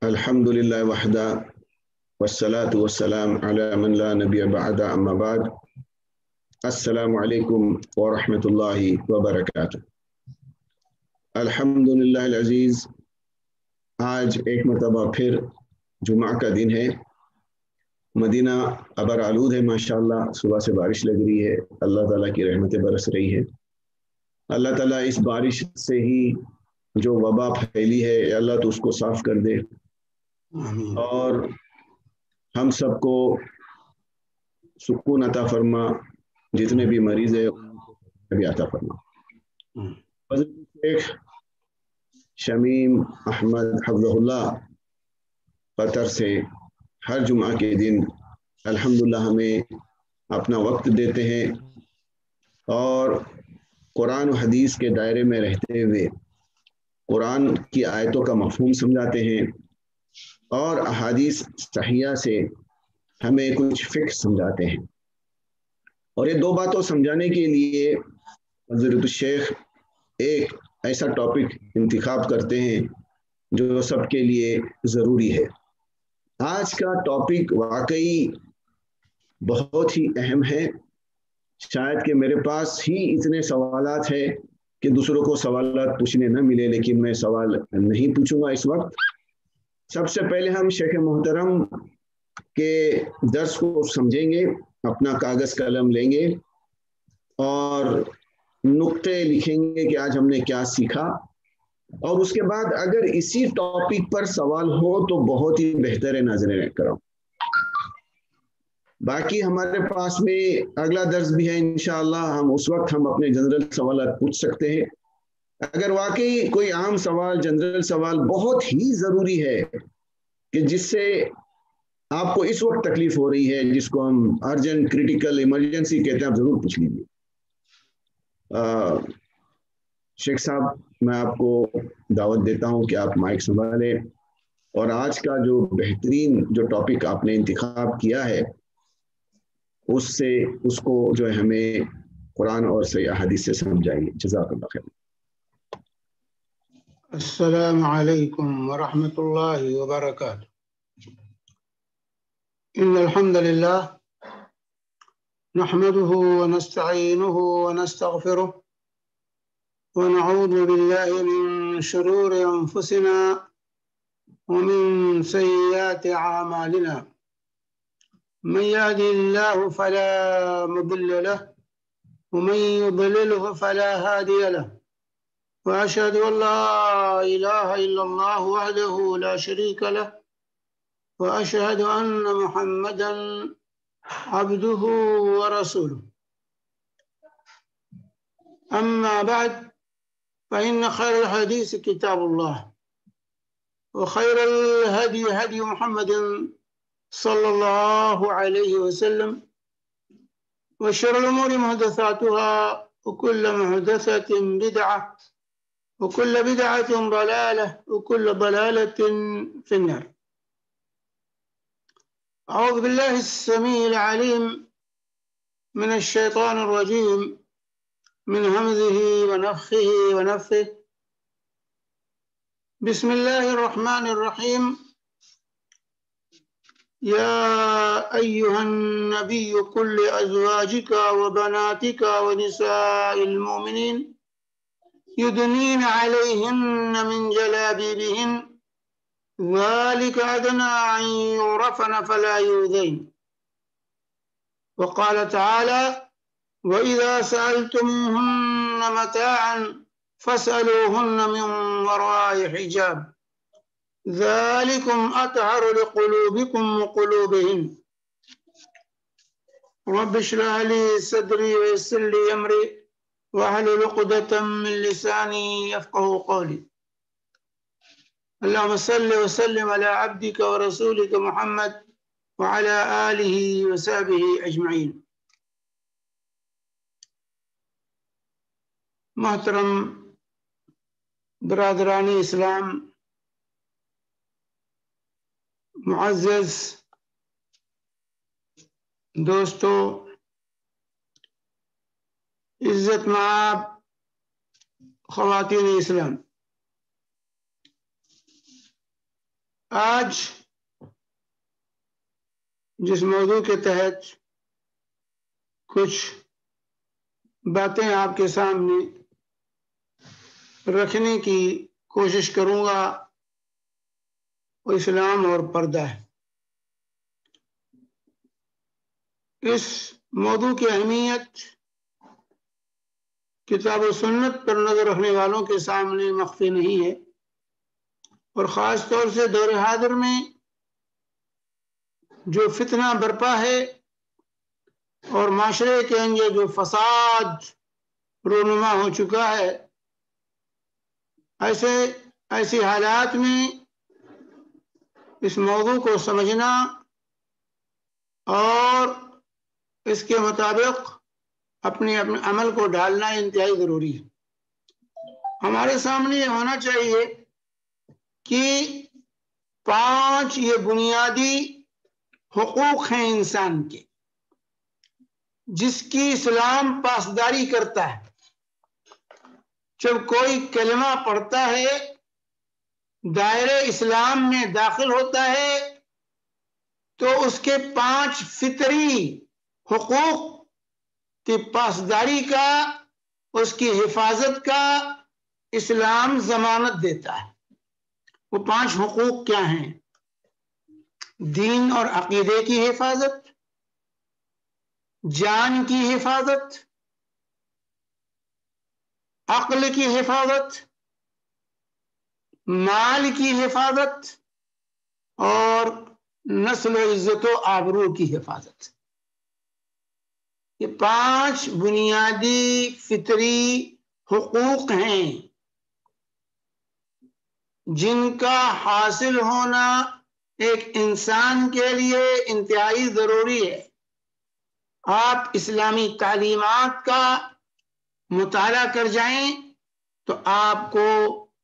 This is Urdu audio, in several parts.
الحمد للہ وحدہ والصلاة والسلام علی من لا نبی بعد اما بعد السلام علیکم ورحمۃ اللہ وبرکاتہ۔ الحمد للہ العزیز، آج ایک مرتبہ پھر جمعہ کا دن ہے۔ مدینہ ابر آلود ہے ماشاءاللہ، صبح سے بارش لگ رہی ہے، اللہ تعالیٰ کی رحمتیں برس رہی ہے۔ اللہ تعالیٰ اس بارش سے ہی جو وبا پھیلی ہے اللہ تو اس کو صاف کر دے، اور ہم سب کو سکون عطا فرما، جتنے بھی مریض ہیں ان کو بھی عطا فرما۔ حضرت شیخ شمیم احمد حفظہ اللہ قطر سے ہر جمعہ کے دن الحمدللہ ہمیں اپنا وقت دیتے ہیں اور قرآن و حدیث کے دائرے میں رہتے ہوئے قرآن کی آیتوں کا مفہوم سمجھاتے ہیں اور احادیث صحیحہ سے ہمیں کچھ فقہ سمجھاتے ہیں۔ اور یہ دو باتوں سمجھانے کے لیے حضرت الشیخ ایک ایسا ٹاپک انتخاب کرتے ہیں جو سب کے لیے ضروری ہے۔ آج کا ٹاپک واقعی بہت ہی اہم ہے۔ شاید کہ میرے پاس ہی اتنے سوالات ہیں کہ دوسروں کو سوالات پوچھنے نہ ملے، لیکن میں سوال نہیں پوچھوں گا اس وقت۔ سب سے پہلے ہم شیخ محترم کے درس کو سمجھیں گے، اپنا کاغذ قلم لیں گے اور نقطے لکھیں گے کہ آج ہم نے کیا سیکھا، اور اس کے بعد اگر اسی ٹاپک پر سوال ہو تو بہت ہی بہتر ہے، ناظرین کرام۔ باقی ہمارے پاس میں اگلا درس بھی ہے انشاءاللہ، ہم اس وقت ہم اپنے جنرل سوالات پوچھ سکتے ہیں۔ اگر واقعی کوئی عام سوال، جنرل سوال بہت ہی ضروری ہے کہ جس سے آپ کو اس وقت تکلیف ہو رہی ہے، جس کو ہم ارجنٹ، کریٹیکل، ایمرجنسی کہتے ہیں، آپ ضرور پوچھ لیجیے۔ شیخ صاحب، میں آپ کو دعوت دیتا ہوں کہ آپ مائک سنبھالیں اور آج کا جو بہترین جو ٹاپک آپ نے انتخاب کیا ہے اس کو جو ہے ہمیں قرآن اور صحیح احادیث سے سمجھائیے۔ جزاک اللہ خیر۔ السلام علیکم ورحمۃ اللہ وبرکاتہ۔ ان الحمد للہ نحمده ونستعینه ونستغفره ونعوذ بالله من شرور انفسنا ومن سيئات اعمالنا، من يهده الله فلا مضل له ومن يضلله فلا هادي له، وأشهد أن لا إله إلا الله وحده لا شريك له، وأشهد أن محمدا عبده ورسوله. أما بعد، فإن خير الحديث كتاب الله، وخير الهدي هدي محمد صلى الله عليه وسلم، وشر الأمور محدثاتها، وكل محدثة بدعة، وكل بدعة ضلالة، وكل ضلالة في النار. أعوذ بالله السميع العليم من الشيطان الرجيم، من همزه ونفخه ونفثه. بسم الله الرحمن الرحيم. يا أيها النبي قل لأزواجك وبناتك ونساء المؤمنين يدنين عليهن من جلابيبهن، ذلك أدنى أن يعرفن فلا يؤذين. وقال تعالى: وإذا سألتموهن متاعا فاسألوهن من وراء حجاب، ذلكم أطهر لقلوبكم وقلوبهن. رب اشرح لي صدري ويسر لي أمري واحلل عقدة من لساني يفقهوا قولي. اللهم صل وسلم على عبدك ورسولك محمد وعلى آله وصحبه أجمعين. محترم برادران اسلام، معزز دوستو، عزت مآب خواتین اسلام، آج جس موضوع کے تحت کچھ باتیں آپ کے سامنے رکھنے کی کوشش کروں گا وہ اسلام اور پردہ ہے۔ اس موضوع کی اہمیت کتاب و سنت پر نظر رکھنے والوں کے سامنے مخفی نہیں ہے، اور خاص طور سے دور حاضر میں جو فتنہ برپا ہے اور معاشرے کے اندر جو فساد رونما ہو چکا ہے، ایسے حالات میں اس موضوع کو سمجھنا اور اس کے مطابق اپنے عمل کو ڈالنا انتہائی ضروری ہے۔ ہمارے سامنے یہ ہونا چاہیے کہ 5 یہ بنیادی حقوق ہیں انسان کے، جس کی اسلام پاسداری کرتا ہے۔ جب کوئی کلمہ پڑھتا ہے، دائرے اسلام میں داخل ہوتا ہے، تو اس کے 5 فطری حقوق کی پاسداری کا، اس کی حفاظت کا اسلام ضمانت دیتا ہے۔ وہ 5 حقوق کیا ہیں؟ دین اور عقیدے کی حفاظت، جان کی حفاظت، عقل کی حفاظت، مال کی حفاظت اور نسل و عزت و آبرو کی حفاظت۔ یہ 5 بنیادی فطری حقوق ہیں جن کا حاصل ہونا ایک انسان کے لیے انتہائی ضروری ہے۔ آپ اسلامی تعلیمات کا مطالعہ کر جائیں تو آپ کو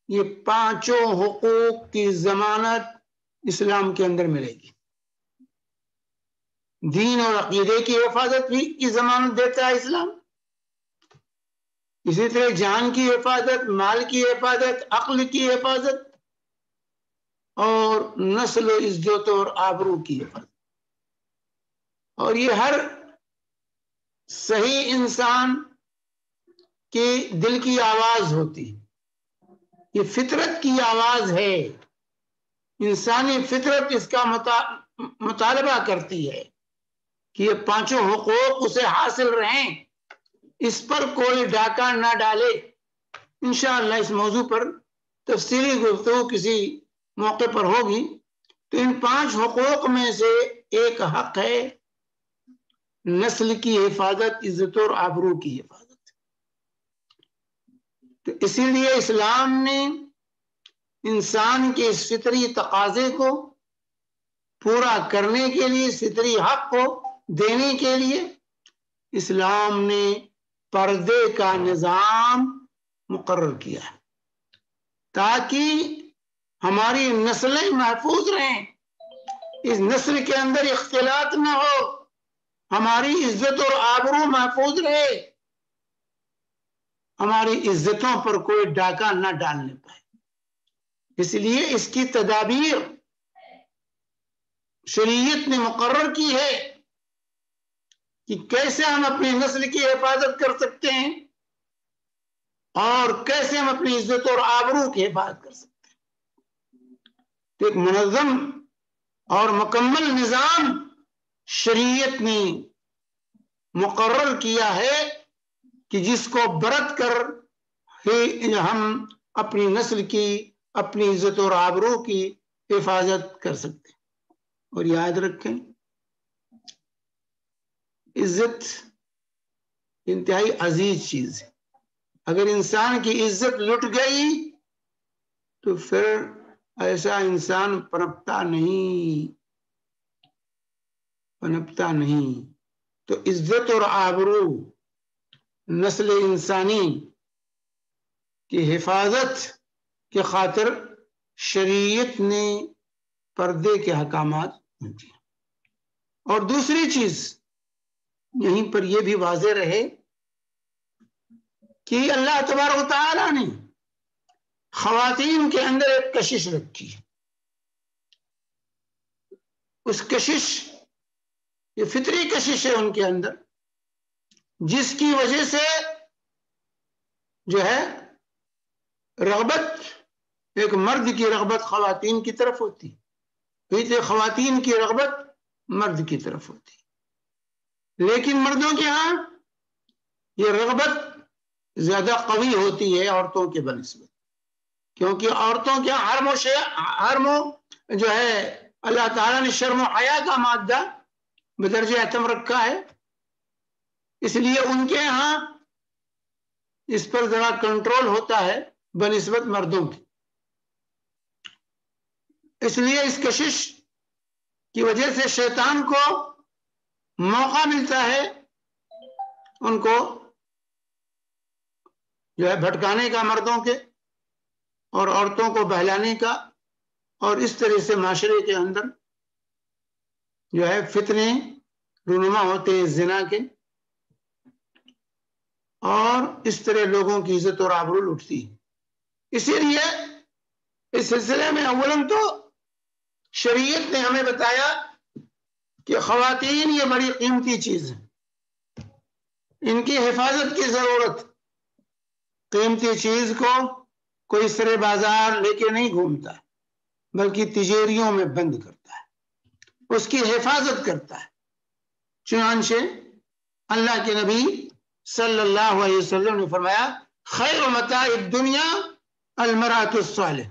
یہ 5 حقوق کی ضمانت اسلام کے اندر ملے گی۔ دین اور عقیدے کی حفاظت بھی کی ضمانت دیتا ہے اسلام، اسی طرح جان کی حفاظت، مال کی حفاظت، عقل کی حفاظت اور نسل و عزت اور آبرو کی حفاظت۔ اور یہ ہر صحیح انسان کے دل کی آواز ہوتی ہے، یہ فطرت کی آواز ہے، انسانی فطرت اس کا مطالبہ کرتی ہے کہ یہ 5 حقوق اسے حاصل رہیں، اس پر کوئی ڈاکہ نہ ڈالے۔ انشاءاللہ اس موضوع پر تفصیلی گفتگو کسی موقع پر ہوگی۔ تو ان 5 حقوق میں سے ایک حق ہے نسل کی حفاظت، عزت اور آبرو کی حفاظت۔ تو اسی لیے اسلام نے انسان کے اس فطری تقاضے کو پورا کرنے کے لیے، فطری حق کو دینے کے لیے اسلام نے پردے کا نظام مقرر کیا ہے، تاکہ ہماری نسلیں محفوظ رہیں، اس نسل کے اندر اختلاط نہ ہو، ہماری عزت اور آبرو محفوظ رہے، ہماری عزتوں پر کوئی ڈاکہ نہ ڈالنے پائے۔ اس لیے اس کی تدابیر شریعت نے مقرر کی ہے کہ کیسے ہم اپنی نسل کی حفاظت کر سکتے ہیں اور کیسے ہم اپنی عزت اور آبرو کی حفاظت کر سکتے ہیں۔ تو ایک منظم اور مکمل نظام شریعت نے مقرر کیا ہے کہ جس کو برت کر ہم اپنی نسل کی، اپنی عزت اور آبرو کی حفاظت کر سکتے ہیں۔ اور یاد رکھیں، عزت انتہائی عزیز چیز ہے۔ اگر انسان کی عزت لٹ گئی تو پھر ایسا انسان پنپتا نہیں۔ تو عزت اور آبرو، نسل انسانی کی حفاظت کی خاطر شریعت نے پردے کے احکامات دیے۔ اور دوسری چیز یہیں پر یہ بھی واضح رہے کہ اللہ تبارک و تعالیٰ نے خواتین کے اندر ایک کشش رکھی. اس کشش، یہ فطری کشش ہے ان کے اندر، جس کی وجہ سے جو ہے رغبت، ایک مرد کی رغبت خواتین کی طرف ہوتی، خواتین کی رغبت مرد کی طرف ہوتی. لیکن مردوں کے ہاں یہ رغبت زیادہ قوی ہوتی ہے عورتوں کے بنسبت، کیونکہ عورتوں کے حرم جو ہے اللہ تعالیٰ نے شرم و حیا کا مادہ بدرجہ اتم رکھا ہے، اس لیے ان کے ہاں اس پر ذرا کنٹرول ہوتا ہے بنسبت مردوں کی. اس لیے اس کشش کی وجہ سے شیطان کو موقع ملتا ہے ان کو جو ہے بھٹکانے کا مردوں کے، اور عورتوں کو بہلانے کا، اور اس طرح سے معاشرے کے اندر جو ہے فتنے رونما ہوتے ہیں زنا کے، اور اس طرح لوگوں کی عزت اور آبرو لوٹتی. اسی لیے اس سلسلے میں اولاً تو شریعت نے ہمیں بتایا کہ خواتین یہ بڑی قیمتی چیز ہے، ان کی حفاظت کی ضرورت. قیمتی چیز کو کوئی سرے بازار لے کے نہیں گھومتا، بلکہ تجیریوں میں بند کرتا ہے، اس کی حفاظت کرتا ہے. چنانچہ اللہ کے نبی صلی اللہ علیہ وسلم نے فرمایا خیر متاع الدنیا المرأة الصالح،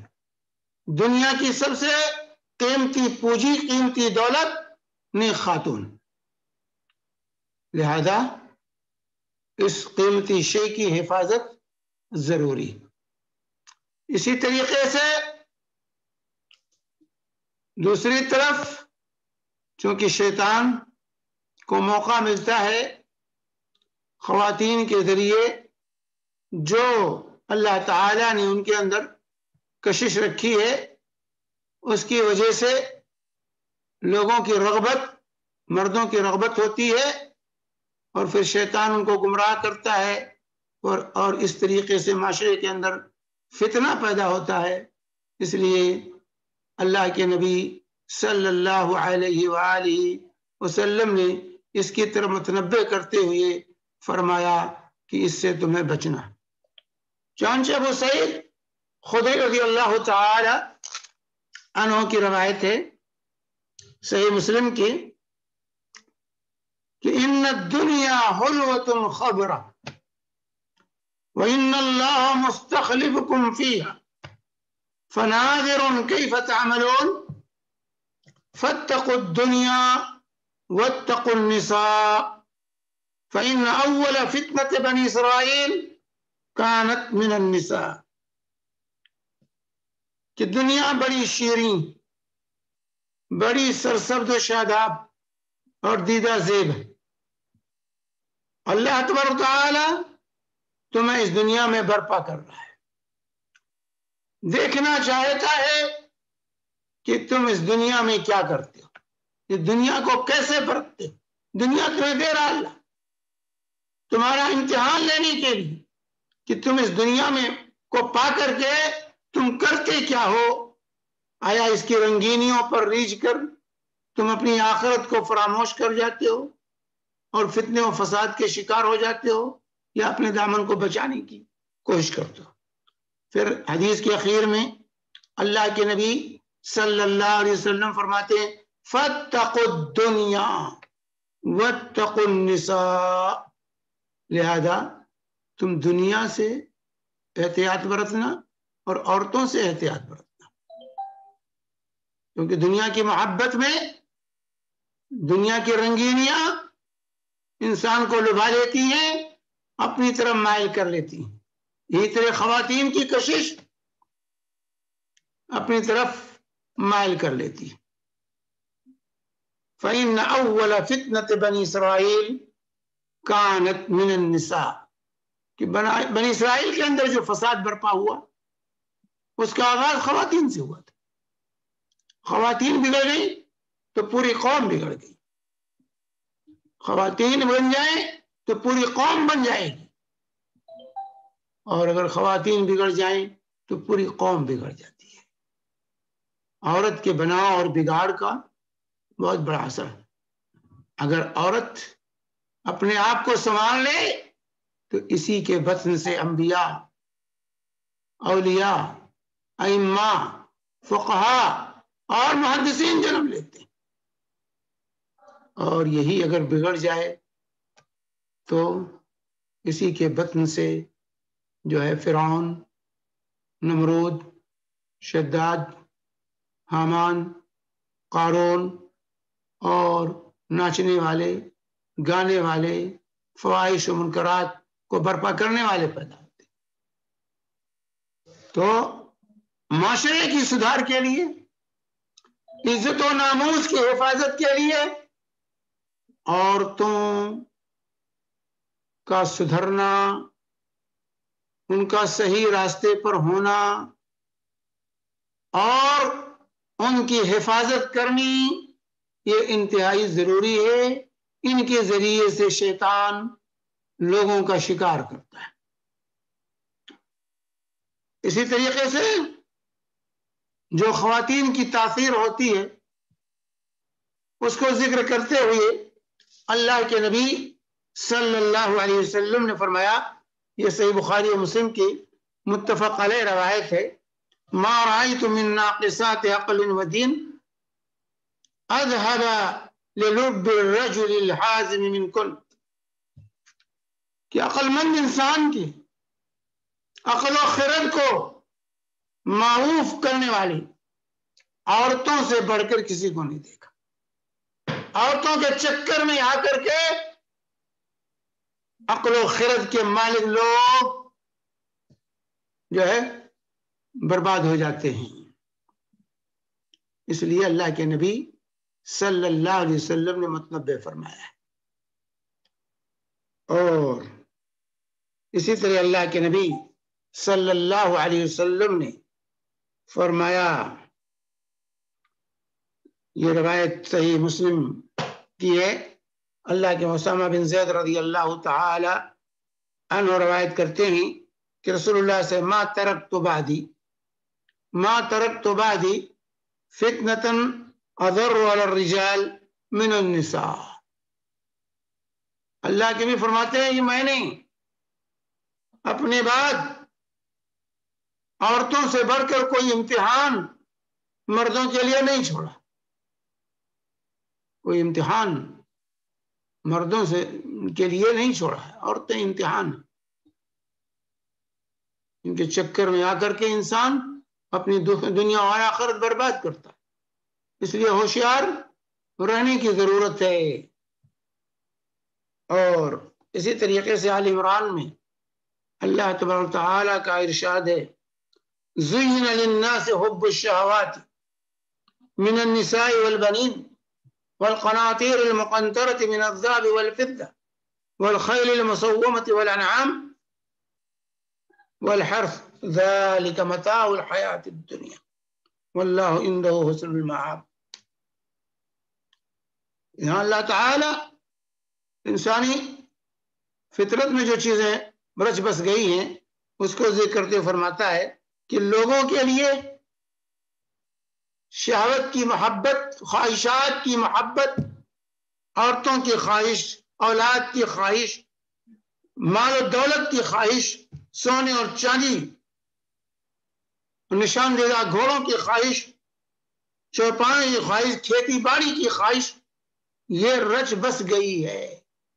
دنیا کی سب سے قیمتی پونجی، قیمتی دولت نیک خاتون. لہذا اس قیمتی شے کی حفاظت ضروری. اسی طریقے سے دوسری طرف چونکہ شیطان کو موقع ملتا ہے خواتین کے ذریعے، جو اللہ تعالی نے ان کے اندر کشش رکھی ہے، اس کی وجہ سے لوگوں کی رغبت، مردوں کی رغبت ہوتی ہے، اور پھر شیطان ان کو گمراہ کرتا ہے، اور اس طریقے سے معاشرے کے اندر فتنہ پیدا ہوتا ہے. اس لیے اللہ کے نبی صلی اللہ علیہ وآلہ وسلم نے اس کی طرف متنبہ کرتے ہوئے فرمایا کہ اس سے تمہیں بچنا. چنانچہ ابو سعید خدری رضی اللہ تعالی عنہ کی روایت ہے صحیح مسلم کی کہ ان الدنیا حلوۃ خبرہ وان اللہ مستخلفکم فیہا فناظر کیف تعملون فاتقوا الدنیا واتقوا النساء فإن أول فتنة بني إسرائيل كانت من النساء. کہ دنیا بڑی شیریں، بڑی سرسبز و شاداب اور دیدہ زیب ہے. اللہ تبارک و تعالی تمہیں اس دنیا میں برپا کر رہا ہے، دیکھنا چاہتا ہے کہ تم اس دنیا میں کیا کرتے ہو، اس دنیا کو کیسے برتتے ہو. دنیا تمہیں دے رہا اللہ تمہارا امتحان لینے کے لیے کہ تم اس دنیا میں کو پا کر کے تم کرتے کیا ہو. آیا اس کی رنگینیوں پر ریجھ کر تم اپنی آخرت کو فراموش کر جاتے ہو اور فتنے و فساد کے شکار ہو جاتے ہو، یا اپنے دامن کو بچانے کی کوشش کرتے ہو. پھر حدیث کے اخیر میں اللہ کے نبی صلی اللہ علیہ وسلم فرماتے ہیں فاتقوا الدنیا واتقوا النساء. لہذا تم دنیا سے احتیاط برتنا اور عورتوں سے احتیاط برتنا، کیونکہ دنیا کی محبت میں دنیا کی رنگینیاں انسان کو لبھا لیتی ہیں، اپنی طرف مائل کر لیتی ہیں. یہی طرح خواتین کی کشش اپنی طرف مائل کر لیتی ہے. فإن أول فتنة بني إسرائيل كانت من النساء. کہ بنی اسرائیل کے اندر جو فساد برپا ہوا اس کا آغاز خواتین سے ہوا تھا. خواتین بگڑ گئی تو پوری قوم بگڑ گئی، خواتین بن جائیں تو پوری قوم بن جائے گی. اور اگر خواتین بگڑ جائیں تو پوری قوم بگڑ جاتی ہے۔ عورت کے بناؤ اور بگاڑ کا بہت بڑا اثر ہے۔ اگر عورت اپنے آپ کو سنبھال لے تو اسی کے بطن سے انبیاء، اولیاء، ائمہ، فقہاء اور محدثین جنم لیتے ہیں، اور یہی اگر بگڑ جائے تو اسی کے بطن سے جو ہے فرعون، نمرود، شداد، حامان، قارون اور ناچنے والے، گانے والے، فواحش و منکرات کو برپا کرنے والے پیدا ہوتے۔ تو معاشرے کی سدھار کے لیے، عزت و ناموس کی حفاظت کے لیے عورتوں کا سدھرنا، ان کا صحیح راستے پر ہونا اور ان کی حفاظت کرنی یہ انتہائی ضروری ہے۔ ان کے ذریعے سے شیطان لوگوں کا شکار کرتا ہے۔ اسی طریقے سے جو خواتین کی تاثیر ہوتی ہے اس کو ذکر کرتے ہوئے اللہ کے نبی صلی اللہ علیہ وسلم نے فرمایا، یہ صحیح بخاری و مسلم کی متفق علیہ روایت ہے، ما رأيت من ناقصات عقل و دین اذهب للب الرجل الحازم منکن، کہ عقل مند انسان کی عقل و خرد کو معروف کرنے والی عورتوں سے بڑھ کر کسی کو نہیں دیکھا۔ عورتوں کے چکر میں آ کر کے عقل و خرد کے مالک لوگ جو ہے برباد ہو جاتے ہیں۔ اس لیے اللہ کے نبی صلی اللہ علیہ وسلم نے مطلب بے فرمایا ہے۔ اور اسی طرح اللہ کے نبی صلی اللہ علیہ وسلم نے فرمایا، یہ روایت صحیح مسلم کی ہے، اللہ کے اسامہ بن زید رضی اللہ تعالی عنہ روایت کرتے ہیں کہ رسول اللہ سے ما ترکت بعدی فتنة اضر علی الرجال من النساء، اللہ کے بھی فرماتے ہیں کہ میں نے اپنے بعد عورتوں سے بڑھ کر کوئی امتحان مردوں کے لیے نہیں چھوڑا۔ کوئی امتحان مردوں سے کے لیے نہیں چھوڑا ہے، عورتیں امتحان، ان کے چکر میں آ کر کے انسان اپنی دنیا اور آخرت برباد کرتا ہے۔ اس لیے ہوشیار رہنے کی ضرورت ہے۔ اور اسی طریقے سے آل عمران میں اللہ تبارک و تعالیٰ کا ارشاد ہے، زُيِّنَ لِلنَّاسِ حُبُّ الشَّهَوَاتِ مِنَ النِّسَاءِ وَالْبَنِينَ والقناطير المقنطرة من الذهب والفضة والخيل المسومة والأنعام والحرث ذلك متاع الحياة الدنيا والله عنده حسن المآب۔ یہاں اللہ تعالی انسانی فطرت میں جو چیزیں برچ بس گئی ہیں اس کو ذکر کرتے فرماتا ہے کہ لوگوں کے لیے شہوت کی محبت، خواہشات کی محبت، عورتوں کی خواہش، اولاد کی خواہش، مال و دولت کی خواہش، سونے اور چاندی، نشاندہدہ گھوڑوں کی خواہش، چوپانے کی خواہش، کھیتی باڑی کی خواہش، یہ رچ بس گئی ہے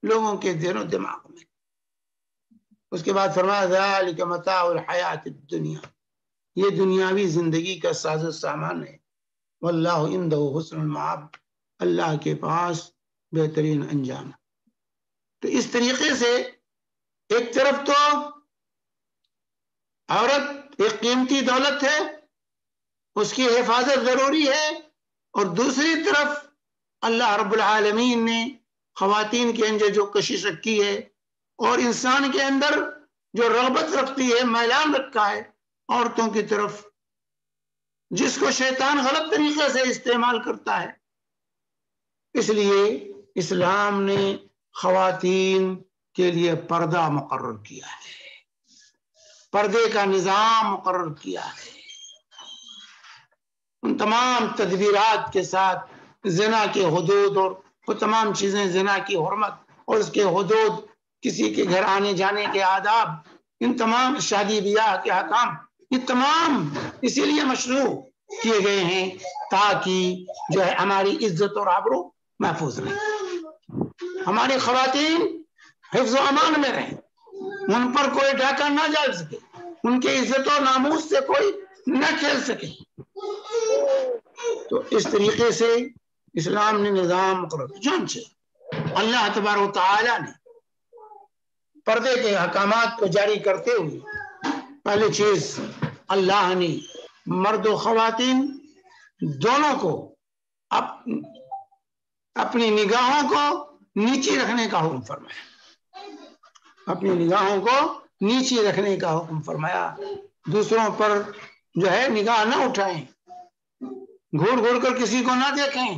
لوگوں کے دل و دماغ میں۔ اس کے بعد فرمایا ذالک متاع الحیات الدنیا، یہ دنیاوی زندگی کا ساز و سامان ہے، واللہ عنده حسن المآب، اللہ کے پاس بہترین انجام۔ تو اس طریقے سے ایک طرف تو عورت ایک قیمتی دولت ہے، اس کی حفاظت ضروری ہے، اور دوسری طرف اللہ رب العالمین نے خواتین کے اندر جو کشش رکھی ہے اور انسان کے اندر جو رغبت رکھتی ہے، میلان رکھا ہے عورتوں کی طرف، جس کو شیطان غلط طریقے سے استعمال کرتا ہے، اس لیے اسلام نے خواتین کے لیے پردہ مقرر کیا ہے۔ پردے کا نظام مقرر کیا ہے، ان تمام تدبیرات کے ساتھ زنا کے حدود اور وہ تمام چیزیں، زنا کی حرمت اور اس کے حدود، کسی کے گھر آنے جانے کے آداب، ان تمام شادی بیاہ کے احکام، یہ تمام اسی لیے مشروع کیے گئے ہیں تاکہ جو ہے ہماری عزت اور آبرو محفوظ رہے، ہماری خواتین حفظ و امان میں رہیں، ان پر کوئی ڈاکہ نہ ڈال سکے، ان کے عزت و ناموس سے کوئی نہ کھیل سکے۔ تو اس طریقے سے اسلام نے نظام مقرر کیا۔ چنانچہ اللہ تبارک و تعالی نے پردے کے احکامات کو جاری کرتے ہوئے پہلی چیز اللہ نے مرد و خواتین دونوں کو اپنی نگاہوں کو نیچے رکھنے کا حکم فرمایا، اپنی نگاہوں کو نیچے رکھنے کا حکم فرمایا، دوسروں پر جو ہے نگاہ نہ اٹھائیں، گھور گھور کر کسی کو نہ دیکھیں۔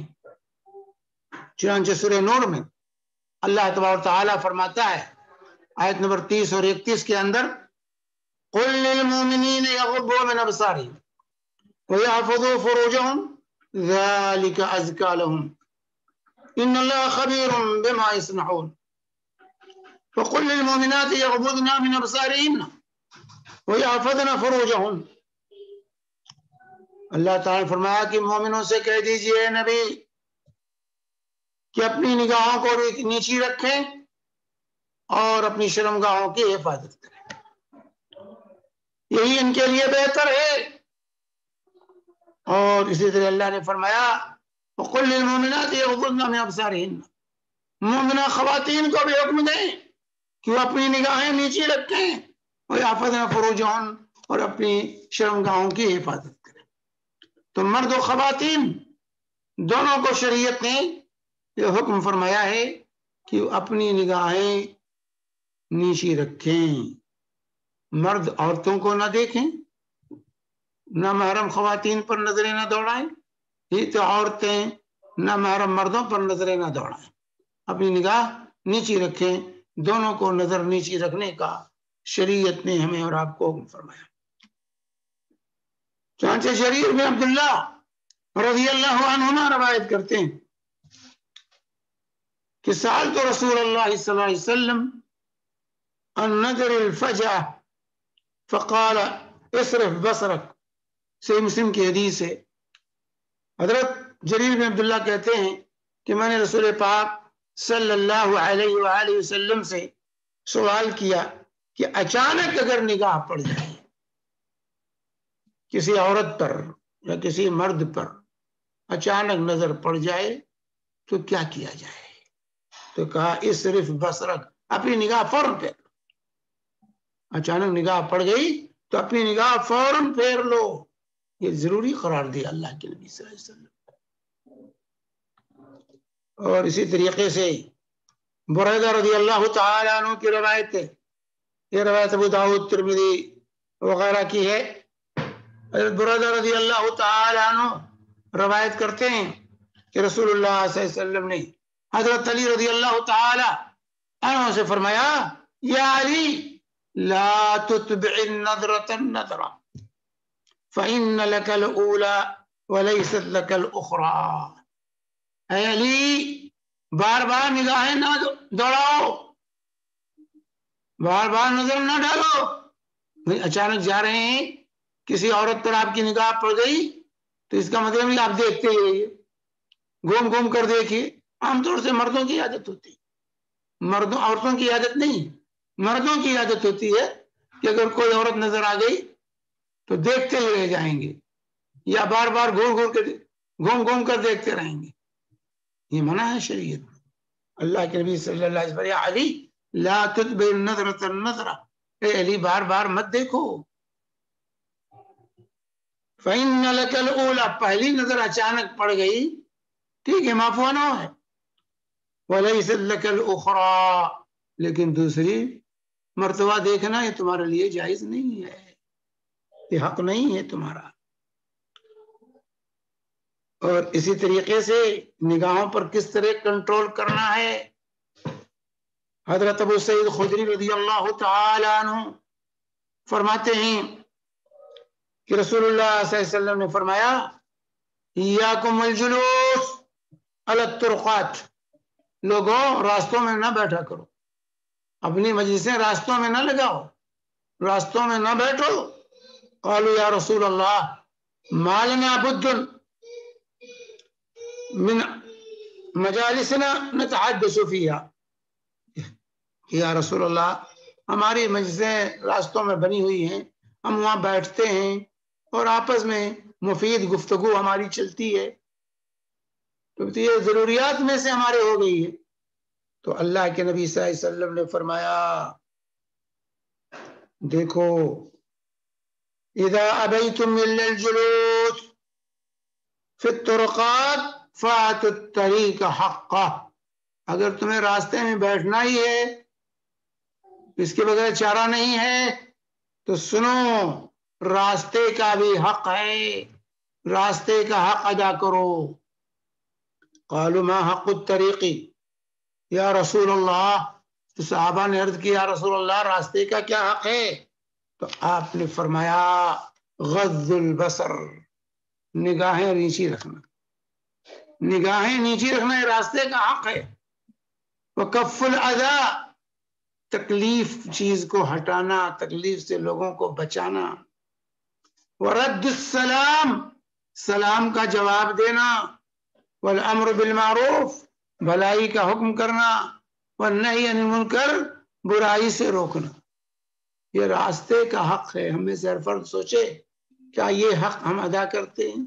چنانچہ سورہ نور میں اللہ تبارک و تعالی فرماتا ہے آیت نمبر 30 اور 31 کے اندر، قُلْ لِلْمُؤْمِنِينَ يَغُضُّوا مِنْ أَبْصَارِهِمْ وَيَحْفَظُوا فُرُوجَهُمْ ذَلِكَ أَزْكَىٰ لَهُمْ إِنَّ اللَّهَ خَبِيرٌ بِمَا يَصْنَعُونَ وَقُلْ لِلْمُؤْمِنَاتِ يَغْضُضْنَ مِنْ أَبْصَارِهِنَّ وَيَحْفَظْنَ فُرُوجَهُنَّ۔ اللہ تعالیٰ نے فرمایا کہ مومنوں سے کہہ دیجئے نبی کہ اپنی نگاہوں کو نیچی رکھیں اور اپنی شرمگاہوں کی حفاظت کریں، یہی ان کے لیے بہتر ہے۔ اور اسی طرح اللہ نے فرمایا وَقُلْ لِلْمُؤْمِنَاتِ يَغْضُضْنَ مِنْ أَبْصَارِهِنَّ، مومنہ خواتین کو بھی حکم دیں کہ وہ اپنی نگاہیں نیچی رکھیں، وَيَحْفَظْنَ فُرُوجَهُنَّ، اور اپنی شرمگاہوں کی حفاظت کریں۔ تو مرد و خواتین دونوں کو شریعت نے یہ حکم فرمایا ہے کہ اپنی نگاہیں نیچی رکھیں، مرد عورتوں کو نہ دیکھیں، نہ محرم خواتین پر نظریں نہ دوڑائیں، یہ تو عورتیں نہ محرم مردوں پر نظریں نہ دوڑائیں، اپنی نگاہ نیچی رکھیں، دونوں کو نظر نیچی رکھنے کا شریعت نے ہمیں اور آپ کو حکم فرمایا۔ چنانچہ جریر بن عبداللہ رضی اللہ عنہما روایت کرتے ہیں کہ سألت رسول اللہ صلی اللہ علیہ وسلم عن نظر الفجأة فقال اصرف بصرك، صحیح مسلم کی حدیث ہے۔ حضرت جریر بن عبداللہ کہتے ہیں کہ میں نے رسول پاک صلی اللہ علیہ وآلہ وسلم سے سوال کیا کہ اچانک اگر نگاہ پڑ جائے کسی عورت پر یا کسی مرد پر، اچانک نظر پڑ جائے تو کیا کیا جائے؟ تو کہا اصرف بصرک، اپنی نگاہ فوراً پھیر لو۔ اچانک نگاہ پڑ گئی تو اپنی نگاہ فوراً پھیر لو، یہ ضروری قرار دیا اللہ کے نبی صلی اللہ علیہ وسلم۔ اور اسی طریقے سے بریدہ رضی اللہ تعالیٰ عنہ کی روایت ہے، یہ روایت ابو داؤد ترمذی وغیرہ کی ہے۔ حضرت بریدہ رضی اللہ تعالیٰ عنہ روایت کرتے ہیں کہ رسول اللہ صلی اللہ علیہ وسلم نے حضرت علی رضی اللہ تعالیٰ عنہ سے فرمایا یا علی لا تتبع النظرة النظرة فإن لك الأولى وليست لك الأخرى، اے علی بار بار نگاہیں نہ دوڑاؤ، بار بار نظر نہ ڈالو۔ اچانک جا رہے ہیں کسی عورت پر آپ کی نگاہ پڑ گئی تو اس کا مطلب نہیں آپ دیکھتے ہی رہیے، گھوم گھوم کر دیکھیے۔ عام طور سے مردوں کی عادت ہوتی ہے، عورتوں کی عادت نہیں، مردوں کی عادت ہوتی ہے کہ اگر کوئی عورت نظر آ گئی تو دیکھتے ہی رہ جائیں گے یا بار بار گھوم گھوم کر دیکھتے رہیں گے۔ یہ منع ہے شریعت۔ اللہ کے نبی صلی اللہ علیہ وسلم علی لا تتبع النظرة النظرة، اے علی بار بار مت دیکھو۔ فإن لك الأولى، پہلی نظر اچانک پڑ گئی ٹھیک ہے معفو نہ ہے، وَلَيْسَتْ لَكَ الْأُخْرَى، لیکن دوسری مرتبہ دیکھنا یہ تمہارے لیے جائز نہیں ہے، یہ حق نہیں ہے تمہارا۔ اور اسی طریقے سے نگاہوں پر کس طرح کنٹرول کرنا ہے، حضرت ابو سعید خدری رضی اللہ تعالی عنہ فرماتے ہیں کہ رسول اللہ صلی اللہ علیہ وسلم نے فرمایا ایاکم الجلوس علی الطرقات، لوگوں راستوں میں نہ بیٹھا کرو، اپنی مجلسیں راستوں میں نہ لگاؤ، راستوں میں نہ بیٹھو۔ قالوا یا رسول اللہ ما لنا بد من مجالسنا نتحدث فیہا، یا رسول اللہ ہماری مجلسیں راستوں میں بنی ہوئی ہیں، ہم وہاں بیٹھتے ہیں اور آپس میں مفید گفتگو ہماری چلتی ہے، تو یہ ضروریات میں سے ہمارے ہو گئی ہے۔ تو اللہ کے نبی صلی اللہ علیہ وسلم نے فرمایا دیکھو اذا ابیتم الا الجلوس فی الطرقات فاتوا الطریق حقہ، اگر تمہیں راستے میں بیٹھنا ہی ہے، اس کے بغیر چارہ نہیں ہے، تو سنو راستے کا بھی حق ہے، راستے کا حق ادا کرو۔ قالوا ما حق الطریق یا رسول اللہ، تو صحابہ نے عرض کیا یا رسول اللہ راستے کا کیا حق ہے؟ تو آپ نے فرمایا غض البصر، نگاہیں نیچی رکھنا، نگاہیں نیچی رکھنا یہ راستے کا حق ہے۔ وکف الاذی، تکلیف چیز کو ہٹانا، تکلیف سے لوگوں کو بچانا۔ ورد السلام، سلام کا جواب دینا۔ والامر بالمعروف، بھلائی کا حکم کرنا۔ والنہی عن المنکر، برائی سے روکنا۔ یہ راستے کا حق ہے۔ ہم میں سے ہر فرد سوچے کیا یہ حق ہم ادا کرتے ہیں؟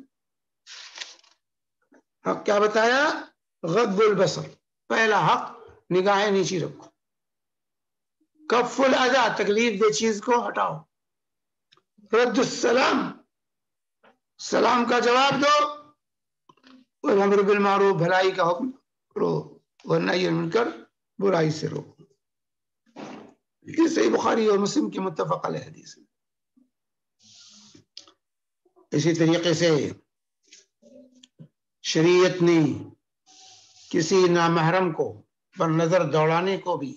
حق کیا بتایا؟ غض البصر، پہلا حق نگاہیں نیچی رکھو۔ کف الاذی، تکلیف دہ چیز کو ہٹاؤ۔ رد السلام، سلام کا جواب دو۔ والامر بالمعروف، بھلائی کا حکم کرو۔ والنہی عن المنکر، برائی سے روکو۔ یہ صحیح بخاری اور مسلم کی متفق علیہ حدیث ہے۔ اسی طریقے سے شریعت نے کسی نامحرم کو پر نظر دوڑانے کو بھی،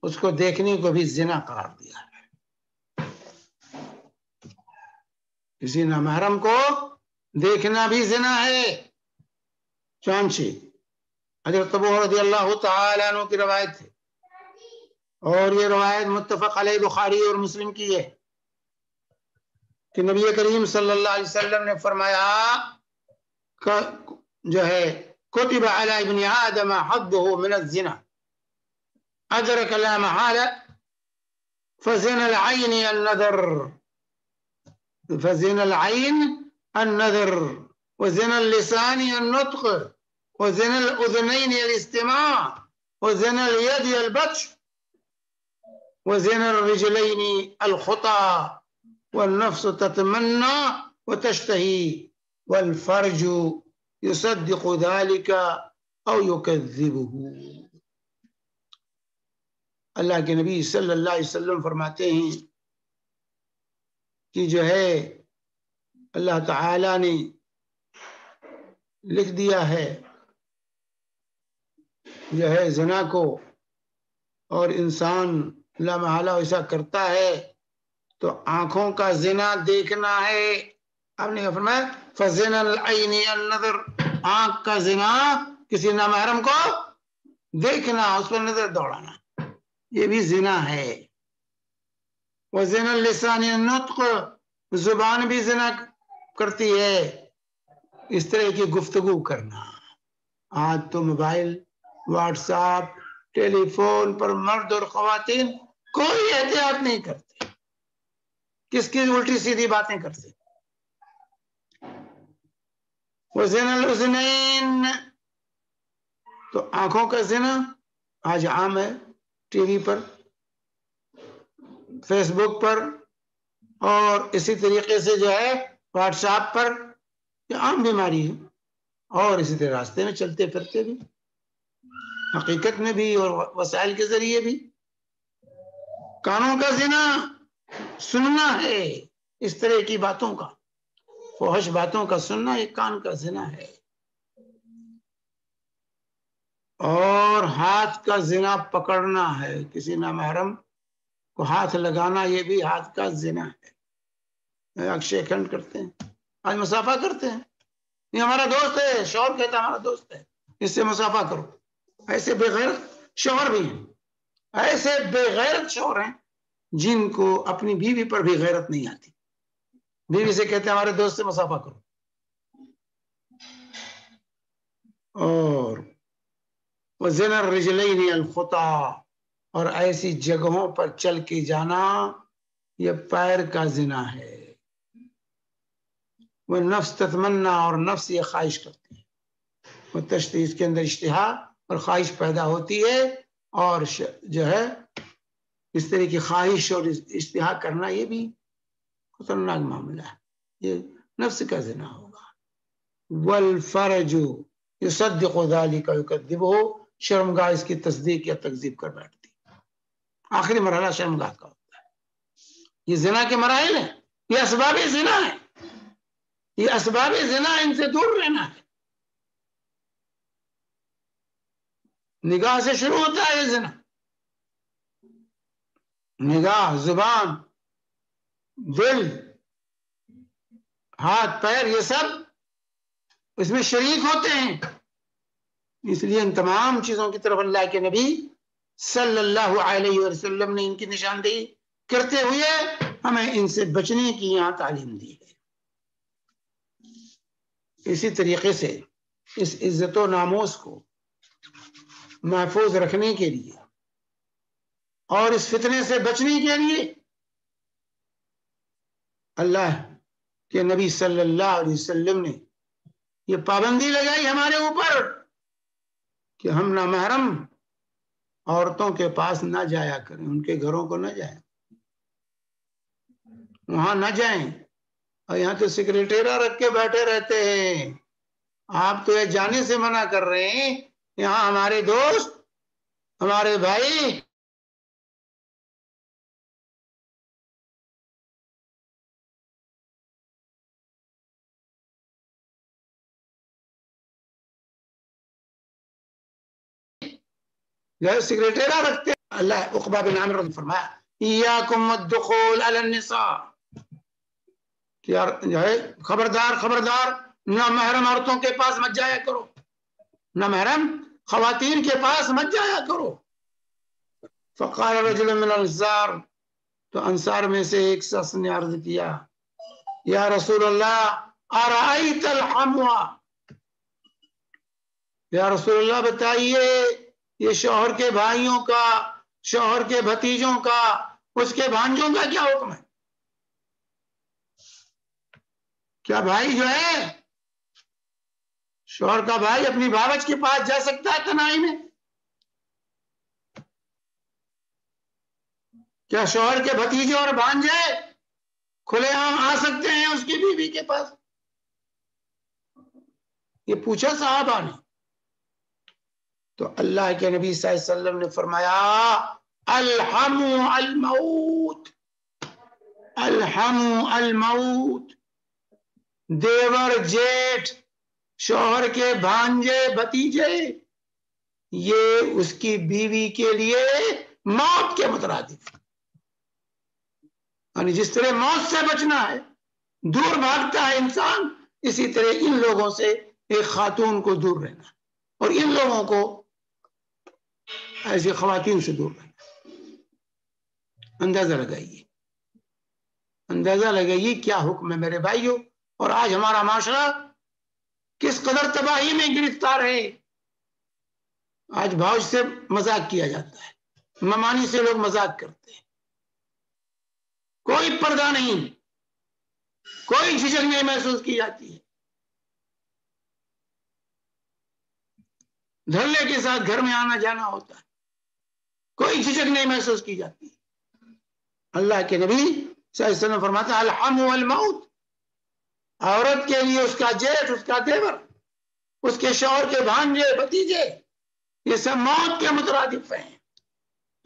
اس کو دیکھنے کو بھی زنا قرار دیا ہے۔ کسی نامحرم کو دیکھنا بھی زنا ہے۔ چانچہ حضرت ابو رضی اللہ تعالیٰ عنہ کی روایت ہے، اور یہ روایت متفق علیہ بخاری اور مسلم کی ہے کہ نبی کریم صلی اللہ علیہ وسلم نے فرمایا جو ہے کتب علی ابن آدم حظه من الزنا ادرک لا محالہ فزنا العین النظر، فزنا العین النظر، وزنا اللسان النطق، وزنا الاذنین الاستماع، وزنا الید البطش، وزنا الرجلين الخطى، والنفس تتمنى وتشتهي، والفرج يصدق ذلك او يكذبه۔ اللہ کے نبی صلی اللہ علیہ وسلم فرماتے ہیں کہ جو ہے اللہ تعالی نے لکھ دیا ہے جو ہے زنا کو، اور انسان لا محالہ ایسا کرتا ہے تو آنکھوں کا زنا دیکھنا ہے۔ آپ نے فرمایا فزنا العین النظر، آنکھ کا زنا کسی نامحرم کو دیکھنا، اس پر نظر دوڑانا، یہ بھی زنا ہے۔ وزنا اللسان النطق، زبان بھی زنا کرتی ہے، اس طرح کی گفتگو کرنا۔ آج تو موبائل، واٹس ایپ، ٹیلی فون پر مرد اور خواتین کوئی احتیاط نہیں کرتے، کس کی الٹی سیدھی باتیں کرتے۔ وزنا الاذنین، تو آنکھوں کا زنا آج عام ہے، ٹی وی پر، فیس بک پر، اور اسی طریقے سے جو ہے واٹس ایپ پر، یہ عام بیماری ہے۔ اور اسی طرح راستے میں چلتے پھرتے بھی، حقیقت میں بھی اور وسائل کے ذریعے بھی۔ کانوں کا زنا سننا ہے، اس طرح کی باتوں کا، فحش باتوں کا سننا، یہ کان کا زنا ہے۔ اور ہاتھ کا زنا پکڑنا ہے، کسی نامحرم کو ہاتھ لگانا یہ بھی ہاتھ کا زنا ہے. اکشے کھنڈ کرتے ہیں, آج مسافہ کرتے ہیں. یہ ہمارا دوست ہے, شوہر کہتا ہے ہمارا دوست ہے, اس سے مسافہ کرو. ایسے بے غیرت شوہر بھی ہیں, ایسے بے غیرت شوہر ہیں جن کو اپنی بیوی پر بھی غیرت نہیں آتی. بیوی سے کہتے ہیں ہمارے دوست سے مسافہ کرو. اور وزن الرجلین الخطا, اور ایسی جگہوں پر چل کے جانا یہ پیر کا زنا ہے. وہ نفس تتمنا, اور نفس یہ خواہش کرتی ہے, وہ تشتہی, اس کے اندر اشتہا اور خواہش پیدا ہوتی ہے. اور جو ہے اس طرح کی خواہش اور اشتہا کرنا یہ بھی خطرناک معاملہ ہے, یہ نفس کا زنا ہوگا. والفرج یصدق ذلك یکذبہ, شرمگاہ اس کی تصدیق یا تکذیب کر بیٹھتی. آخری مرحلہ شرمگاہ کا ہوتا ہے. یہ زنا کے مراحل ہیں, یہ اسباب زنا ہے, یہ اسباب زنا, ان سے دور رہنا ہے. نگاہ سے شروع ہوتا ہے یہ زنا. نگاہ, زبان, دل, ہاتھ, پیر, یہ سب اس میں شریک ہوتے ہیں. اس لیے ان تمام چیزوں کی طرف اللہ کے نبی صلی اللہ علیہ وسلم نے ان کی نشاندہی کرتے ہوئے ہمیں ان سے بچنے کی یہاں تعلیم دی ہے. اسی طریقے سے اس عزت و ناموس کو محفوظ رکھنے کے لیے اور اس فتنے سے بچنے کے لیے اللہ کے نبی صلی اللہ علیہ وسلم نے یہ پابندی لگائی ہمارے اوپر کہ ہم نامحرم عورتوں کے پاس نہ جایا کریں, ان کے گھروں کو نہ جائیں, وہاں نہ جائیں. اور یہاں تو سیکریٹریہ رکھ کے بیٹھے رہتے ہیں, آپ تو یہ جانے سے منع کر رہے ہیں. یہاں ہمارے دوست, ہمارے بھائی سیکریٹریہ رکھتے ہیں. اللہ عقبہ بن عامر نے فرمایا ایاکم والدخول علی النساء, کہ خبردار خبردار نامحرم عورتوں کے پاس مت جایا کرو, نامحرم خواتین کے پاس مت جایا کرو. فقال رجل من الانصار, تو انصار میں سے ایک شخص نے عرض کیا یا رسول اللہ ارائیت الحموا, یا رسول اللہ بتائیے یہ شوہر کے بھائیوں کا, شوہر کے بھتیجوں کا, اس کے بھانجوں کا کیا حکم ہے؟ کیا بھائی جو ہے شوہر کا بھائی اپنی بھاوج کے پاس جا سکتا ہے تنہائی میں؟ کیا شوہر کے بھتیجے اور بھانجے کھلے عام آ سکتے ہیں اس کی بیوی کے پاس؟ یہ پوچھا صحابہ نے. تو اللہ کے نبی صلی اللہ علیہ وسلم نے فرمایا الحم الموت, الحم الموت, دیور جیٹھ شوہر کے بھانجے بھتیجے یہ اس کی بیوی کے لیے موت کے مترادف. یعنی جس طرح موت سے بچنا ہے, دور بھاگتا ہے انسان, اسی طرح ان لوگوں سے ایک خاتون کو دور رہنا, اور ان لوگوں کو ایسی خواتین سے دور رہنا. اندازہ لگائیے, اندازہ لگائیے کیا حکم ہے میرے بھائیوں. اور آج ہمارا معاشرہ کس قدر تباہی میں گرفتار ہے. آج بھاؤ سے مذاق کیا جاتا ہے, ممانی سے لوگ مذاق کرتے ہیں, کوئی پردہ نہیں, کوئی جھجک نہیں محسوس کی جاتی ہے. دھڑلے کے ساتھ گھر میں آنا جانا ہوتا ہے, کوئی جھجک نہیں محسوس کی جاتی. اللہ کے نبی صلی اللہ علیہ وسلم فرماتا ہے الحم والموت, عورت کے لیے اس کا جیٹھ, اس کا دیور, اس کے شوہر کے بھانجے بھتیجے یہ سب موت کے مترادف ہیں,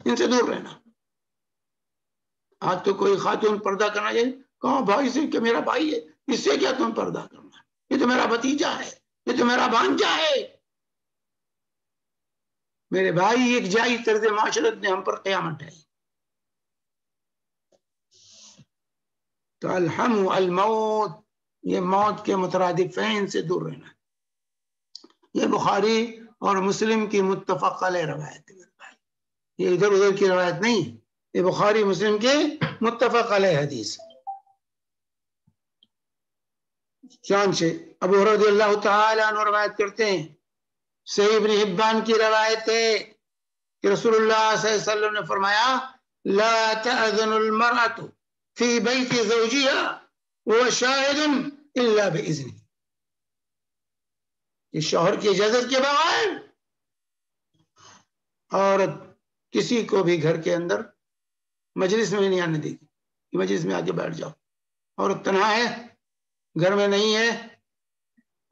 ان سے دور رہنا. آج تو کوئی خاتون پردہ کرنا چاہیے, کہاں بھائی سے کہ میرا بھائی ہے, اس سے کیا تم پردہ کرنا, یہ تو میرا بھتیجا ہے, یہ تو میرا بھانجا ہے. میرے بھائی ایک جائی طرز معاشرت نے ہم پر قیامت ڈھائی. تو الحم الموت، یہ موت کے مترادف ہیں، ان سے دور رہنا. یہ بخاری اور مسلم کی متفق علیہ روایت ہے، یہ ادھر ادھر کی روایت نہیں، یہ بخاری مسلم کی متفق علیہ حدیث. چانچہ ابو رضی اللہ تعالی عنہ روایت کرتے ہیں، صحیح ابن حبان کی روایت ہے کہ رسول اللہ صلی اللہ علیہ وسلم نے فرمایا لا تأذن المرأة في بيت زوجها وهو شاهد الا بإذنه، کہ شوہر کی اجازت کے بغیر عورت کسی کو بھی گھر کے اندر مجلس میں نہیں آنے دے گی کہ مجلس میں آ کے بیٹھ جاؤ. عورت تنہا ہے، گھر میں نہیں ہے،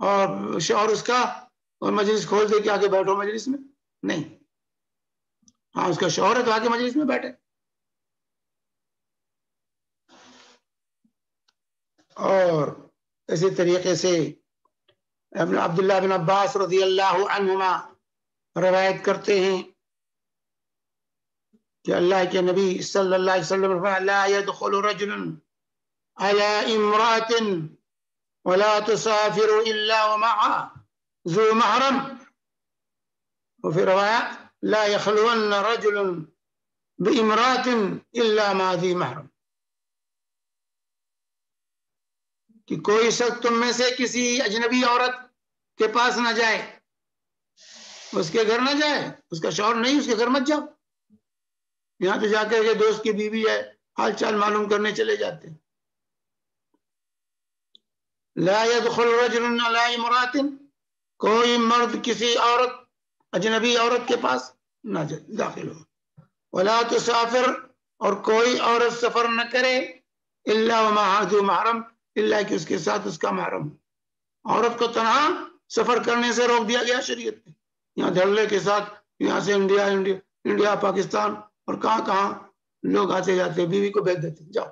اور شوہر اس کا اور مجلس کھول دے کے آ کے بیٹھو مجلس میں، نہیں. ہاں اس کا شوہر ہے تو آ کے مجلس میں بیٹھے. اور اسی طریقے سے ابن عبداللہ بن عباس رضی اللہ عنہما روایت کرتے ہیں کہ اللہ کے نبی صلی اللہ علیہ وسلم فرمایا لا يدخل رجل على امرأة ولا تسافر الا ومعها ذو محرم، وفي رواية لا يخلون رجل بامرأة الا مع ذي محرم، کہ کوئی شخص تم میں سے کسی اجنبی عورت کے پاس نہ جائے، اس کے گھر نہ جائے، اس کا شوہر نہیں، اس کے گھر مت جاؤ. یہاں تو جا کر کے دوست کی بیوی ہے حال چال معلوم کرنے چلے جاتے ہیں. لا يدخل رجل على امرأة، کوئی مرد کسی عورت اجنبی عورت کے پاس نہ داخل ہو. ولا تسافر، اور کوئی عورت سفر نہ کرے الا ومعها ذو محرم، الا کہ اس کے ساتھ اس کا محرم. عورت کو تنہا سفر کرنے سے روک دیا گیا شریعت میں. یہاں دھڑلے کے ساتھ یہاں سے انڈیا پاکستان اور کہاں کہاں لوگ آتے جاتے، بیوی کو بھیج دیتے جاؤ.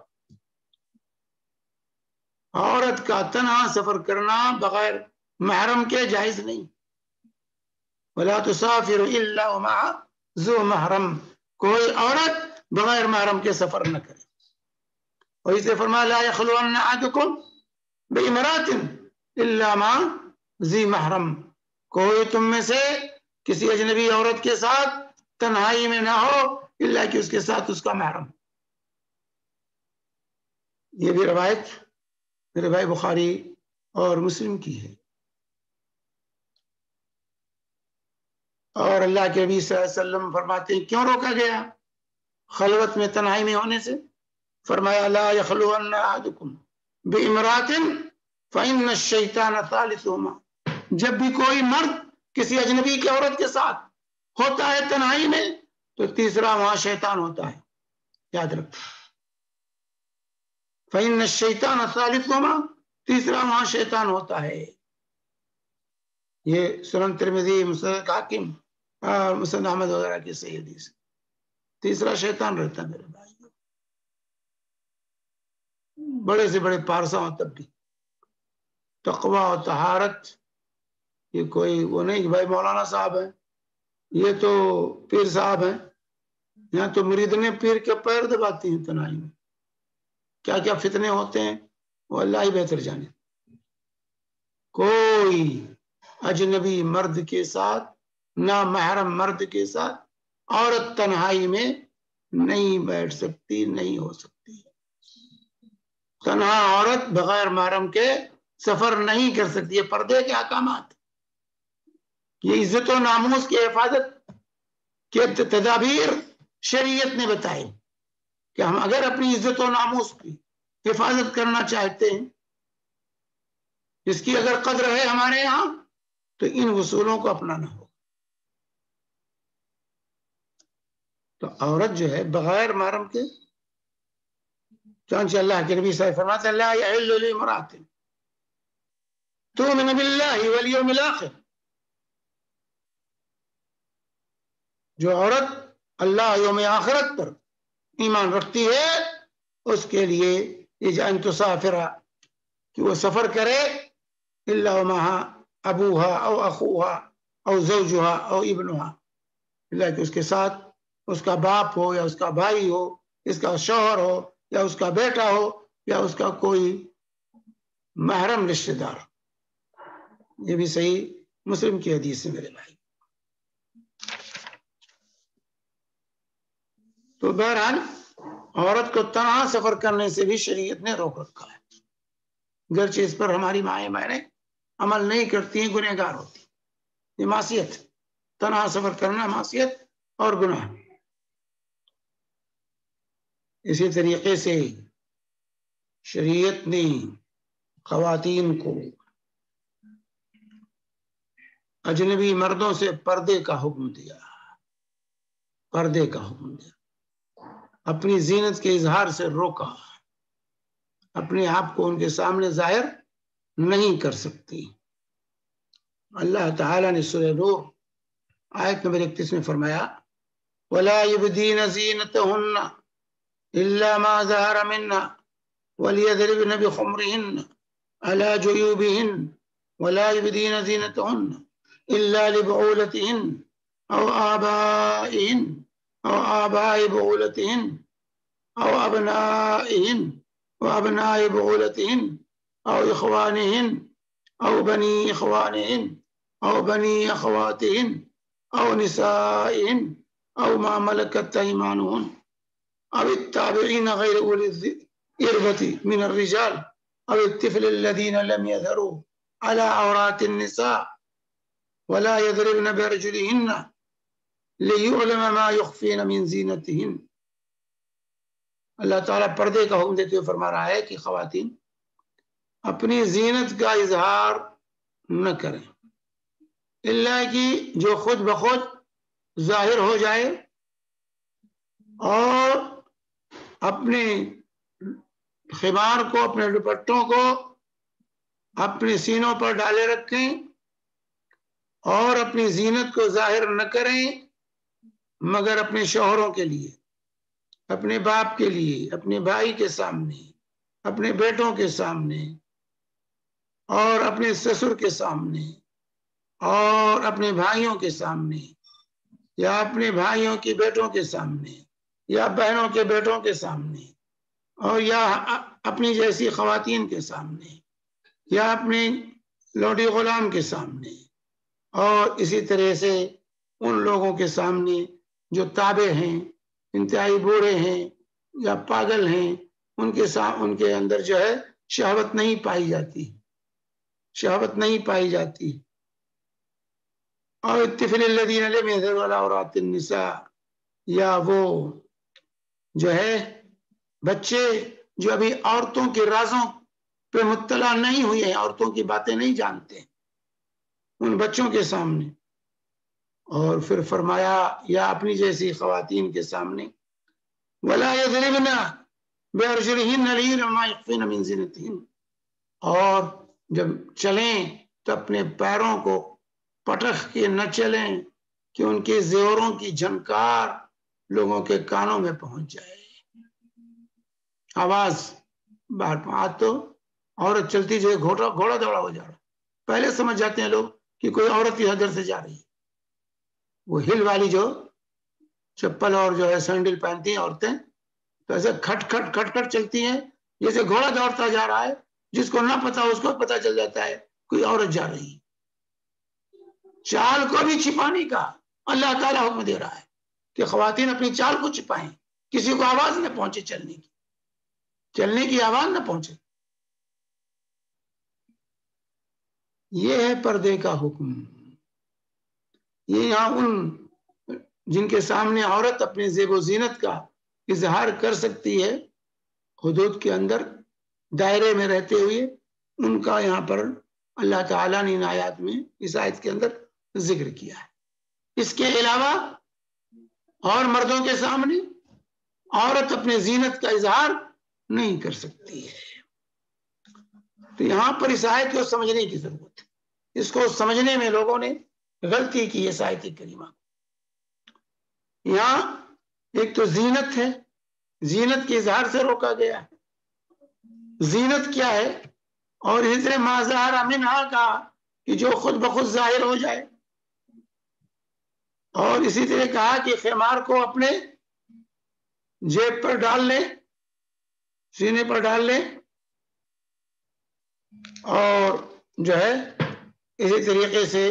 عورت کا تنہا سفر کرنا بغیر محرم کے جائز نہیں. ولا تسافر الا ومعها ذو محرم، کوئی عورت بغیر محرم کے سفر نہ کرے. اور اسے فرمایا لا يخلون احدكم بامرأة الا مع ذی محرم، کوئی تم میں سے کسی اجنبی عورت کے ساتھ تنہائی میں نہ ہو الا کہ اس کے ساتھ اس کا محرم. یہ بھی روایت میرے بھائی بخاری اور مسلم کی ہے. اور اللہ کے نبی صلی اللہ علیہ وسلم فرماتے ہیں کیوں روکا گیا خلوت میں تنہائی میں ہونے سے؟ فرمایا لا يخلون احدكم بامرأة فإن الشيطان ثالثهما، جب بھی کوئی مرد کسی اجنبی کی عورت کے ساتھ ہوتا ہے تنہائی میں تو تیسرا وہاں شیطان ہوتا ہے، یاد رکھو. فإن الشيطان ثالثهما، تیسرا وہاں شیطان ہوتا ہے. یہ سنن ترمذی، مسند حاکم، مسند احمد وغیرہ کی صحیح حدیث. تیسرا شیطان رہتا ہے میرے بھائی، بڑے سے بڑے پارسا ہوں تب بھی. تقوی و طہارت یہ کوئی وہ نہیں کہ بھائی مولانا صاحب ہیں، یہ تو پیر صاحب ہیں. یہاں تو مریدنے پیر کے پیر دباتی ہیں تنہائی میں. کیا کیا فتنے ہوتے ہیں وہ اللہ ہی بہتر جانے. کوئی اجنبی مرد کے ساتھ، نہ محرم مرد کے ساتھ عورت تنہائی میں نہیں بیٹھ سکتی، نہیں ہو سکتی. تنہا عورت بغیر محرم کے سفر نہیں کر سکتی. یہ پردے کے احکامات، یہ عزت و ناموس کی حفاظت کے تدابیر شریعت نے بتائے کہ ہم اگر اپنی عزت و ناموس کی حفاظت کرنا چاہتے ہیں، اس کی اگر قدر ہے ہمارے یہاں، تو ان اصولوں کو اپنانا ہوگا. تو عورت جو ہے بغیر محرم کے، چانچہ اللہ کے نبی صلی اللہ علیہ وسلم فرماتے ہیں لا يحل لامرأة تؤمن بالله واليوم الآخر، جو عورت اللہ یوم آخرت پر ایمان رکھتی ہے اس کے لیے یہ ان تسافر، کہ وہ سفر کرے الا ومعها ابوها او اخوها او زوجها او ابنها، اللہ کہ اس کے ساتھ اس کا باپ ہو یا اس کا بھائی ہو، اس کا شوہر ہو یا اس کا بیٹا ہو، یا اس کا کوئی محرم رشتہ دار. یہ بھی صحیح مسلم کی حدیث ہے میرے بھائی. تو بہرحال عورت کو تنہا سفر کرنے سے بھی شریعت نے روک رکھا ہے، گرچہ اس پر ہماری مائیں بہنیں عمل نہیں کرتی ہیں، گنہگار ہوتی. یہ معصیت، تنہا سفر کرنا معصیت اور گناہ. اسی طریقے سے شریعت نے خواتین کو اجنبی مردوں سے پردے کا حکم دیا، پردے کا حکم دیا. اپنی زینت کے اظہار سے روکا، اپنے آپ کو ان کے سامنے ظاہر نہیں کر سکتی. اللہ تعالیٰ نے سورہ نور آیت نمبر 31 میں فرمایا وَلَا يُبْدِينَ زِينَتَهُنَّ إِلَّا مَا ظَهَرَ مِنْهَا وَلْيَضْرِبْنَ بِخُمُرِهِنَّ عَلَى جُيُوبِهِنَّ وَلَا يُبْدِينَ زِينَتَهُنَّ إِلَّا لِبُعُولَتِهِنَّ أَوْ آبَائِهِنَّ أَوْ آبَاءِ بُعُولَتِهِنَّ أَوْ أَبْنَائِهِنَّ وَأَبْنَاءِ بُعُولَتِهِنَّ أَوْ إِخْوَانِهِنَّ أَوْ بَنِي إِخْوَانِهِنَّ أو بني أخواتهن أو نسائهن أو ما ملكت أيمانهن أو التابعين غير أولي الإربة من الرجال أو الطفل الذين لم يظهروا على عورات النساء ولا يضربن بأرجلهن ليعلم ما يخفين من زينتهن. اللہ تعالیٰ پردے کا حکم دیتے ہوئے فرما رہا ہے کہ خواتین اپنی زینت کا اظہار نہ کریں اللہ کی جو خود بخود ظاہر ہو جائے، اور اپنے خمار کو، اپنے دوپٹوں کو اپنے سینوں پر ڈالے رکھیں اور اپنی زینت کو ظاہر نہ کریں مگر اپنے شوہروں کے لیے، اپنے باپ کے لیے، اپنے بھائی کے سامنے، اپنے بیٹوں کے سامنے اور اپنے سسر کے سامنے اور اپنے بھائیوں کے سامنے یا اپنے بھائیوں کی بیٹوں کے سامنے یا بہنوں کے بیٹوں کے سامنے اور یا اپنی جیسی خواتین کے سامنے یا اپنے لوڈی غلام کے سامنے اور اسی طرح سے ان لوگوں کے سامنے جو تابع ہیں، انتہائی بوڑھے ہیں یا پاگل ہیں، ان کے اندر جو ہے شہوت نہیں پائی جاتی، شہوت نہیں پائی جاتی. اور الطفل الذین لم یظہروا علی عورات النساء، یا وہ جو ہے بچے جو ابھی عورتوں کے رازوں پہ مطلع نہیں ہوئے ہیں، عورتوں کی باتیں نہیں جانتے، ان بچوں کے سامنے. اور پھر فرمایا یا اپنی جیسی خواتین کے سامنے وَلَا يَضْرِبْنَ بِأَرْجُلِهِنَّ لِيُعْلَمَ مَا يُخْفِينَ مِنْ زِينَتِهِنَّ، اور جب چلیں تو اپنے پیروں کو پٹخ کے نہ چلیں کہ ان کے زیوروں کی جھنکار لوگوں کے کانوں میں پہنچ جائے، آواز باہر. آج تو عورت چلتی جو گھوڑا دوڑا ہو جا رہا، پہلے سمجھ جاتے ہیں لوگ کہ کوئی عورت کی حدر سے جا رہی ہے. وہ ہل والی جو چپل اور جو ہے سینڈل پہنتی ہیں عورتیں، تو ایسے کھٹ کھٹ کھٹ کھٹ چلتی ہیں جیسے گھوڑا دوڑتا جا رہا ہے. جس کو نہ پتا اس کو پتا چل جاتا ہے کوئی عورت جا رہی. چال کو بھی چھپانے کا اللہ تعالیٰ حکم دے رہا ہے کہ خواتین اپنی چال کو چھپائیں، کسی کو آواز نہ پہنچے، چلنے کی آواز نہ پہنچے. یہ ہے پردے کا حکم. یہ یہاں ان جن کے سامنے عورت اپنے زیب و زینت کا اظہار کر سکتی ہے حدود کے اندر دائرے میں رہتے ہوئے، ان کا یہاں پر اللہ تعالیٰ نے ان آیات میں، اس آیت کے اندر ذکر کیا ہے. اس کے علاوہ اور مردوں کے سامنے عورت اپنے زینت کا اظہار نہیں کر سکتی ہے. تو یہاں پر اس آیت کو سمجھنے کی ضرورت ہے. اس کو سمجھنے میں لوگوں نے غلطی کی. اس آیت کریمہ یہاں ایک تو زینت ہے، زینت کے اظہار سے روکا گیا ہے. زینت کیا ہے؟ اور حضر ما ظہر منہا کا کہ جو خود بخود ظاہر ہو جائے، اور اسی طرح کہا کہ خمار کو اپنے جیب پر ڈال لے سینے پر ڈال لیں، اور جو ہے اسی طریقے سے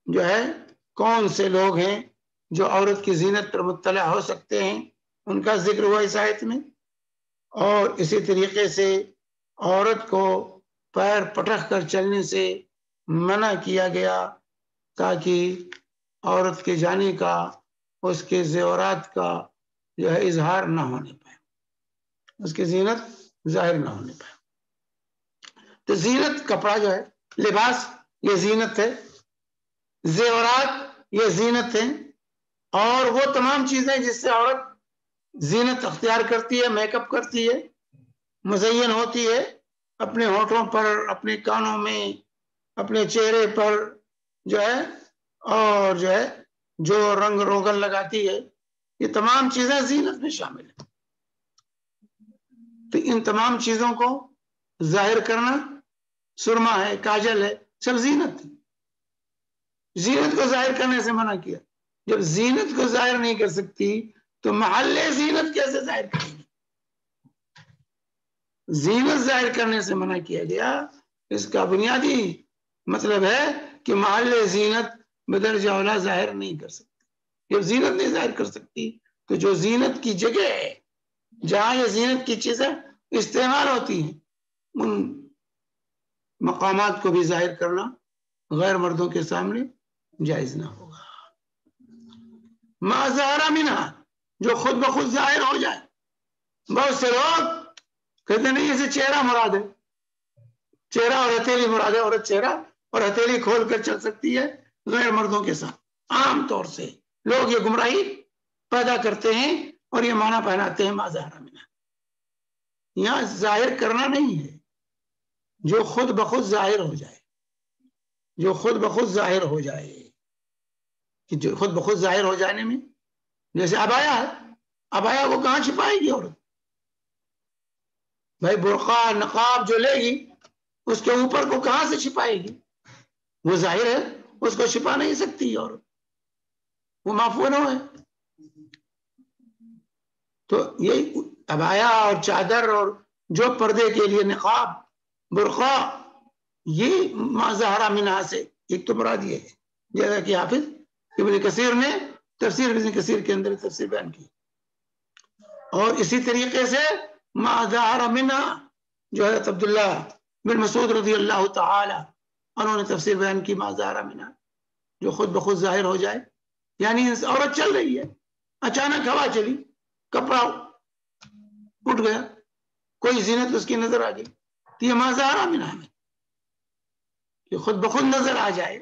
جو ہے کون سے لوگ ہیں جو عورت کی زینت پر مطلع ہو سکتے ہیں، ان کا ذکر ہوا اس آیت میں. اور اسی طریقے سے عورت کو پیر پٹخ کر چلنے سے منع کیا گیا تاکہ عورت کے جانے کا، اس کے زیورات کا جو ہے اظہار نہ ہونے پائے، اس کی زینت ظاہر نہ ہونے پائے. تو زینت کپڑا جو ہے، لباس یہ زینت ہے، زیورات یہ زینت ہے، اور وہ تمام چیزیں جس سے عورت زینت اختیار کرتی ہے، میک اپ کرتی ہے، مزین ہوتی ہے، اپنے ہونٹوں پر، اپنے کانوں میں، اپنے چہرے پر جو ہے، اور جو ہے جو رنگ روغن لگاتی ہے، یہ تمام چیزیں زینت میں شامل ہیں. تو ان تمام چیزوں کو ظاہر کرنا، سرما ہے، کاجل ہے، سب زینت ہے. زینت کو ظاہر کرنے سے منع کیا. جب زینت کو ظاہر نہیں کر سکتی تو محل زینت کیسے ظاہر کرے گی؟ زینت ظاہر کرنے سے منع کیا گیا. اس کا بنیادی مطلب ہے کہ محل زینت بدرجہ اولا ظاہر نہیں کر سکتی. جب زینت نہیں ظاہر کر سکتی تو جو زینت کی جگہ ہے، جہاں یہ زینت کی چیزیں استعمال ہوتی ہیں، ان مقامات کو بھی ظاہر کرنا غیر مردوں کے سامنے جائز نہ ہوگا. ما ظہر منہا، جو خود بخود ظاہر ہو جائے. بہت سے لوگ کہتے نہیں اسے چہرہ مراد ہے، چہرہ اور ہتھیلی مراد ہے. عورت چہرہ اور ہتھیلی کھول کر چل سکتی ہے غیر مردوں کے ساتھ. عام طور سے لوگ یہ گمراہی پیدا کرتے ہیں اور یہ معنی پہناتے ہیں ما ظہر منہا. یہاں ظاہر کرنا نہیں ہے، جو خود بخود ظاہر ہو جائے، جو خود بخود ظاہر ہو جائے. کہ جو خود بخود ظاہر ہو جانے میں جیسے ابایا ہے، ابایا کو کہاں چھپائے گی عورت؟ بھائی برقع نقاب جو لے گی اس کے اوپر کو کہاں سے چھپائے گی؟ وہ ظاہر ہے، اس کو چھپا نہیں سکتی عورت، وہ معفو نہ ہے. تو یہی ابایا اور چادر اور جو پردے کے لیے نقاب، برقع، یہ ما ظہر منہا سے ایک تو مراد یہ ہے. جیسا کہ حافظ ابن کثیر نے تفسیر ابن کثیر کے اندر تفسیر بیان کی. اور اسی طریقے سے ما ظہر منہا جو حضرت عبداللہ بن مسعود رضی اللہ تعالی انہوں نے تفسیر بیان کی، ما ظہر منہا جو خود بخود ظاہر ہو جائے. یعنی عورت چل رہی ہے، اچانک ہوا چلی، کپڑا اٹھ گیا، کوئی زینت اس کی نظر آ گئی، تو یہ ما ظہر منہا میں کہ خود بخود نظر آ جائے.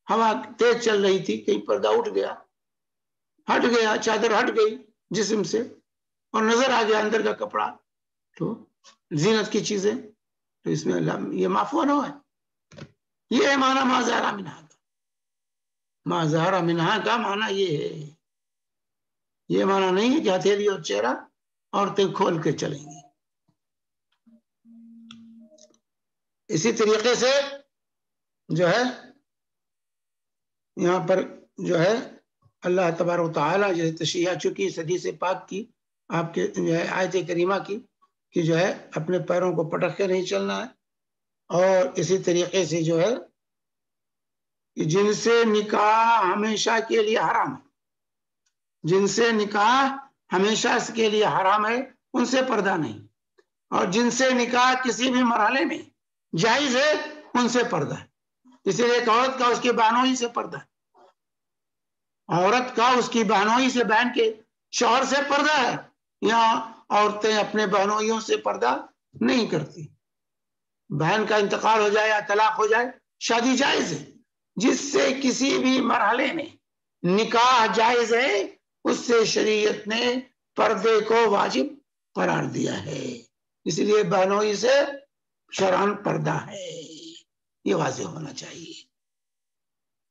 ہوا تیز چل رہی تھی، کہیں پردہ اٹھ گیا، ہٹ گیا، چادر ہٹ گئی جسم سے اور نظر آ گیا اندر کا کپڑا، تو زینت کی چیزیں، تو اس میں یہ معفو نہ ہے. یہ ہے معنی ما ظہر منہا کا. ما ظہر منہا کا معنی یہ ہے، یہ معنی نہیں ہے کہ ہتھیلی اور چہرہ عورتیں کھول کے چلیں گی. اسی طریقے سے جو ہے یہاں پر جو ہے اللہ تبارک و تعالیٰ جو ہے تشریح چکی اس حدیث پاک کی، آپ کے جو ہے آیت کریمہ کی، کہ جو ہے اپنے پیروں کو پٹک کے نہیں چلنا ہے. اور اسی طریقے سے جو ہے جن سے نکاح ہمیشہ کے لیے حرام ہے، جن سے نکاح ہمیشہ کے لیے حرام ہے ان سے پردہ نہیں، اور جن سے نکاح کسی بھی مرحلے میں جائز ہے ان سے پردہ ہے. اسی لیے ایک عورت کا اس کی بہنوئی سے پردہ ہے، عورت کا اس کی بہنوئی سے، بہن کے شوہر سے پردہ ہے. یہاں عورتیں اپنے بہنوئیوں سے پردہ نہیں کرتی. بہن کا انتقال ہو جائے یا طلاق ہو جائے، شادی جائز ہے. جس سے کسی بھی مرحلے میں نکاح جائز ہے اس سے شریعت نے پردے کو واجب قرار دیا ہے. اس لیے بہنوئی سے شرعاً پردہ ہے، یہ واضح ہونا چاہیے.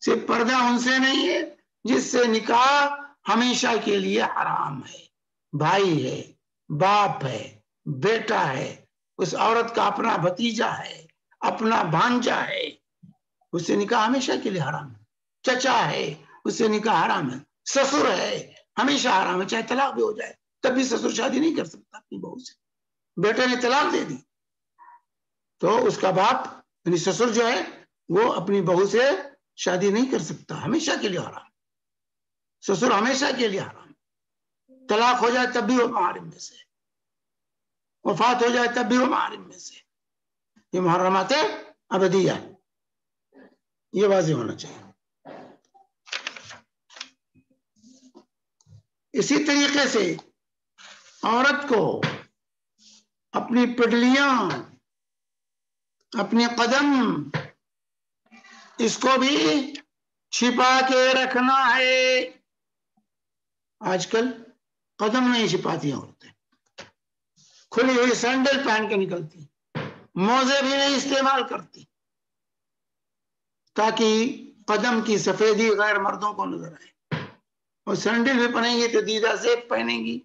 صرف پردہ ان سے نہیں ہے جس سے نکاح ہمیشہ کے لیے حرام ہے. بھائی ہے، باپ ہے، بیٹا ہے، اس عورت کا اپنا بھتیجا ہے، اپنا بھانجا ہے، اس سے نکاح ہمیشہ کے لیے حرام ہے. چچا ہے، اس سے نکاح حرام ہے. سسر ہے، ہمیشہ حرام ہے، چاہے طلاق بھی ہو جائے تب بھی سسر شادی نہیں کر سکتا اپنی بہو سے. بیٹے نے طلاق دے دی تو اس کا باپ یعنی سسر جو ہے وہ اپنی بہو سے شادی نہیں کر سکتا، ہمیشہ کے لیے حرام، سسر ہمیشہ کے لیے حرام، طلاق ہو جائے تب بھی وہ محارم میں سے، وفات ہو جائے تب بھی وہ محارم میں سے، یہ محرمات ابدیہ، یہ واضح ہونا چاہیے۔ اسی طریقے سے عورت کو اپنی پڈلیاں، اپنے قدم، اس کو بھی چھپا کے رکھنا ہے۔ آج کل قدم نہیں چھپاتی عورتیں، کھلی ہوئی سینڈل پہن کے نکلتی، موزے بھی نہیں استعمال کرتی تاکہ قدم کی سفیدی غیر مردوں کو نظر آئے، اور سینڈل بھی پہنیں گی تو دیدہ زیب پہنیں گی،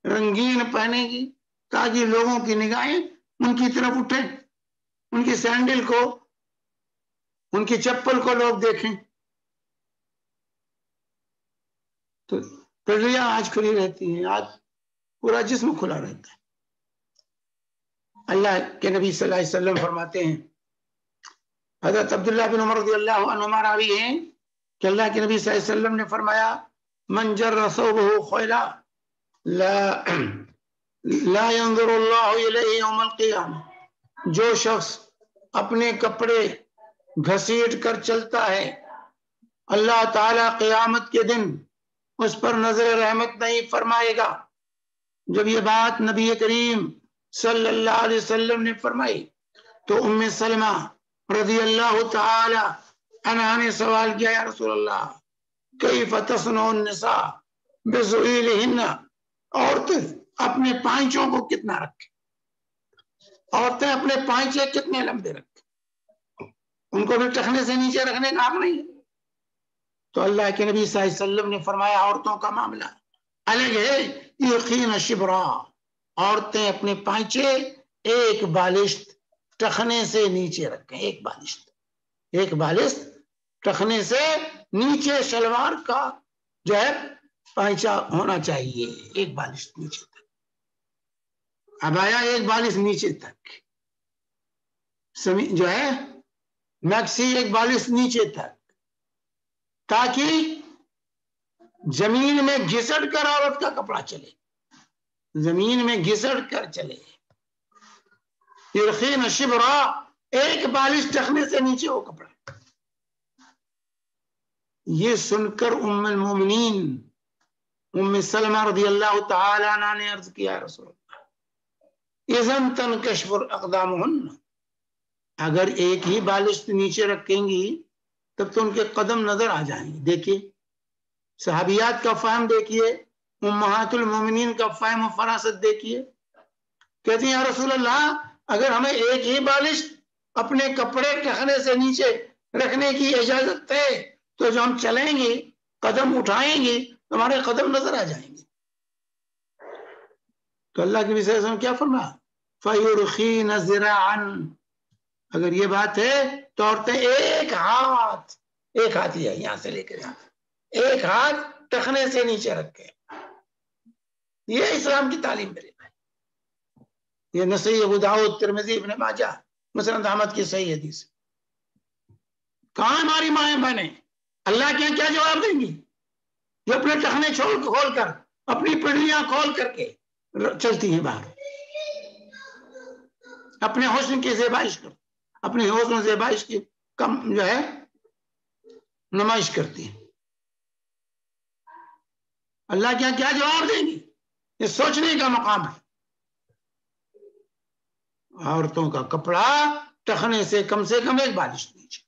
رنگین پہنیں گی تاکہ لوگوں کی نگاہیں ان کی طرف اٹھیں، ان کی سینڈل کو، ان کی چپل کو لوگ دیکھیں۔ تو پڈلیاں آج کھلی رہتی ہیں، آج پورا جسم کھلا رہتا ہے۔ اللہ کے نبی صلی اللہ علیہ وسلم فرماتے ہیں، حضرت عبداللہ بن عمر رضی اللہ عنہما راوی ہیں کہ اللہ کے نبی صلی اللہ علیہ وسلم نے فرمایا، من جر ثوبہ خیلا لا ينظر اللہ الیہ یوم القیامہ، جو شخص اپنے کپڑے گھسیٹ کر چلتا ہے اللہ تعالی قیامت کے دن اس پر نظر رحمت نہیں فرمائے گا۔ جب یہ بات نبی کریم صلی اللہ علیہ وسلم نے فرمائی تو ام سلمہ رضی اللہ تعالی عنہا نے سوال کیا، یا رسول اللہ کیف تصنع النساء بذویلہن، عورتیں اپنے پائنچوں کو کتنا رکھیں، عورتیں اپنے پائنچے کتنے لمبے رکھیں، ان کو بھی ٹخنے سے نیچے رکھنے کا حق نہیں ہے۔ تو اللہ کے نبی صلی اللہ علیہ وسلم نے فرمایا، عورتوں کا معاملہ الگ ہے، یقین شبرا، عورتیں اپنے پائنچے ایک بالشت ٹخنے سے نیچے رکھیں، ایک بالشت ٹخنے سے نیچے شلوار کا جو ہے پائنچا ہونا چاہیے، ایک بالشت نیچے تک، عبایا ایک بالشت نیچے تک، جو ہے میکسی ایک بالشت نیچے تک، تاکہ زمین میں گھسٹ کر عورت کا کپڑا چلے، زمین میں گھسٹ کر چلے۔ یرخین شبرا، ایک بالش ٹخنے سے نیچے ہو کپڑا۔ یہ سن کر ام المومنین ام سلمہ رضی اللہ تعالی عنہ نے عرض کیا، رسول اللہ اذن تنکشف اقدامہن، اگر ایک ہی بالش نیچے رکھیں گی تب تو ان کے قدم نظر آ جائیں گے۔ دیکھیے صحابیات کا فہم دیکھیے، امہات المومنین کا فہم و فراست دیکھیے، کہتی ہیں یا رسول اللہ اگر ہمیں ایک ہی بالش اپنے کپڑے ٹخنے سے نیچے رکھنے کی اجازت ہے تو جو ہم چلیں گے، قدم اٹھائیں گے، ہمارے قدم نظر آ جائیں گے۔ تو اللہ کے نبی صلی اللہ علیہ وسلم کیا فرمایا، فَيُرْخِينَ ذِرَاعًا، اگر یہ بات ہے تو عورتیں ایک ہاتھ ہی ہے یہاں سے لے کر یہاں، ایک ہاتھ ٹخنے سے نیچے رکھے۔ یہ اسلام کی تعلیم میرے بھائی، یہ نسائی، ابو داؤد، ترمذی، ابن ماجہ، مسند احمد کی صحیح حدیث۔ کہاں ہماری مائیں بہنیں اللہ کے کیا جواب دیں گی؟ جو اپنے ٹخنے کھول کر، اپنی پنڈلیاں کھول کر کے چلتی ہیں باہر، اپنے حسن کی زیبائش کر، اپنے حسن و زیبائش کی کم جو ہے نمائش کرتی ہیں۔ اللہ کیا کیا جواب دیں گی؟ یہ سوچنے کا مقام ہے۔ عورتوں کا کپڑا ٹخنے سے کم ایک بالش نیچے،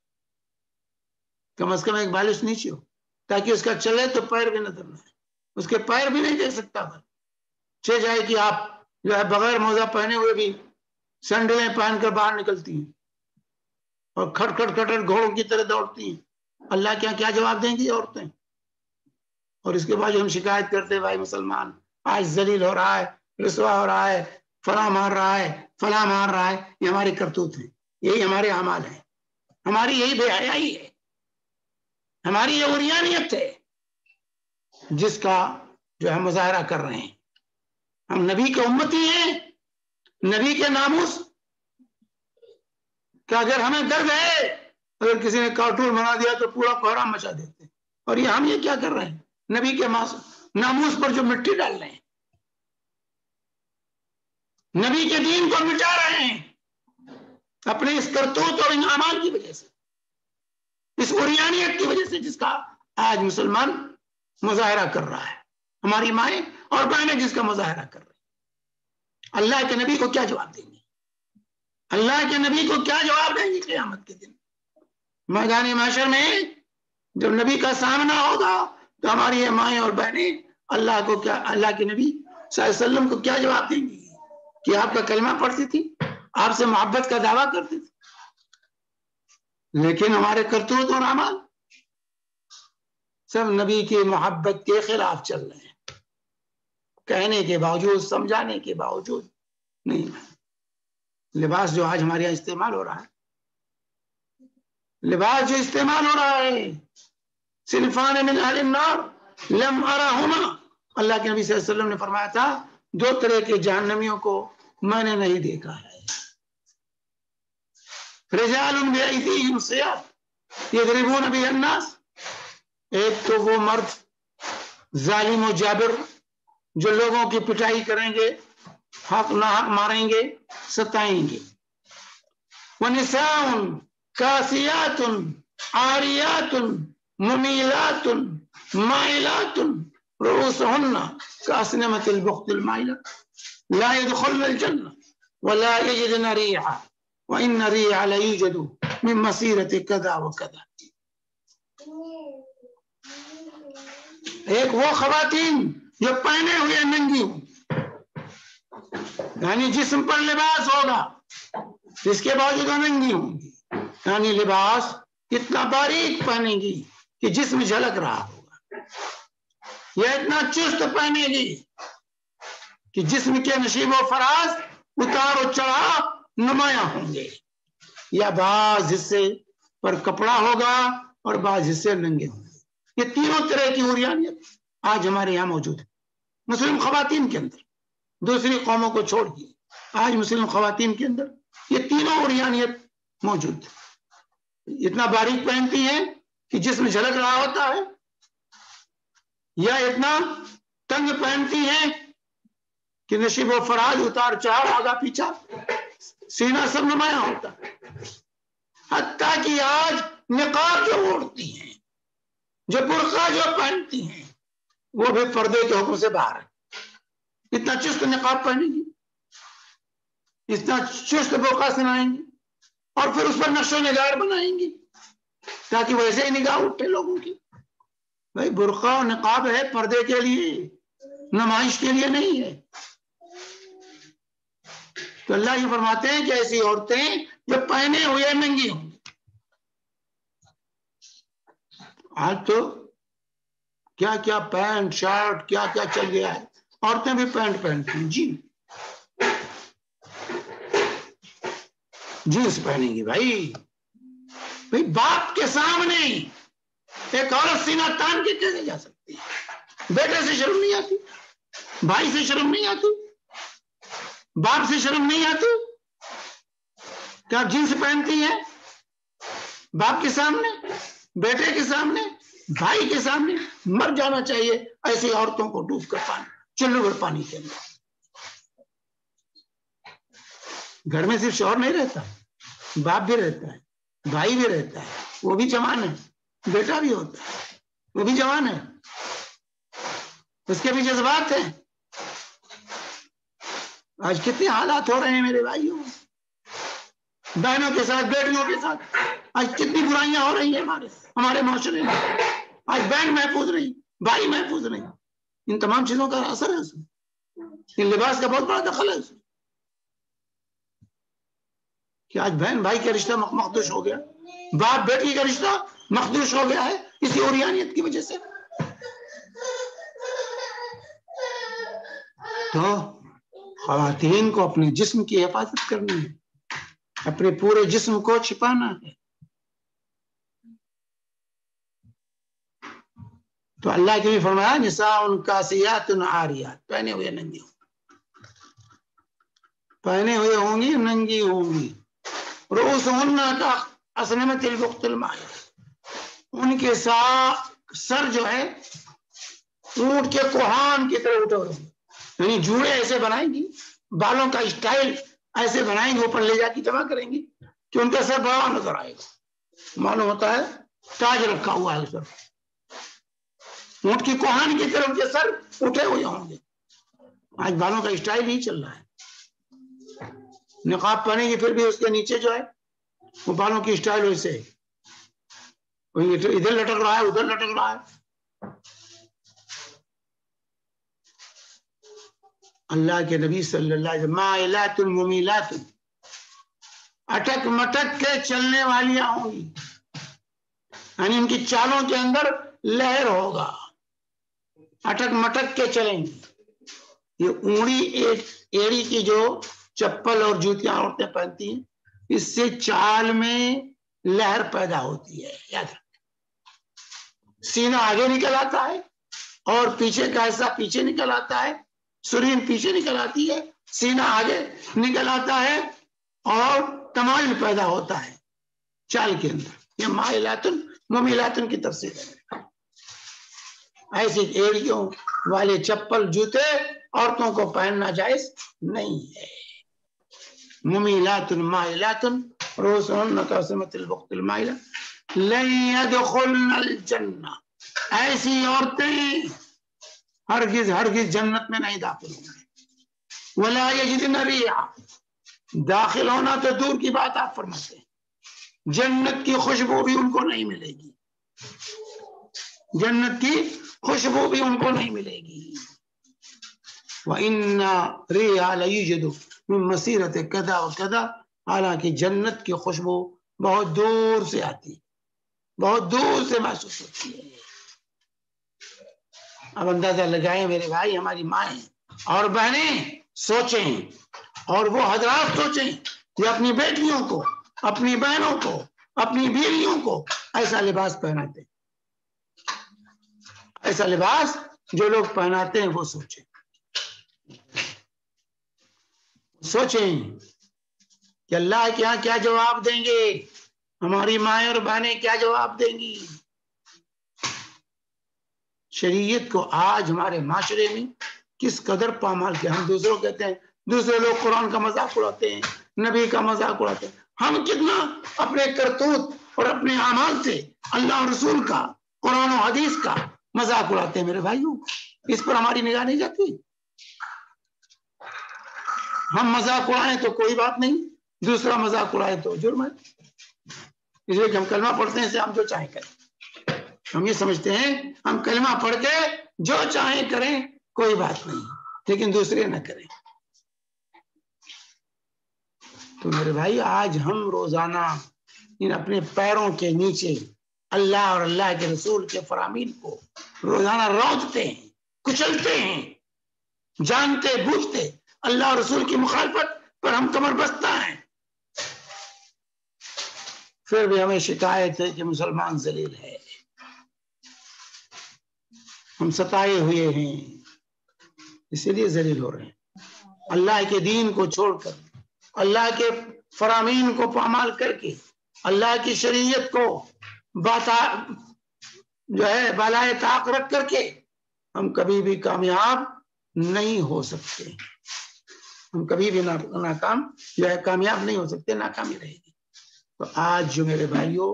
کم از کم ایک بالش نیچے ہو، تاکہ اس کا چلے تو پیر بھی نظر نہ آئے، اس کے پیر بھی نہیں دیکھ سکتا۔ چھ جائے کہ آپ جو ہے بغیر موزہ پہنے ہوئے بھی سینڈلیں پہن کر باہر نکلتی ہیں اور کھٹ کھٹ کھٹ گھوڑوں کی طرح دوڑتی ہیں۔ اللہ کیا جواب دیں گی عورتیں؟ اور اس کے بعد جو ہم شکایت کرتے بھائی مسلمان آج ذلیل ہو رہا ہے، رسوا ہو رہا ہے، فلاں مار رہا ہے، فلاں مار رہا ہے، یہ ہماری کرتوت ہیں، یہی ہمارے اعمال ہیں، ہماری یہی بے حیائی ہے، ہماری یہ عریانیت ہے جس کا جو ہے مظاہرہ کر رہے ہیں۔ ہم نبی کے امتی ہیں، نبی کے ناموس کہ اگر ہمیں درد ہے، اگر کسی نے کارٹون بنا دیا تو پورا کوہرام مچا دیتے ہیں، اور یہ ہم یہ کیا کر رہے ہیں؟ نبی کے ناموس پر جو مٹی ڈال رہے ہیں، نبی کے دین کو مٹا رہے ہیں اپنے اس کرتوت اور ان اعمال کی وجہ سے، اس عریانیت کی وجہ سے جس کا آج مسلمان مظاہرہ کر رہا ہے، ہماری مائیں اور بہنیں جس کا مظاہرہ کر رہی ہیں۔ اللہ کے نبی کو کیا جواب دیں گے؟ اللہ کے نبی کو کیا جواب دیں گے قیامت کے دن میدان محشر میں؟ جب نبی کا سامنا ہوگا تو ہماری یہ مائیں اور بہنیں اللہ کو کیا، اللہ کے نبی صلی اللہ علیہ وسلم کو کیا جواب دیں گی کہ آپ کا کلمہ پڑھتی تھی، آپ سے محبت کا دعویٰ کرتی تھی، لیکن ہمارے کرتوت اور اعمال سب نبی کی محبت کے خلاف چل رہے ہیں، کہنے کے باوجود، سمجھانے کے باوجود نہیں۔ لباس جو آج ہمارے یہاں استعمال ہو رہا ہے، لباس جو استعمال ہو رہا ہے، صنفان من اہل النار لم ارہما، اللہ کے نبی صلی اللہ علیہ وسلم نے فرمایا تھا 2 طرح کے جہنمیوں کو میں نے نہیں دیکھا ہے، رجال بأیدیہم سیاف یضربون بها الناس، ایک تو وہ مرد ظالم و جابر جو لوگوں کی پٹائی کریں گے، حق ناحق ماریں گے، ستائیں گے، وَنِسَاءٌ كَاسِيَاتٌ عَارِيَاتٌ مُمِيلَاتٌ مَائِلَاتٌ رُؤُوسُهُنَّ كَأَسْنِمَةِ الْبُخْتِ الْمَائِلَةِ لَا يَدْخُلْنَ الْجَنَّةَ وَلَا يَجِدْنَ رِيحًا وَإِنَّ الرِّيحَ لَيُوجَدُ مِن مَّسِيرَةِ كَذَا وَكَذَا۔ ایک وہ خواتین جو پہنے ہوئے ننگی ہوں، یعنی جسم پر لباس ہوگا جس کے باوجود وہ ننگی ہوں گی، یعنی لباس اتنا باریک پہنے گی کہ جسم جھلک رہا ہوگا، یا اتنا چست پہنے گی کہ جسم کے نشیب و فراز اتار و چڑھاؤ نمایاں ہوں گے، یا بعض حصے پر کپڑا ہوگا اور بعض حصے ننگے ہوں گے۔ یہ تینوں طرح کی عریانیت آج ہمارے یہاں موجود ہے، مسلم خواتین کے اندر، دوسری قوموں کو چھوڑ دیے، آج مسلم خواتین کے اندر یہ تینوں عریانیت موجود ہے۔ اتنا باریک پہنتی ہیں کہ جسم جھلک رہا ہوتا ہے، یا اتنا تنگ پہنتی ہیں کہ نشیب و فراز اتار چڑھاؤ آگا پیچھا سینہ سب نمایاں ہوتا ہے، حتیٰ کہ آج نقاب جو اوڑھتی ہیں، جو برقع جو پہنتی ہیں، وہ بھی پردے کے حکم سے باہر ہے۔ اتنا چست نقاب پہنیں گی، اتنا چست برقع سنائیں گی، اور پھر اس پر نقش و نگار بنائیں گی تاکہ ویسے ہی نگاہ اٹھے لوگوں کی۔ بھائی برقع و نقاب ہے پردے کے لیے، نمائش کے لیے نہیں ہے۔ تو اللہ یہ فرماتے ہیں کہ ایسی عورتیں جو پہنے ہوئے ننگی ہوں۔ آج تو کیا کیا پینٹ شرٹ کیا کیا چل گیا ہے، عورتیں بھی پینٹ پہنتی ہیں، جی جینس پہنیں گی۔ بھائی باپ کے سامنے ایک عورت سینہ تان کے کیسے جا سکتی ہے؟ بیٹے سے شرم نہیں آتی؟ بھائی سے شرم نہیں آتی؟ باپ سے شرم نہیں آتی؟ کیا جینس پہنتی ہیں باپ کے سامنے، بیٹے کے سامنے، بھائی کے سامنے؟ مر جانا چاہیے ایسی عورتوں کو ڈوب کر پانی، چلو بھر پانی کے اندر۔ گھر میں صرف شوہر نہیں رہتا، باپ بھی رہتا ہے، بھائی بھی رہتا ہے، وہ بھی جوان ہے، بیٹا بھی ہوتا ہے، وہ بھی جوان ہے، اس کے بھی جذبات ہیں۔ آج کتنے حالات ہو رہے ہیں میرے بھائیوں، بہنوں کے ساتھ، بیٹیوں کے ساتھ، آج کتنی برائیاں ہو رہی ہیں ہمارے معاشرے میں۔ آج بہن محفوظ نہیں، بھائی محفوظ نہیں، ان تمام چیزوں کا اثر ہے اس میں، ان لباس کا بہت بڑا دخل ہے اس میں کہ آج بہن بھائی کا رشتہ مخدوش ہو گیا، باپ بیٹی کا رشتہ مخدوش ہو گیا ہے اسی عریانیت کی وجہ سے۔ تو خواتین کو اپنے جسم کی حفاظت کرنی ہے، اپنے پورے جسم کو چھپانا ہے۔ تو اللہ کے بھی فرمایا نساء کاسیات عاریات، پہنے ہوئے ننگی ہوں۔ پہنے ہوئے ہوں گی، ننگی ہوں گی. رؤوسہن کا اسنمۃ البخت المائل، ان کے سر جو ہے اونٹ کے کوہان کی طرح اٹھے ہوئے ہوں گے، یعنی جوڑے ایسے بنائیں گی، بالوں کا اسٹائل ایسے بنائیں گے، اوپر لے جا کے جمع کریں گی کہ ان کا سر بڑا نظر آئے گا، معلوم ہوتا ہے تاج رکھا ہوا ہے سر. اونٹ کی کوہان کی طرف کے سر اٹھے ہوئے ہوں گے. آج بالوں کا اسٹائل ہی چل رہا ہے. نقاب پہنے گی پھر بھی اس کے نیچے جو ہے وہ بالوں کی اسٹائل ویسے ادھر لٹک رہا ہے، ادھر لٹک رہا ہے. اللہ کے نبی صلی اللہ علیہ وسلم مائلات ممیلات، اٹک مٹک کے چلنے والی ہوں گی، یعنی ان کی چالوں کے اندر لہر ہوگا، اٹک مٹک کے چلیں گی. یہ اونڑی ایڑی کی جو چپل اور جوتیاں عورتیں پہنتی ہیں، اس سے چال میں لہر پیدا ہوتی ہے. یاد رکھیں، سینہ آگے نکل آتا ہے اور پیچھے کا حصہ پیچھے نکل آتا ہے، سرین پیچھے نکل آتی ہے، سینہ آگے نکل آتا ہے اور تمائل پیدا ہوتا ہے چال کے اندر. یہ مائلات ممیلات کی تفسیر ہے. ایسی ایڑیوں والے چپل جوتے عورتوں کو پہننا جائز نہیں ہے. ممیلات مائلات رؤوسہن کاسنمۃ البخت المائلہ لن يدخلن الجنہ، ایسی عورتیں ہرگز ہرگز جنت میں نہیں داخل ہوں گی. ولا یجدن ریحا، داخل ہونا تو دور کی بات آپ فرماتے ہیں، جنت کی خوشبو بھی ان کو نہیں ملے گی، جنت کی خوشبو بھی ان کو نہیں ملے گی. وَإِنَّ رِيحَهَا لَيُوجَدُ مِن مَسِيرَةِ كَذَا وَكَذَا، حالانکہ جنت کی خوشبو بہت دور سے آتی، بہت دور سے محسوس ہوتی ہے. اب اندازہ لگائیں میرے بھائی، ہماری مائیں اور بہنیں سوچیں، اور وہ حضرات سوچیں کہ اپنی بیٹیوں کو، اپنی بہنوں کو، اپنی بیویوں کو ایسا لباس پہناتے، ایسا لباس جو لوگ پہناتے ہیں وہ سوچیں، سوچیں کہ اللہ کے یہاں کیا جواب دیں گے، ہماری مائیں اور بہنیں کیا جواب دیں گی. شریعت کو آج ہمارے معاشرے میں کس قدر پامال کیا. ہم دوسروں کہتے ہیں، دوسرے لوگ قرآن کا مذاق اڑاتے ہیں، نبی کا مذاق اڑاتے ہیں، ہم کتنا اپنے کرتوت اور اپنے اعمال سے اللہ اور رسول کا، قرآن و حدیث کا مذاق اڑاتے ہیں میرے بھائیوں. اس پر ہماری نگاہ نہیں جاتی. ہم مذاق اڑائیں تو کوئی بات نہیں، دوسرا مذاق اڑائے تو جرم ہے. اس لیے کہ ہم کلمہ پڑھتے ہیں سے ہم جو چاہیں کریں. ہم یہ سمجھتے ہیں ہم کلمہ پڑھ کے جو چاہیں کریں کوئی بات نہیں، لیکن دوسرے نہ کریں. تو میرے بھائی آج ہم روزانہ ان اپنے پیروں کے نیچے اللہ اور اللہ کے رسول کے فرامین کو روزانہ رونتے ہیں، کچلتے ہیں، جانتے بوجھتے اللہ اور رسول کی مخالفت پر ہم کمر بستہ ہیں. پھر بھی ہمیں شکایت ہے کہ مسلمان ذلیل ہے، ہم ستائے ہوئے ہیں، اسی لیے ذلیل ہو رہے ہیں. اللہ کے دین کو چھوڑ کر، اللہ کے فرامین کو پامال کر کے، اللہ کی شریعت کو جو ہے بالائے طاق رکھ کر کے ہم کبھی بھی کامیاب نہیں ہو سکتے. ہم کبھی بھی ناکام جو ہے کامیاب نہیں ہو سکتے، ناکامی رہے گی. تو آج جو میرے بھائیوں،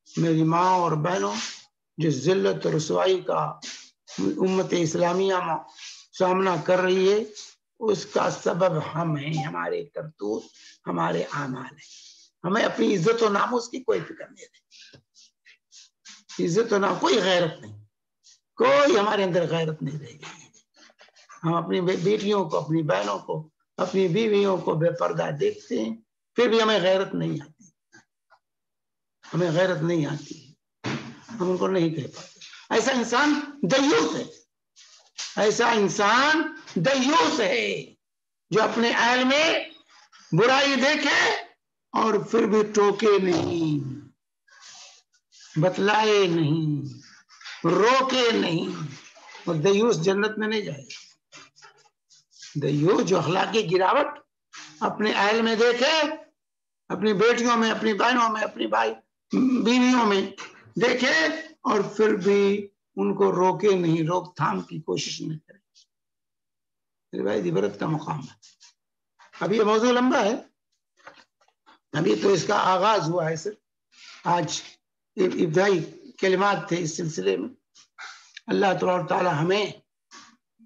میری ماں اور بہنوں، جو ذلت اور رسوائی کا امت اسلامیہ سامنا کر رہی ہے، اس کا سبب ہم ہیں، ہمارے کرتوت، ہمارے اعمال ہیں. ہمیں اپنی عزت و ناموس کی کوئی فکر نہیں رہی. عزت و ناموس، کوئی غیرت نہیں، کوئی ہمارے اندر غیرت نہیں رہے گی. ہم اپنی بیٹیوں کو، اپنی بہنوں کو، اپنی بیویوں کو بے پردہ دیکھتے ہیں، پھر بھی ہمیں غیرت نہیں آتی، ہمیں غیرت نہیں آتی، ہم ان کو نہیں کہہ پاتے. ایسا انسان دیوس ہے، ایسا انسان دیوس ہے جو اپنے اہل میں برائی دیکھے اور پھر بھی ٹوکے نہیں، بتلائے نہیں، روکے نہیں. اور دیوس جنت میں نہیں جائے گا. دیوس جو اخلاقی گراوٹ اپنے اہل میں دیکھے، اپنی بیٹیوں میں، اپنی بہنوں میں، اپنی بھائی بیویوں میں دیکھے، اور پھر بھی ان کو روکے نہیں، روک تھام کی کوشش نہیں کرے. روایت عبرت کا مقام ہے. اب یہ موضوع لمبا ہے، ابھی تو اس کا آغاز ہوا ہے. صرف آج ابتدائی کلمات تھے اس سلسلے میں. اللہ تبارک تعالی ہمیں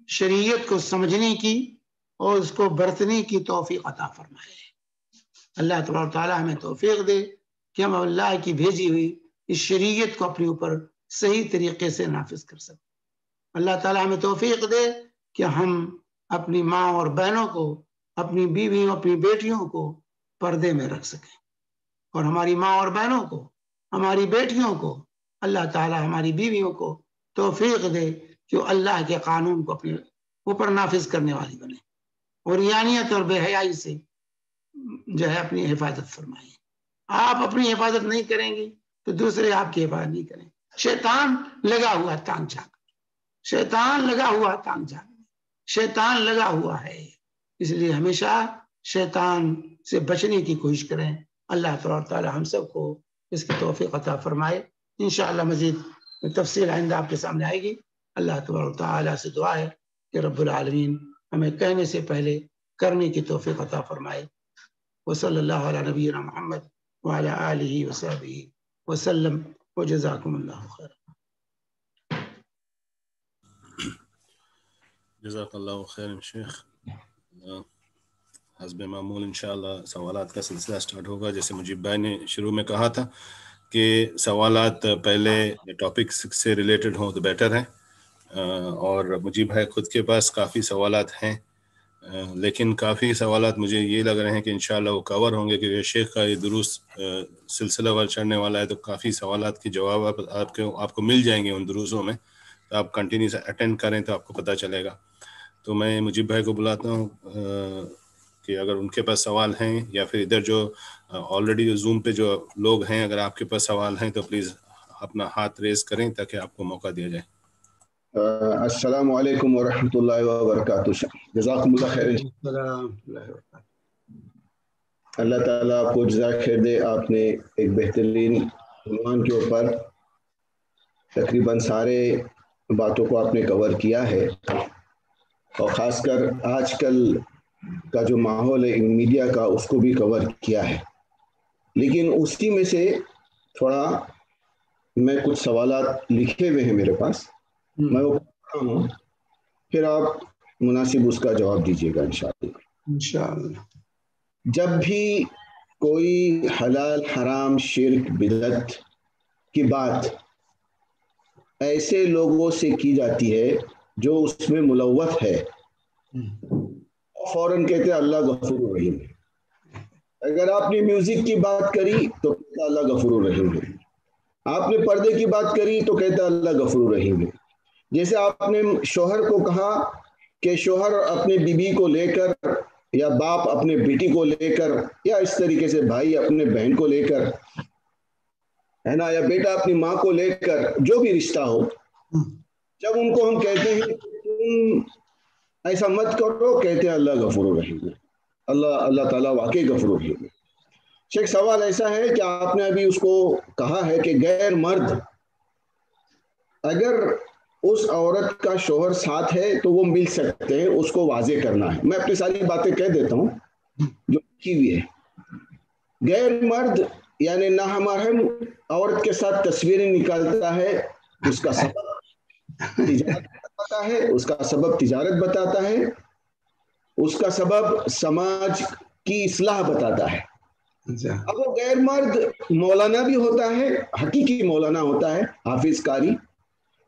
شریعت کو سمجھنے کی اور اس کو برتنے کی توفیق عطا فرمائے. اللہ تبارک تعالی ہمیں توفیق دے کہ ہم اللہ کی بھیجی ہوئی اس شریعت کو اپنے اوپر صحیح طریقے سے نافذ کر سکیں. اللہ تعالی ہمیں توفیق دے کہ ہم اپنی ماں اور بہنوں کو، اپنی بیویوں، اپنی بیٹیوں کو پردے میں رکھ سکیں، اور ہماری ماں اور بہنوں کو، ہماری بیٹیوں کو اللہ تعالی ہماری بیویوں کو توفیق دے کہ اللہ کے قانون کو اپنے اوپر نافذ کرنے والی بنے، اور یانیت اور بے حیائی سے جو ہے اپنی حفاظت فرمائیں. آپ اپنی حفاظت نہیں کریں گی تو دوسرے آپ کی حفاظت نہیں کریں. شیطان لگا ہوا تانگ جھانک، شیطان لگا ہوا تانگ جھانک، شیطان لگا ہوا ہے. اس لیے ہمیشہ شیطان سے بچنے کی کوشش کریں. اللہ تعالی ہم سب کو اس کی توفیق عطا فرمائے. انشاءاللہ مزید تفصیل آئندہ آپ کے سامنے آئے گی. اللہ تبارک تعالی سے دعا ہے کہ رب العالمین ہمیں کہنے سے پہلے کرنے کی توفیق عطا فرمائے. وصلی اللہ علی نبینا محمد وعلی آلہ وصحبہ وسلم وجزاکم اللہ خیر. جزاک اللہ خیر شیخ. حسب معمول انشاءاللہ سوالات کا سلسلہ سٹارٹ ہوگا. جیسے مجیب بھائی نے شروع میں کہا تھا کہ سوالات پہلے ٹاپک سے ریلیٹڈ ہوں تو بیٹر ہے، اور مجیب بھائی خود کے پاس کافی سوالات ہیں، لیکن کافی سوالات مجھے یہ لگ رہے ہیں کہ انشاءاللہ وہ کور ہوں گے، کیونکہ شیخ کا یہ دروس سلسلہ وار چڑھنے والا ہے، تو کافی سوالات کی جواب آپ کو مل جائیں گے ان دروسوں میں. تو آپ کنٹینیو سے اٹینڈ کریں تو آپ کو پتہ چلے گا. تو میں مجیب بھائی کو بلاتا ہوں کہ اگر ان کے پاس سوال ہیں، یا پھر ادھر جو آلریڈی زوم پہ جو لوگ ہیں، اگر آپ کے پاس سوال ہیں تو پلیز اپنا ہاتھ ریز کریں تاکہ آپ کو موقع دیا جائے. السلام علیکم ورحمۃ اللہ وبرکاتہ. جزاکم اللہ خیر. اللہ تعالیٰ آپ کو جزاک خیر دے. آپ نے ایک بہترین عنوان کے اوپر تقریباً سارے باتوں کو آپ نے کور کیا ہے، اور خاص کر آج کل کا جو ماحول ہے میڈیا کا اس کو بھی کور کیا ہے. لیکن اسی میں سے تھوڑا میں کچھ سوالات لکھے ہوئے ہیں میرے پاس، میں وہ پڑھتا ہوں، پھر آپ مناسب اس کا جواب دیجیے گا انشاءاللہ. جب بھی کوئی حلال حرام شرک بدعت کی بات ایسے لوگوں سے کی جاتی ہے جو اس میں ملوث ہے، فوراً کہتے ہیں اللہ غفور الرحیم ہے. اگر آپ نے میوزک کی بات کری تو کہتا اللہ غفور الرحیم ہے. آپ نے پردے کی بات کری تو کہتا اللہ غفور الرحیم ہے. جیسے آپ نے شوہر کو کہا کہ شوہر اپنے بیوی کو لے کر، یا باپ اپنے بیٹی کو لے کر، یا اس طریقے سے بھائی اپنے بہن کو لے کر، ہے نا، یا بیٹا اپنی ماں کو لے کر، جو بھی رشتہ ہو، جب ان کو ہم کہتے ہیں تم ایسا مت کرو، کہتے ہیں اللہ غفور الرحیم ہے. اللہ تعالیٰ واقعی غفور الرحیم ہے. شیخ سوال ایسا ہے کہ آپ نے ابھی اس کو کہا ہے کہ غیر مرد اگر اس عورت کا شوہر ساتھ ہے تو وہ مل سکتے ہیں، اس کو واضح کرنا ہے. میں اپنی ساری باتیں کہہ دیتا ہوں جو لکھی ہوئی ہے. غیر مرد یعنی نامحرم عورت کے ساتھ تصویریں نکالتا ہے، اس کا سبب تجارت بتاتا ہے، اس کا سبب تجارت بتاتا ہے، اس کا سبب سماج کی اصلاح بتاتا ہے. اب وہ غیر مرد مولانا بھی ہوتا ہے، حقیقی مولانا ہوتا ہے، حافظ قاری،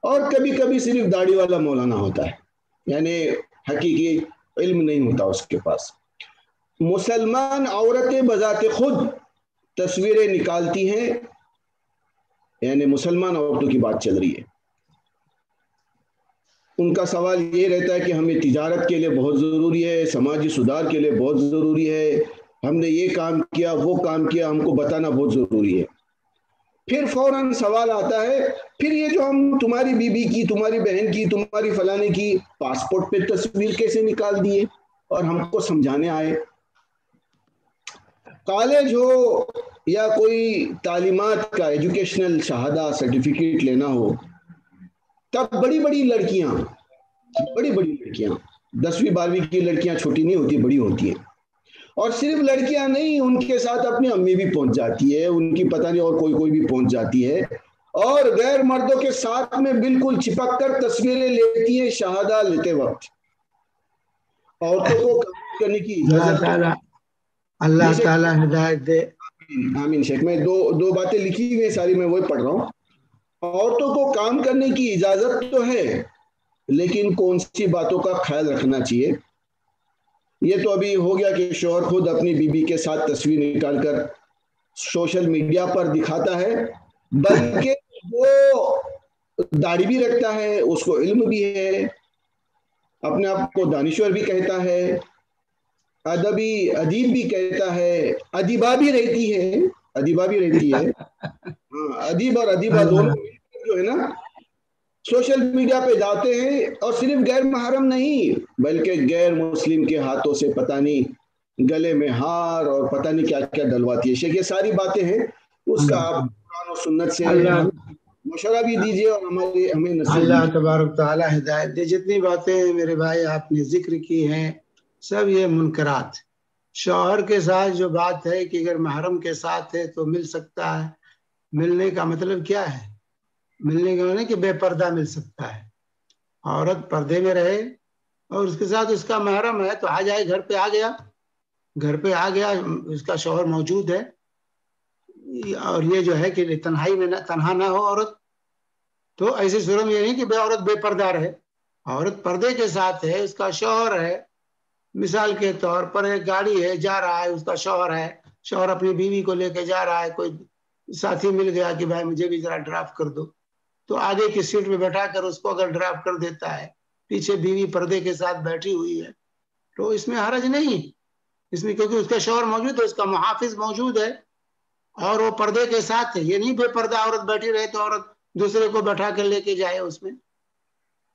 اور کبھی کبھی صرف داڑھی والا مولانا ہوتا ہے، یعنی حقیقی علم نہیں ہوتا اس کے پاس. مسلمان عورتیں بذات خود تصویریں نکالتی ہیں، یعنی مسلمان عورتوں کی بات چل رہی ہے. ان کا سوال یہ رہتا ہے کہ ہمیں تجارت کے لیے بہت ضروری ہے، سماجی سدھار کے لیے بہت ضروری ہے، ہم نے یہ کام کیا وہ کام کیا، ہم کو بتانا بہت ضروری ہے. پھر فوراً سوال آتا ہے پھر یہ جو ہم تمہاری بیوی کی، تمہاری بہن کی، تمہاری فلانے کی پاسپورٹ پہ تصویر کیسے نکال دیے اور ہم کو سمجھانے آئے؟ کالج ہو یا کوئی تعلیمات کا ایجوکیشنل شہادہ سرٹیفکیٹ لینا ہو، تب بڑی بڑی لڑکیاں 10ویں 12ویں کی لڑکیاں چھوٹی نہیں ہوتی، بڑی ہوتی ہیں، اور صرف لڑکیاں نہیں، ان کے ساتھ اپنی امی بھی پہنچ جاتی ہے، ان کی پتہ نہیں اور کوئی بھی پہنچ جاتی ہے، اور غیر مردوں کے ساتھ میں بالکل چپک کر تصویریں لیتی ہیں شہادہ لیتے وقت۔ عورتوں کو کام کرنے کی اجازت، اللہ تعالیٰ ہدایت دے۔ آمین شیخ۔ میں دو باتیں لکھی ہوئی ہیں ساری، میں وہی پڑھ رہا ہوں۔ عورتوں کو کام کرنے کی اجازت تو ہے، لیکن کون سی باتوں کا خیال رکھنا چاہیے؟ یہ تو ابھی ہو گیا کہ شوہر خود اپنی بیوی کے ساتھ تصویر نکال کر سوشل میڈیا پر دکھاتا ہے، بلکہ وہ داڑھی بھی رکھتا ہے، اس کو علم بھی ہے، اپنے آپ کو دانشور بھی کہتا ہے، ادیب بھی کہتا ہے، ادیبہ بھی رہتی ہے ادیب اور ادیبہ دونوں جو ہے نا سوشل میڈیا پہ جاتے ہیں، اور صرف غیر محرم نہیں بلکہ غیر مسلم کے ہاتھوں سے پتہ نہیں گلے میں ہار اور پتہ نہیں کیا کیا ڈلواتی ہے۔ شیخ یہ ساری باتیں ہیں، اس کا آپ قرآن و سنت سے مشورہ بھی دیجیے اور ہمیں نصیحت اللہ تبارک تعالیٰ ہدایت دے۔ جتنی باتیں میرے بھائی آپ نے ذکر کی ہیں سب یہ منکرات، شوہر کے ساتھ جو بات ہے کہ اگر محرم کے ساتھ ہے تو مل سکتا ہے، ملنے کا مطلب کیا ہے؟ ملنے کا مطلب کہ بے پردہ مل سکتا ہے، عورت پردے میں رہے اور اس کے ساتھ اس کا محرم ہے تو آ جائے، گھر پہ آ گیا اس کا شوہر موجود ہے، اور یہ جو ہے کہ تنہائی میں تنہا نہ ہو عورت، تو ایسی صورت میں یہ نہیں کہ عورت بے پردہ رہے، عورت پردے کے ساتھ ہے، اس کا شوہر ہے، مثال کے طور پر ایک گاڑی ہے، جا رہا ہے، اس کا شوہر ہے، شوہر اپنی بیوی کو لے کے جا رہا ہے، کوئی ساتھی مل گیا کہ بھائی مجھے بھی ذرا ڈرائیو کر دو، تو آگے کی سیٹ میں بیٹھا کر اس کو اگر ڈرائیو کر دیتا ہے، پیچھے بیوی پردے کے ساتھ بیٹھی ہوئی ہے، تو اس میں حرج نہیں، اس میں کیونکہ اس کا شوہر موجود ہے، اس کا محافظ موجود ہے، اور وہ پردے کے ساتھ ہے۔ یہ نہیں بے پردہ عورت بیٹھی رہے تو عورت دوسرے کو بیٹھا کر لے کے جائے اس میں،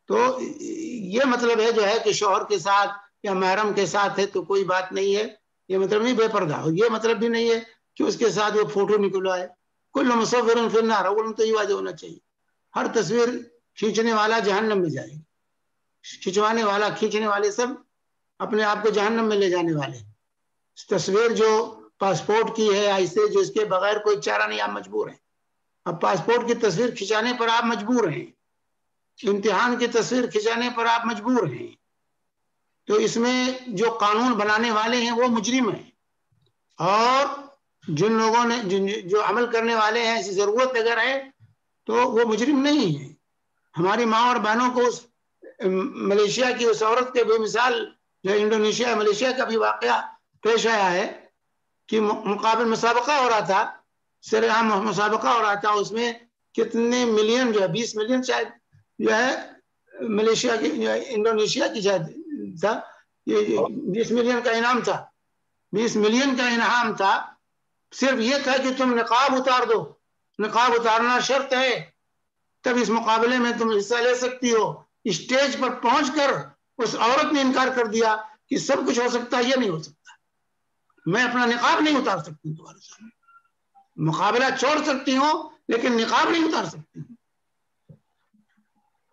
تو یہ مطلب ہے جو ہے کہ شوہر کے ساتھ یا محرم کے ساتھ ہے تو کوئی بات نہیں ہے، یہ مطلب نہیں بے پردہ، یہ مطلب بھی نہیں ہے کہ اس کے ساتھ وہ فوٹو نکلوائے۔ کل مصور فی النار، اول تو یہ واضح ہونا چاہیے، ہر تصویر کھینچنے والا جہنم میں جائے، کھینچوانے والا کھینچنے والے سب اپنے آپ کو جہنم میں لے جانے والے۔ تصویر جو پاسپورٹ کی ہے ایسے جو اس کے بغیر کوئی چارہ نہیں، آپ مجبور ہیں، اب پاسپورٹ کی تصویر کھنچانے پر آپ مجبور ہیں، امتحان کی تصویر کھنچانے پر آپ مجبور ہیں، تو اس میں جو قانون بنانے والے ہیں وہ مجرم ہیں، اور جن لوگوں نے جو عمل کرنے والے ہیں ایسی ضرورت اگر ہے تو وہ مجرم نہیں ہے۔ ہماری ماں اور بہنوں کو ملیشیا کی اس عورت کے بے مثال جو انڈونیشیا ملیشیا کا بھی واقعہ پیش آیا ہے کہ مقابل مسابقہ ہو رہا تھا، سر عام مسابقہ ہو رہا تھا، اس میں کتنے ملین جو ہے 20 ملین شاید جو ہے ملیشیا کی انڈونیشیا کی شاید تھا، یہ 20 ملین کا انعام تھا، 20 ملین کا انعام تھا، صرف یہ تھا کہ تم نقاب اتار دو، نقاب اتارنا شرط ہے تب اس مقابلے میں تم حصہ لے سکتی ہو۔ اسٹیج پر پہنچ کر اس عورت نے انکار کر دیا کہ سب کچھ ہو سکتا ہے، یہ نہیں ہو سکتا، میں اپنا نقاب نہیں اتار سکتی ہوں تمہارے سامنے، مقابلہ چھوڑ سکتی ہوں لیکن نقاب نہیں اتار سکتی ہوں۔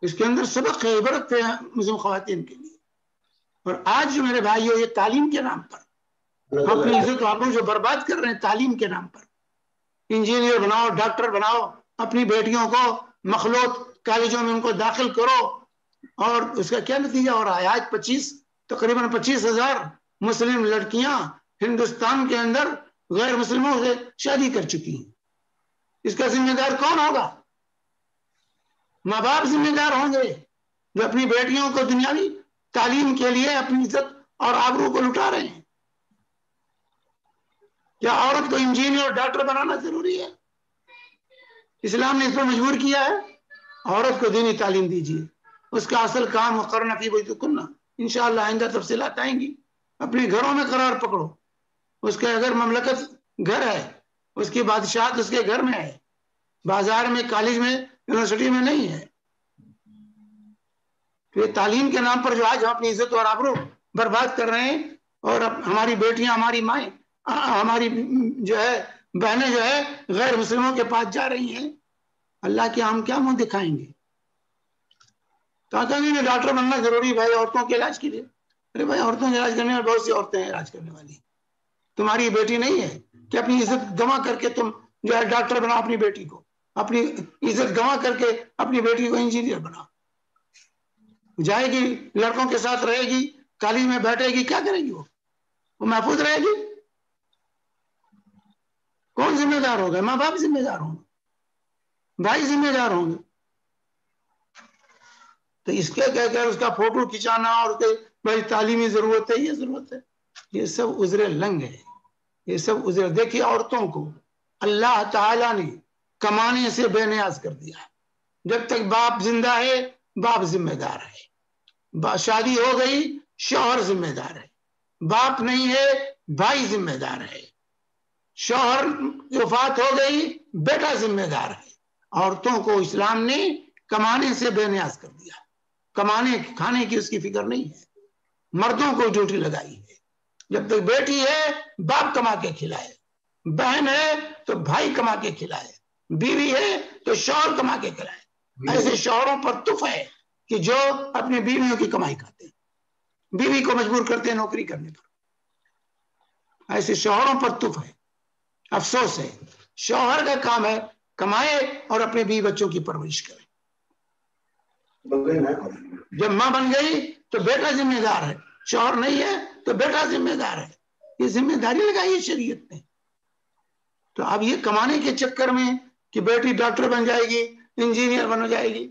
اس کے اندر سبق ہے، عبرت ہے مسلم خواتین کے لیے۔ اور آج جو میرے بھائیو یہ تعلیم کے نام پر اپنی عزت والوں جو برباد کر رہے ہیں، تعلیم کے نام پر انجینئر بناؤ، ڈاکٹر بناؤ، اپنی بیٹیوں کو مخلوط کالجوں میں ان کو داخل کرو، اور اس کا کیا نتیجہ ہو رہا ہے؟ آج تقریباً 25,000 مسلم لڑکیاں ہندوستان کے اندر غیر مسلموں سے شادی کر چکی ہیں۔ اس کا ذمہ دار کون ہوگا؟ ماں باپ ذمہ دار ہوں گے جو اپنی بیٹیوں کو دنیاوی تعلیم کے لیے اپنی عزت اور آبرو کو لٹا رہے ہیں۔ کیا عورت کو انجینئر اور ڈاکٹر بنانا ضروری ہے؟ اسلام نے اس پر مجبور کیا ہے، عورت کو دینی تعلیم دیجیے، اس کا اصل کام وقرن فی بیوتکن، انشاءاللہ آئندہ تفصیلات آئیں گی، اپنے گھروں میں قرار پکڑو، اس کے اگر مملکت گھر ہے، اس کی بادشاہت اس کے گھر میں ہے، بازار میں، کالج میں، یونیورسٹی میں نہیں ہے۔ یہ تعلیم کے نام پر جو آج ہم اپنی عزت اور آبرو برباد کر رہے ہیں، اور ہماری بیٹیاں، ہماری مائیں ہماری جو ہے بہنیں جو ہے غیر مسلموں کے پاس جا رہی ہیں، اللہ کے ہم کیا منہ دکھائیں گے؟ تو کہیں ڈاکٹر بننا ضروری بھائی عورتوں کے علاج کے لیے. ارے بھائی عورتوں کے علاج کرنے میں بہت سی عورتیں ہیں علاج کرنے والی. تمہاری بیٹی نہیں ہے کہ اپنی عزت گنوا کر کے تم جو ہے ڈاکٹر بنا اپنی بیٹی کو، اپنی عزت گنوا کر کے اپنی بیٹی کو انجینئر بنا. جائے گی لڑکوں کے ساتھ رہے گی، کالج میں بیٹھے گی، کیا کرے گی؟ وہ محفوظ رہے گی؟ کون ذمہ دار ہوگا؟ ماں باپ ذمہ دار ہوں گے، بھائی ذمہ دار ہوں گے. تو اس کے کہہ کر اس کا فوٹو کھینچانا اور بھائی تعلیمی ضرورت ہے، یہ ضرورت ہے، یہ سب عذر لنگ ہے، یہ سب عذر. دیکھیے عورتوں کو اللہ تعالیٰ نے کمانے سے بے نیاز کر دیا ہے. جب تک باپ زندہ ہے باپ ذمہ دار ہے، شادی ہو گئی شوہر ذمہ دار ہے، باپ نہیں ہے بھائی ذمہ دار ہے، شوہر وفات ہو گئی بیٹا ذمہ دار ہے. عورتوں کو اسلام نے کمانے سے بے نیاز کر دیا، کمانے کھانے کی اس کی فکر نہیں ہے. مردوں کو ڈیوٹی لگائی ہے، جب تک بیٹی ہے باپ کما کے کھلائے، بہن ہے تو بھائی کما کے کھلائے، بیوی ہے تو شوہر کما کے کھلائے. ایسے شوہروں پر تف ہے کہ جو اپنی بیویوں کی کمائی کھاتے ہیں، بیوی کو مجبور کرتے ہیں نوکری کرنے پر. ایسے شوہروں پر تف ہے. افسوس ہے، شوہر کا کام ہے کمائے اور اپنے بیوی بچوں کی پرورش کرے. جب ماں بن گئی تو بیٹا ذمہ دار ہے، شوہر نہیں ہے تو بیٹا ذمہ دار ہے. یہ ذمہ داری لگائی ہے شریعت نے. تو اب یہ کمانے کے چکر میں کہ بیٹی ڈاکٹر بن جائے گی، انجینئر بن جائے گی،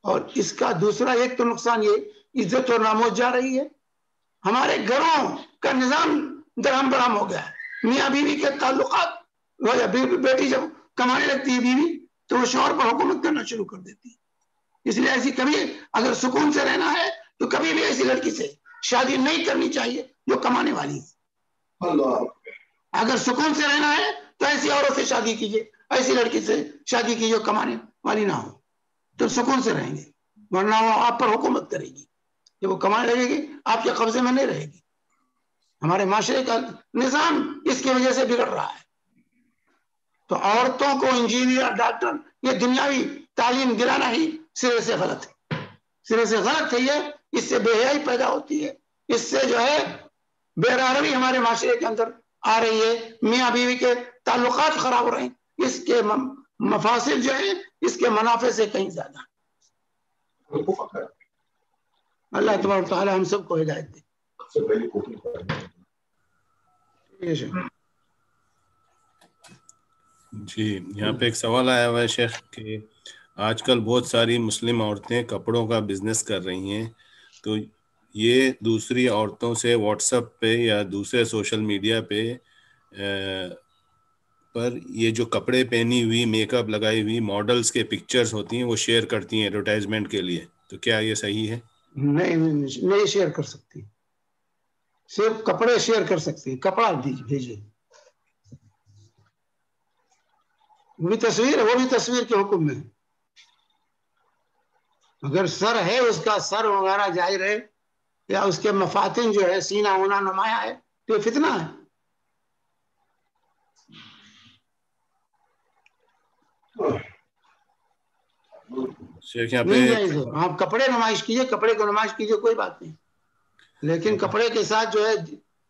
اور اس کا دوسرا ایک تو نقصان یہ عزت اور ناموس جا رہی ہے. ہمارے گھروں کا نظام درہم برہم ہو گیا ہے. میاں بیوی کے تعلقات، بیٹی جب کمانے لگتی ہے بیوی تو وہ شوہر پر حکومت کرنا شروع کر دیتی ہے. اس لیے ایسی کبھی اگر سکون سے رہنا ہے تو کبھی بھی ایسی لڑکی سے شادی نہیں کرنی چاہیے جو کمانے والی ہے. اگر سکون سے رہنا ہے تو ایسی عورت سے شادی کیجیے، ایسی لڑکی سے شادی کیجیے جو کمانے والی نہ ہو، تو سکون سے رہیں گے. ورنہ وہ آپ پر حکومت کرے گی، جب وہ کمانے لگے گی آپ کے قبضے میں نہیں رہے گی. ہمارے معاشرے کا نظام اس کی وجہ سے بگڑ رہا ہے. تو عورتوں کو انجینئر ڈاکٹر یہ دنیاوی تعلیم دلانا ہی سرے سے غلط ہے، سرے سے غلط ہے. یہ اس سے بے حیائی پیدا ہوتی ہے، اس سے جو ہے بے رحمی ہمارے معاشرے کے اندر آ رہی ہے. میاں بیوی کے تعلقات خراب ہو رہے ہیں، اس کے مفاصل جو ہیں اس کے منافع سے کہیں زیادہ. اللہ تبارک تعالی ہم سب کو ہدایت دے. جی یہاں پہ ایک سوال آیا ہوا ہے شیخ کہ آج کل بہت ساری مسلم عورتیں کپڑوں کا بزنس کر رہی ہیں، تو یہ دوسری عورتوں سے واٹس ایپ پہ یا دوسرے سوشل میڈیا پہ پر یہ جو کپڑے پہنی ہوئی میک اپ لگائی ہوئی ماڈلز کے پکچرز ہوتی ہیں وہ شیئر کرتی ہیں ایڈورٹائزمنٹ کے لیے، تو کیا یہ صحیح ہے؟ نہیں شیئر کر سکتی، صرف کپڑے شیئر کر سکتی، کپڑا بھیجیے. وہ بھی تصویر ہے، وہ بھی تصویر کے حکم میں. اگر سر ہے اس کا سر وغیرہ ظاہر ہے یا اس کے مفاتن جو ہے سینہ ہونا نمایاں ہے تو یہ فتنہ ہے. شیخ یہاں نہیں پہ جائز ہے. آپ کپڑے نمائش کیجیے، کپڑے کو نمائش کیجیے، کوئی بات نہیں، لیکن کپڑے کے ساتھ جو ہے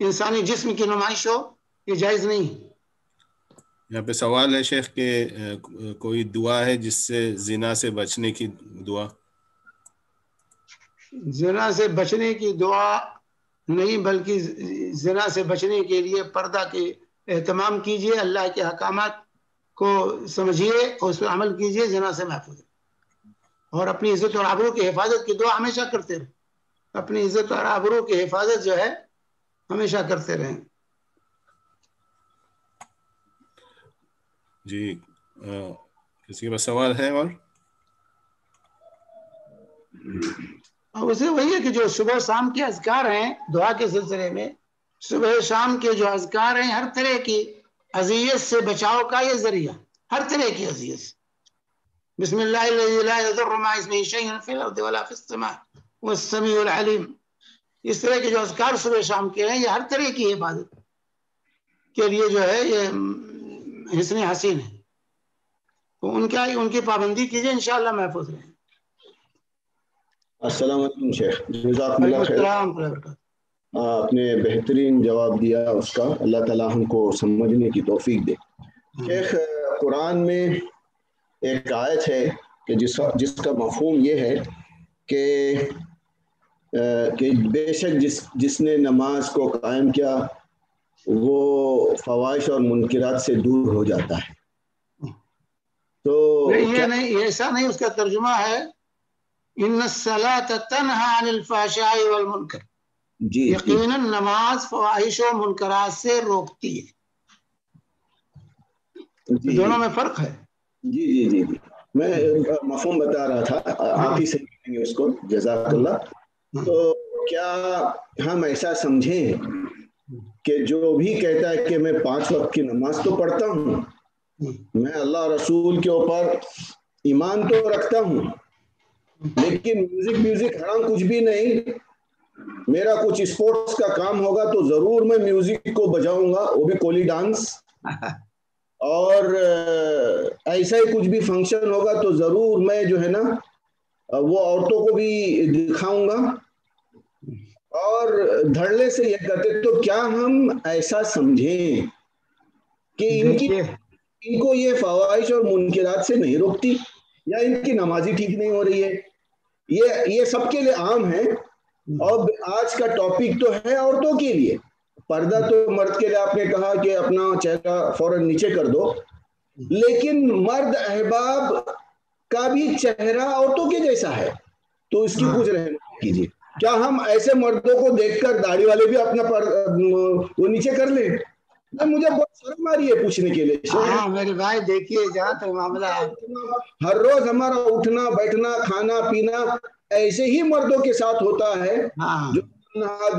انسانی جسم کی نمائش ہو یہ جائز نہیں. یہاں پہ سوال ہے شیخ کہ کوئی دعا ہے جس سے زنا سے بچنے کی دعا؟ زنا سے بچنے کی دعا نہیں، بلکہ زنا سے بچنے کے لیے پردہ کے اہتمام کیجیے، اللہ کے احکامات کو سمجھیے اور اس پر عمل کیجیے، زنا سے محفوظ رہے. اور اپنی عزت اور آبرو کی حفاظت کی دعا ہمیشہ کرتے رہیں. اپنی عزت اور آبرو کی حفاظت جو ہے ہمیشہ کرتے رہیں. جی کسی کے پاس سوال ہے؟ اور اسے وہی ہے کہ جو صبح شام کے اذکار ہیں دعا کے سلسلے میں، صبح شام کے جو اذکار ہیں ہر طرح کی اذیت سے بچاؤ کا یہ ذریعہ، ہر طرح کی اذیت سے. بسم اللہ الذی لا یضر مع اسمہ شیء فی الارض ولا فی السماء والسمیع العلیم. اس طرح کے جو اذکار صبح شام کے ہیں یہ ہر طرح کی عبادت کے لیے جو ہے یہ حسن حسین ہے، تو ان کی پابندی کیجیے، انشاءاللہ محفوظ رہیں۔ السلام علیکم شیخ، جزاکم وعلیکم اللہ خیر۔ السلام ورحمۃ اللہ وبرکاتہ۔ آپ نے بہترین جواب دیا اس کا، اللہ تعالیٰ ہم کو سمجھنے کی توفیق دے۔ شیخ، قرآن میں ایک آیت ہے کہ جس کا مفہوم یہ ہے کہ بے شک جس نے نماز کو قائم کیا وہ فواحش اور منکرات سے دور ہو جاتا ہے، تو یہ نہیں، ایسا نہیں، اس کا ترجمہ ہے ان الصلاۃ تنہی عن الفحشاء والمنکر، جی یقیناً نماز فواحش و منکرات سے روکتی ہے۔ جی دونوں میں فرق ہے۔ جی جی جی جی میں مفہوم بتا رہا تھا، آپ ہی صحیح کریں گے اس کو، جزاک اللہ۔ تو کیا ہم ایسا سمجھیں کہ جو بھی کہتا ہے کہ میں 5 وقت کی نماز تو پڑھتا ہوں، میں اللہ رسول کے اوپر ایمان تو رکھتا ہوں، لیکن میوزک حرام کچھ بھی نہیں، میرا کچھ اسپورٹس کا کام ہوگا تو ضرور میں میوزک کو بجاؤں گا، وہ بھی کولی ڈانس، اور ایسا ہی کچھ بھی فنکشن ہوگا تو ضرور میں جو ہے نا وہ عورتوں کو بھی دکھاؤں گا، اور دھڑلے سے یہ کرتے، تو کیا ہم ایسا سمجھیں کہ ان کو یہ فواحش اور منکرات سے نہیں روکتی، یا ان کی نماز ہی ٹھیک نہیں ہو رہی ہے؟ یہ سب کے لیے عام ہے، اور آج کا ٹاپک تو ہے عورتوں کے لیے، پردہ تو مرد کے لیے آپ نے کہا کہ اپنا چہرہ فوراً نیچے کر دو، لیکن مرد احباب کا بھی چہرہ عورتوں کے جیسا ہے، تو اس کی کچھ رہنمائی کیجیے۔ کیا ہم ایسے مردوں کو دیکھ کر داڑھی والے بھی اپنا وہ نیچے کر لیں؟ مجھے بہت شرم آ رہی ہے پوچھنے کے لیے۔ ہاں میرے بھائی دیکھیے، جہاں تک معاملہ ہے، ہر روز ہمارا اٹھنا بیٹھنا کھانا پینا ایسے ہی مردوں کے ساتھ ہوتا ہے جو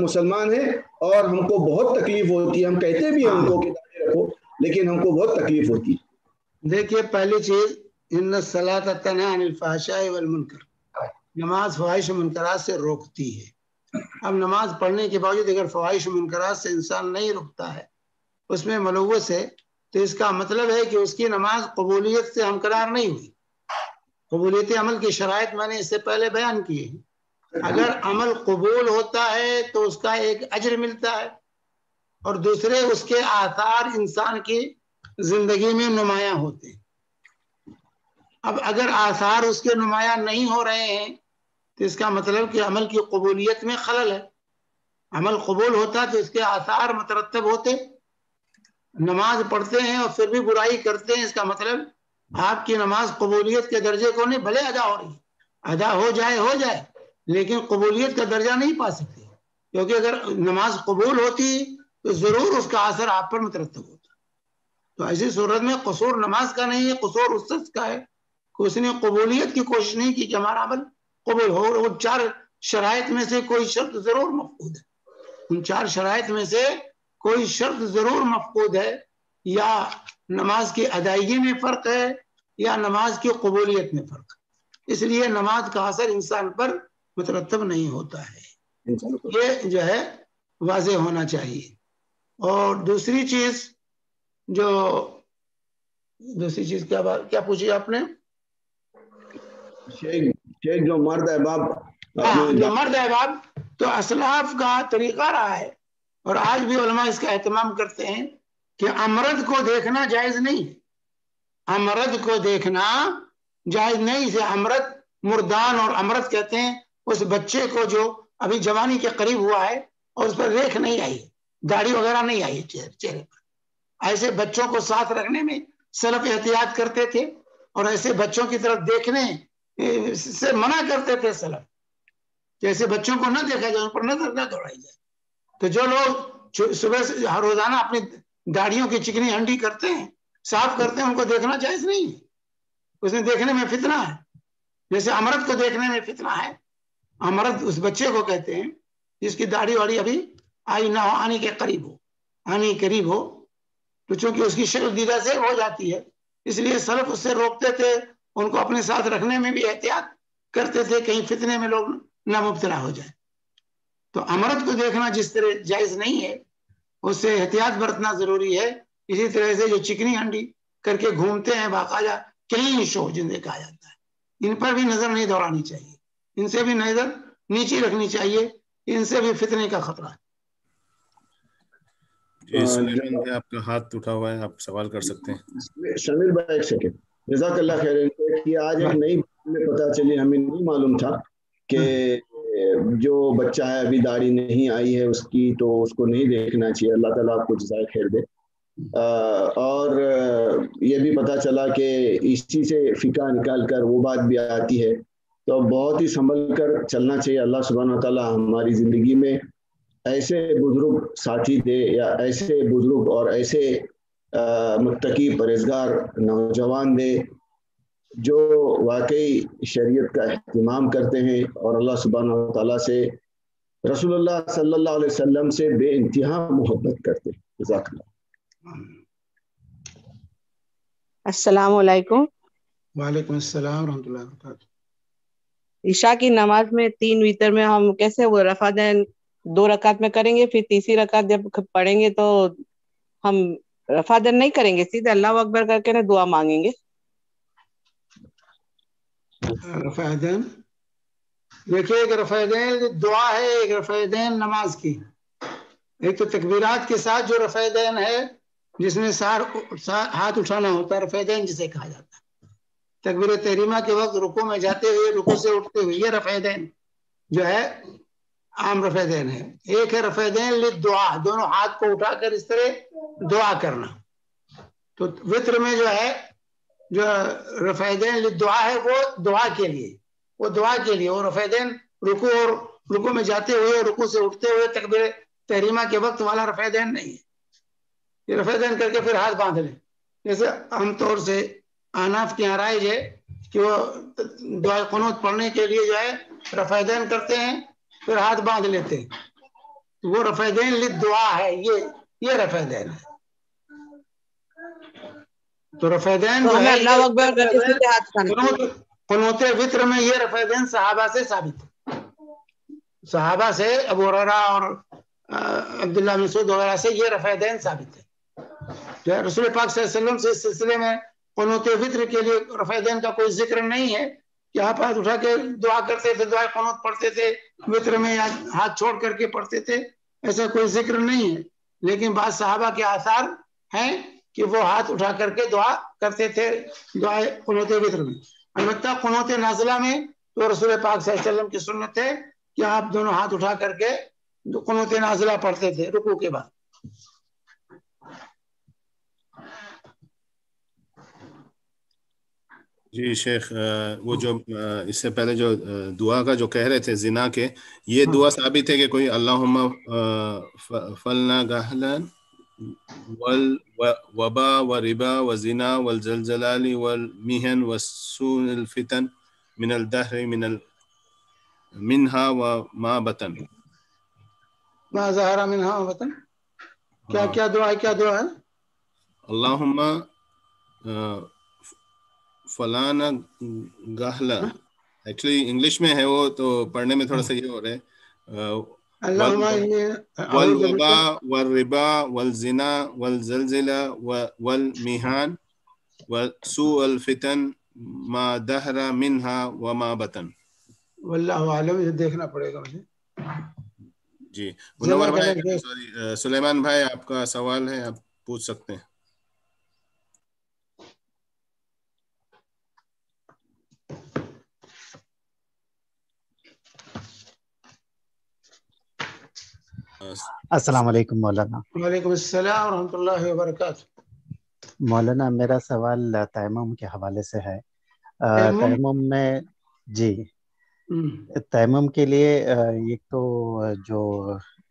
مسلمان ہیں، اور ہم کو بہت تکلیف ہوتی ہے، ہم کہتے بھی ہیں ان کو کہ داڑھی رکھو، لیکن ہم کو بہت تکلیف ہوتی ہے۔ دیکھیے، پہلی چیز ان الصلاۃ تنہی عن الفحشاء والمنکر، نماز فواحش و منکرات سے روکتی ہے۔ اب نماز پڑھنے کے باوجود اگر فواحش و منکرات سے انسان نہیں رکتا ہے، اس میں ملوث ہے، تو اس کا مطلب ہے کہ اس کی نماز قبولیت سے ہمکنار نہیں ہوئی۔ قبولیت عمل کی شرائط میں نے اس سے پہلے بیان کی ہے۔ اگر عمل قبول ہوتا ہے تو اس کا ایک اجر ملتا ہے، اور دوسرے اس کے آثار انسان کی زندگی میں نمایاں ہوتے ہیں۔ اب اگر آثار اس کے نمایاں نہیں ہو رہے ہیں تو اس کا مطلب کہ عمل کی قبولیت میں خلل ہے۔ عمل قبول ہوتا تو اس کے آثار مترتب ہوتے۔ نماز پڑھتے ہیں اور پھر بھی برائی کرتے ہیں، اس کا مطلب آپ کی نماز قبولیت کے درجے کو نہیں، بھلے ادا ہو رہی ہے، ادا ہو جائے لیکن قبولیت کا درجہ نہیں پا سکتے، کیونکہ اگر نماز قبول ہوتی تو ضرور اس کا اثر آپ پر مترتب ہوتا۔ تو ایسی صورت میں قصور نماز کا نہیں ہے، قصور اس شخص کا ہے کہ اس نے قبولیت کی کوشش نہیں کی کہ ہمارا عمل قبول ہو۔ وہ 4 شرائط میں سے کوئی شرط ضرور مفقود ہے، ان 4 شرائط میں سے کوئی شرط ضرور مفقود ہے، یا نماز کی ادائیگی میں فرق ہے یا نماز کی قبولیت میں فرق ہے، اس لیے نماز کا اثر انسان پر مترتب نہیں ہوتا ہے، یہ جو ہے واضح ہونا چاہیے۔ اور دوسری چیز کیا پوچھی آپ نے؟ شیخ جو مرد احباب جو مرد احباب تو اسلاف کا طریقہ رہا ہے، اور آج بھی علماء اس کا اہتمام کرتے ہیں کہ امرد کو دیکھنا جائز نہیں، امرد کو دیکھنا جائز نہیں۔ اسے امرد مردان اور امرد کہتے ہیں اس بچے کو جو ابھی جوانی کے قریب ہوا ہے اور اس پر ریکھ نہیں آئی، داڑھی وغیرہ نہیں آئی چہرے پر، ایسے بچوں کو ساتھ رکھنے میں سلف احتیاط کرتے تھے، اور ایسے بچوں کی طرف دیکھنے سے منع کرتے تھے سلف، جیسے بچوں کو نہ دیکھا جائے، ان پر نظر نہ دوڑائی جائے۔ تو جو لوگ صبح سے روزانہ اپنی داڑھیوں کی چکنی ہنڈی کرتے ہیں، صاف کرتے ہیں، ان کو دیکھنا جائز نہیں ہے، اس نے دیکھنے میں فتنہ ہے، جیسے امرد کو دیکھنے میں فتنہ ہے۔ امرد اس بچے کو کہتے ہیں جس کی داڑھی واڑی ابھی آئی نہ ہو، آنے کے قریب ہو، تو چونکہ اس کی شکل دیدہ سے ہو جاتی ہے، اس لیے سلف اس سے روکتے تھے، ان کو اپنے ساتھ رکھنے میں بھی احتیاط کرتے تھے، کہیں فتنے میں لوگ نہ مبتلا ہو جائے۔ تو امرد کو دیکھنا جس طرح جائز نہیں ہے، اس سے احتیاط برتنا ضروری ہے. اسی طرح سے جو چکنی ہنڈی کر کے گھومتے ہیں باقاعدہ کلین شو جنہیں کہا جاتا ہے، ان پر بھی نظر نہیں دوڑانی چاہیے، ان سے بھی نظر نیچے رکھنی چاہیے، ان سے بھی فتنے کا خطرہ ہے. جی سلیمان بھائی آپ کا ہاتھ اٹھا ہوا ہے، آپ سوال کر سکتے ہیں. شمیر بھائی ایک سیکنڈ، جزاک اللہ خیر. کہ آج ایک نئی بات پتہ چلی، ہمیں نہیں معلوم تھا کہ جو بچہ ہے ابھی داڑھی نہیں آئی ہے اس کی، تو اس کو نہیں دیکھنا چاہیے. اللہ تعالیٰ آپ کو جزائے خیر دے. اور یہ بھی پتہ چلا کہ اسی سے فقہ نکال کر وہ بات بھی آتی ہے، تو بہت ہی سنبھل کر چلنا چاہیے. اللہ سبحانہ وتعالیٰ ہماری زندگی میں ایسے بزرگ ساتھی دے، یا ایسے بزرگ اور ایسے متقی پرہیزگار نوجوان دے جو واقعی شریعت کا اہتمام کرتے ہیں اور اللہ سبحانہ وتعالیٰ سے، رسول اللہ صلی اللہ علیہ وسلم سے بے انتہا محبت کرتے ہیں. جزاک اللہ. السلام علیکم. وعلیکم السلام ورحمۃ اللہ وبرکاتہ. عشاء کی نماز میں 3 وتر میں ہم کیسے وہ رفع دین 2 رکعت میں کریں گے، پھر تیسری رکعت جب پڑھیں گے تو ہم رفع دین نہیں کریں گے، سیدھے اللہ اکبر کر کے نا دعا مانگیں گے؟ رفع دین دیکھیے، ایک رفع دین دعا ہے، ایک رفع دین نماز کی. ایک تو تکبیرات کے ساتھ جو رفع دین ہے جس میں ہاتھ اٹھانا ہوتا ہے، رفع دین جسے کہا جاتا ہے. تکبیر تحریمہ کے وقت رکوع میں جاتے ہوئے، رکوع سے اٹھتے ہوئے، یہ رفع دین جو ہے عام رفع دین ہے. ایک ہے رفع دین للدعا، دونوں ہاتھ کو اٹھا کر اس طرح دعا کرنا. تو وتر میں جو ہے جو رفع دین للدعا ہے وہ دعا کے لیے، وہ رفع دین رکوع میں جاتے ہوئے، رکوع سے اٹھتے ہوئے تکبیر تحریمہ کے وقت والا رفع دین نہیں ہے. یہ رفع دین کر کے پھر ہاتھ باندھ لیں. جیسے عام طور سے احناف کی رائج ہے کہ وہ دعا قنوت پڑھنے کے لیے جو ہے رفع دین کرتے ہیں پھر ہاتھ باندھ لیتے ہیں، وہ رفع دین للدعا ہے، یہ رفع دین ہے. تو رفع دین جو ہمیں ہے اللہ اکبر کر کے سیدھے ہاتھ اٹھانا. قنوت وتر میں یہ رفع دین صحابہ سے ثابت ہے، صحابہ سے ابو ہریرہ اور عبداللہ بن مسعود وغیرہ سے یہ رفع دین ثابت ہے. جو ہے رسول پاک صلی اللہ علیہ وسلم سے اس سلسلے میں قنوت وتر کے لیے رفع دین کا کوئی ذکر نہیں ہے کہ آپ ہاتھ اٹھا کے دعا کرتے تھے، دعا قنوت پڑھتے تھے وتر میں، یا ہاتھ چھوڑ کر کے پڑھتے تھے، ایسا کوئی ذکر نہیں ہے. لیکن بعض صحابہ کے آثار ہیں کہ وہ ہاتھ اٹھا کر کے دعا کرتے تھے دعا قنوت وتر میں. البتہ قنوت نازلہ میں تو رسول پاک صلی اللہ علیہ وسلم کی سنت ہے کہ آپ دونوں ہاتھ اٹھا کر کے قنوت نازلہ پڑھتے تھے رکوع کے بعد. جی شیخ، وہ جو اس سے پہلے جو دعا کا جو کہہ رہے تھے زنا کے، یہ دعا ثابت ہے کہ کوئی اللہم فلنا گہلن والوبا والربا والزنا والزلزلال والمحن والسوء الفتن من الدہر منہا وما بطن. ما ظہر منہا وما بطن، کیا دعا ہے؟ اللہم فلانا گہلا، ایکچولی انگلش میں ہے وہ، تو پڑھنے میں تھوڑا سا یہ ہو رہا ہے، والوبا والربا والزنا والزلزلہ والمحن وسوء الفتن ما دہر منہا وما بطن. واللہ عالم، یہ دیکھنا پڑے گا مجھے. جی منور بھائی، سوری سلیمان بھائی آپ کا سوال ہے، آپ پوچھ سکتے ہیں. السلام علیکم مولانا. وعلیکم السلام ورحمۃ اللہ وبرکاتہ. مولانا میرا سوال تیمم کے حوالے سے ہے. تیمم میں تیمم کے لیے ایک تو جو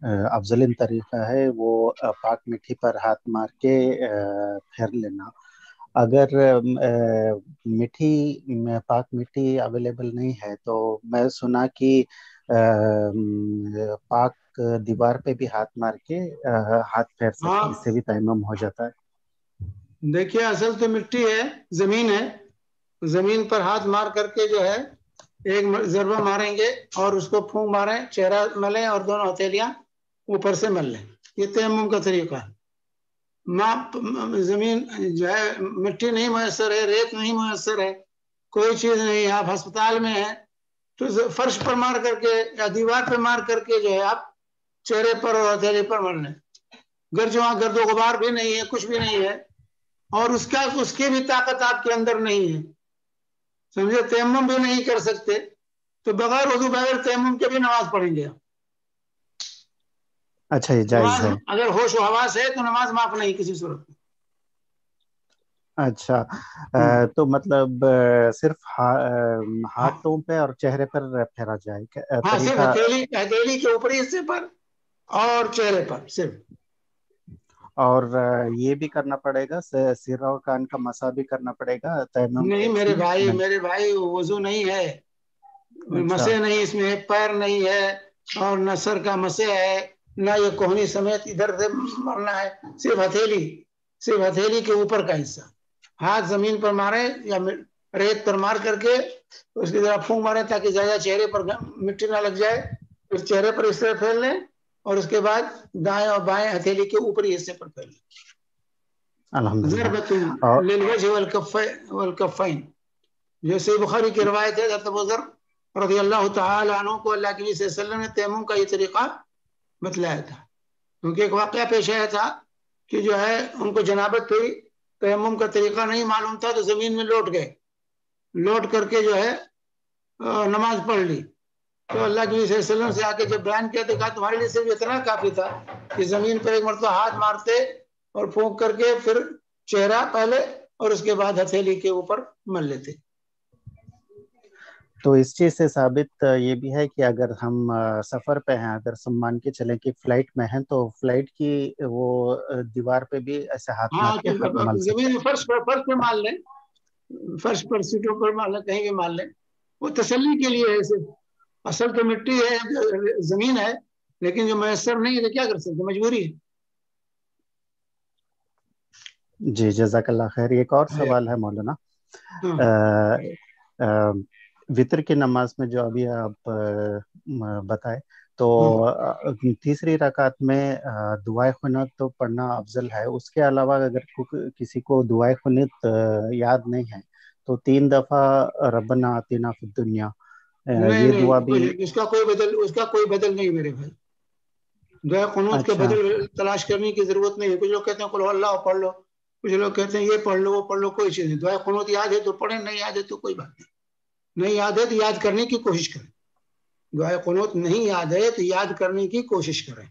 افضل طریقہ ہے وہ پاک مٹی پر ہاتھ مار کے پھیر لینا. اگر پاک مٹی اویلیبل نہیں ہے تو میں سنا کہ پاک دیوار پہ بھی ہاتھ مار کے ہاتھ پھیر سکتے، اس سے بھی تیمم ہو جاتا ہے. دیکھیے اصل تو مٹی ہے، زمین ہے، زمین پر ہاتھ مار کر کے جو ہے ایک ضربہ ماریں گے اور اس کو پھونک ماریں، چہرہ ملیں اور دونوں ہتھیلیاں اوپر سے مل لیں. یہ تیمم کا طریقہ ہے. زمین جو ہے مٹی نہیں میسر ہے، ریت نہیں میسر ہے، کوئی چیز نہیں، آپ ہسپتال میں ہیں تو فرش پر مار کر کے یا دیوار پہ مار کر کے جو ہے آپ چہرے پر اور ہتھیلی پر مار لیں. گرچہ وہاں گرد و غبار بھی نہیں ہے، کچھ بھی نہیں ہے، اور اس کی بھی طاقت آپ کے اندر نہیں ہے، سمجھے، تیمم بھی نہیں کر سکتے، تو بغیر وضو بغیر تیمم کے بھی نماز پڑھیں گے. اچھا یہ جائز نماز ہے. اگر ہوش و حواس ہے تو نماز معاف نہیں کسی صورت میں. اچھا تو مطلب صرف ہاتھوں پہ اور چہرے پر پھیرا جائے. ہاں، صرف طریقہ ہتھیلی کے اوپری حصے پر اور چہرے پر صرف. اور یہ بھی کرنا پڑے گا، سر اور کان کا مسح بھی کرنا پڑے گا تیمم نہیں کے اس میرے میں؟ بھائی وضو نہیں ہے، اچھا مسح نہیں، اس میں پیر نہیں ہے اور نہ سر کا مسح ہے، نہ یہ کوہنی سمیت ادھر سے مرنا ہے، صرف ہتھیلی کے اوپر کا حصہ. ہاتھ زمین پر مارے یا ریت پر مار کر کے اس کی طرح پھونک مارے تاکہ زیادہ چہرے پر مٹی نہ لگ جائے، پھر چہرے پر اس طرح پھیل لیں اور اس کے بعد دائیں اور بائیں ہتھیلی کے اوپری حصے پر پھیل لیں. الحمدللہ. ضربۃ اور للوجہ والکفین، جو صحیح بخاری کی روایت ہے، حضرت ابو ذر رضی اللہ تعالی عنہ کو اللہ کے نبی صلی اللہ علیہ وسلم نے تیمم کا یہ طریقہ بتلایا تھا، کیونکہ ایک واقعہ پیش آیا تھا کہ جو ہے ان کو جنابت ہوئی، تیمم کا طریقہ نہیں معلوم تھا، تو زمین میں لوٹ کر کے جو ہے نماز پڑھ لی. تو اللہ کے نبی صلی اللہ علیہ وسلم سے آ کے جب بیان کیا تو کہا تمہارے لیے صرف اتنا کافی تھا کہ زمین پر ایک مرتبہ ہاتھ مارتے اور پھونک کر کے پھر چہرہ پہلے اور اس کے بعد ہتھیلی کے اوپر مل لیتے. تو اس چیز سے ثابت یہ بھی ہے کہ اگر ہم سفر پہ ہیں، اگر ہم مان کے چلیں کہ فلائٹ میں ہیں، تو فلائٹ کی وہ دیوار پہ بھی ایسے ہاتھ مار کے مل سکتے زمین فرش پہ مال لیں، فرش پر سیٹوں پر مال لیں، کہیں بھی مال لیں، وہ تسلی کے لیے ہے. اصل تو مٹی ہے، زمین ہے، لیکن جو میسر نہیں ہے تو کیا کر سکتے، مجبوری ہے. جی جزاک اللہ خیر. ایک اور سوال ہے مولانا، وطر کی نماز میں جو ابھی آپ بتائے تو تیسری رکعت میں دعائے قنوت تو پڑھنا افضل ہے، اس کے علاوہ اگر کسی کو دعائے قنوت یاد نہیں ہے تو 3 دفعہ ربنا آتنا فی الدنیا یہ دعا بھی اس کا کوئی بدل نہیں میرے بھائی. دعائے قنوت کے اچھا بدل تلاش کرنے کی ضرورت نہیں ہے. کچھ لوگ کہتے ہیں قل اللہ پڑھ لو، کچھ لوگ کہتے ہیں یہ پڑھ لو وہ پڑھ لو، کوئی چیز نہیں. دعائے قنوت یاد ہے تو پڑھیں، نہیں یاد ہے تو کوئی بات نہیں یاد ہے تو یاد کرنے کی کوشش کریں. دعائے قنوت نہیں یاد ہے تو یاد کرنے کی کوشش کریں،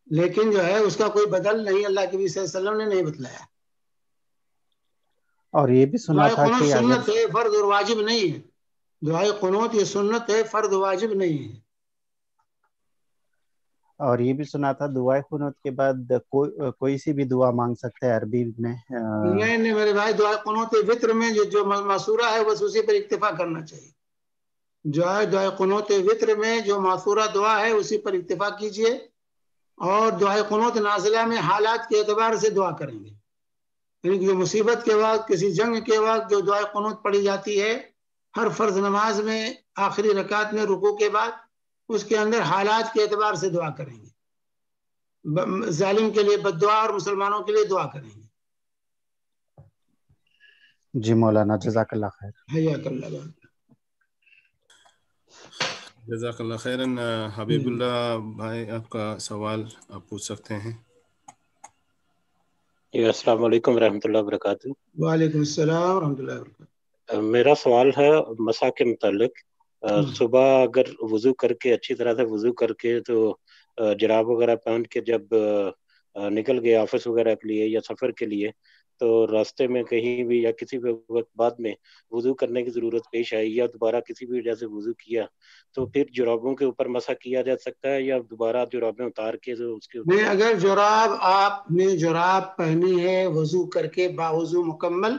لیکن جو ہے اس کا کوئی بدل نہیں، اللہ کے نبی صلی اللہ علیہ وسلم نے نہیں بتلایا. اور یہ بھی سنا دعائے تھا قنوت کہ اگر سنت ہے، فرض اور واجب نہیں ہے. دعائے قنوت یہ سنت ہے، فرض واجب نہیں ہے. اور یہ بھی سنا تھا دعائے قنوت کے بعد کوئی سی بھی دعا مانگ سکتے ہیں عربی میں؟ نہیں میرے بھائی، دعائے قنوت وطر میں جو معصورہ ہے بس اسی پر اکتفا کرنا چاہیے. جو ہے دعائے قنوت وطر میں جو معصورہ دعا ہے اسی پر اکتفا کیجئے، اور دعائے قنوت نازلہ میں حالات کے اعتبار سے دعا کریں گے. یعنی کہ مصیبت کے وقت، کسی جنگ کے وقت جو دعائے قنوت پڑھی جاتی ہے ہر فرض نماز میں آخری رکعت میں رکوع کے بعد، اس کے اندر حالات کے اعتبار سے دعا کریں گے. ظالم کے لیے بد دعا اور مسلمانوں کے لیے دعا کریں گے. جی مولانا جزاک اللہ خیر. حیاک اللہ. جزاک اللہ خیرن. حبیب اللہ بھائی آپ کا سوال آپ پوچھ سکتے ہیں. السلام علیکم ورحمۃ اللہ وبرکاتہ. وعلیکم السلام ورحمۃ اللہ وبرکاتہ. میرا سوال ہے مسح کے متعلق. صبح اگر وضو کر کے اچھی طرح سے وضو کر کے تو جراب وغیرہ پہن کے جب نکل گئے آفس وغیرہ کے لیے یا سفر کے لیے، تو راستے میں کہیں بھی یا کسی بھی وقت بعد میں وضو کرنے کی ضرورت پیش آئی یا دوبارہ کسی بھی وجہ سے وضو کیا، تو پھر جرابوں کے اوپر مسح کیا جا سکتا ہے یا دوبارہ جرابیں اتار کے اس کے نہیں، اگر جراب آپ نے جراب پہنی ہے وضو کر کے باوضو مکمل،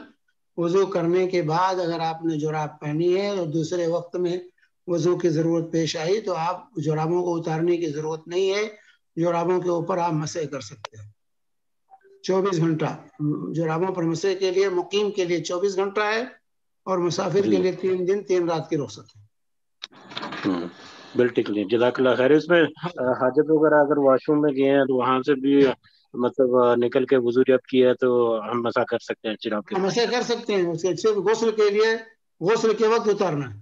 وضو کرنے کے بعد اگر آپ نے جراب پہنی ہے اور دوسرے وقت میں وضو کی ضرورت پیش آئی تو آپ جرابوں کو اتارنے کی ضرورت نہیں ہے. جرابوں کے اوپر آپ مسح کر سکتے ہیں. 24 گھنٹہ جرابوں پر مسح کے لیے مقیم کے لیے 24 گھنٹہ ہے، اور مسافر کے لیے 3 دن 3 رات کی رخصت ہے. بالکل جزاک اللہ خیر. اس میں حاجت وغیرہ اگر واش روم میں گئے ہیں تو وہاں سے بھی مطلب نکل کے وضو جب کیا ہے تو ہم مسا کر سکتے ہیں چراغ کے ہم ایسے کر سکتے ہیں. اس کے صرف غسل کے لیے غسل کے وقت اتارنا ہے.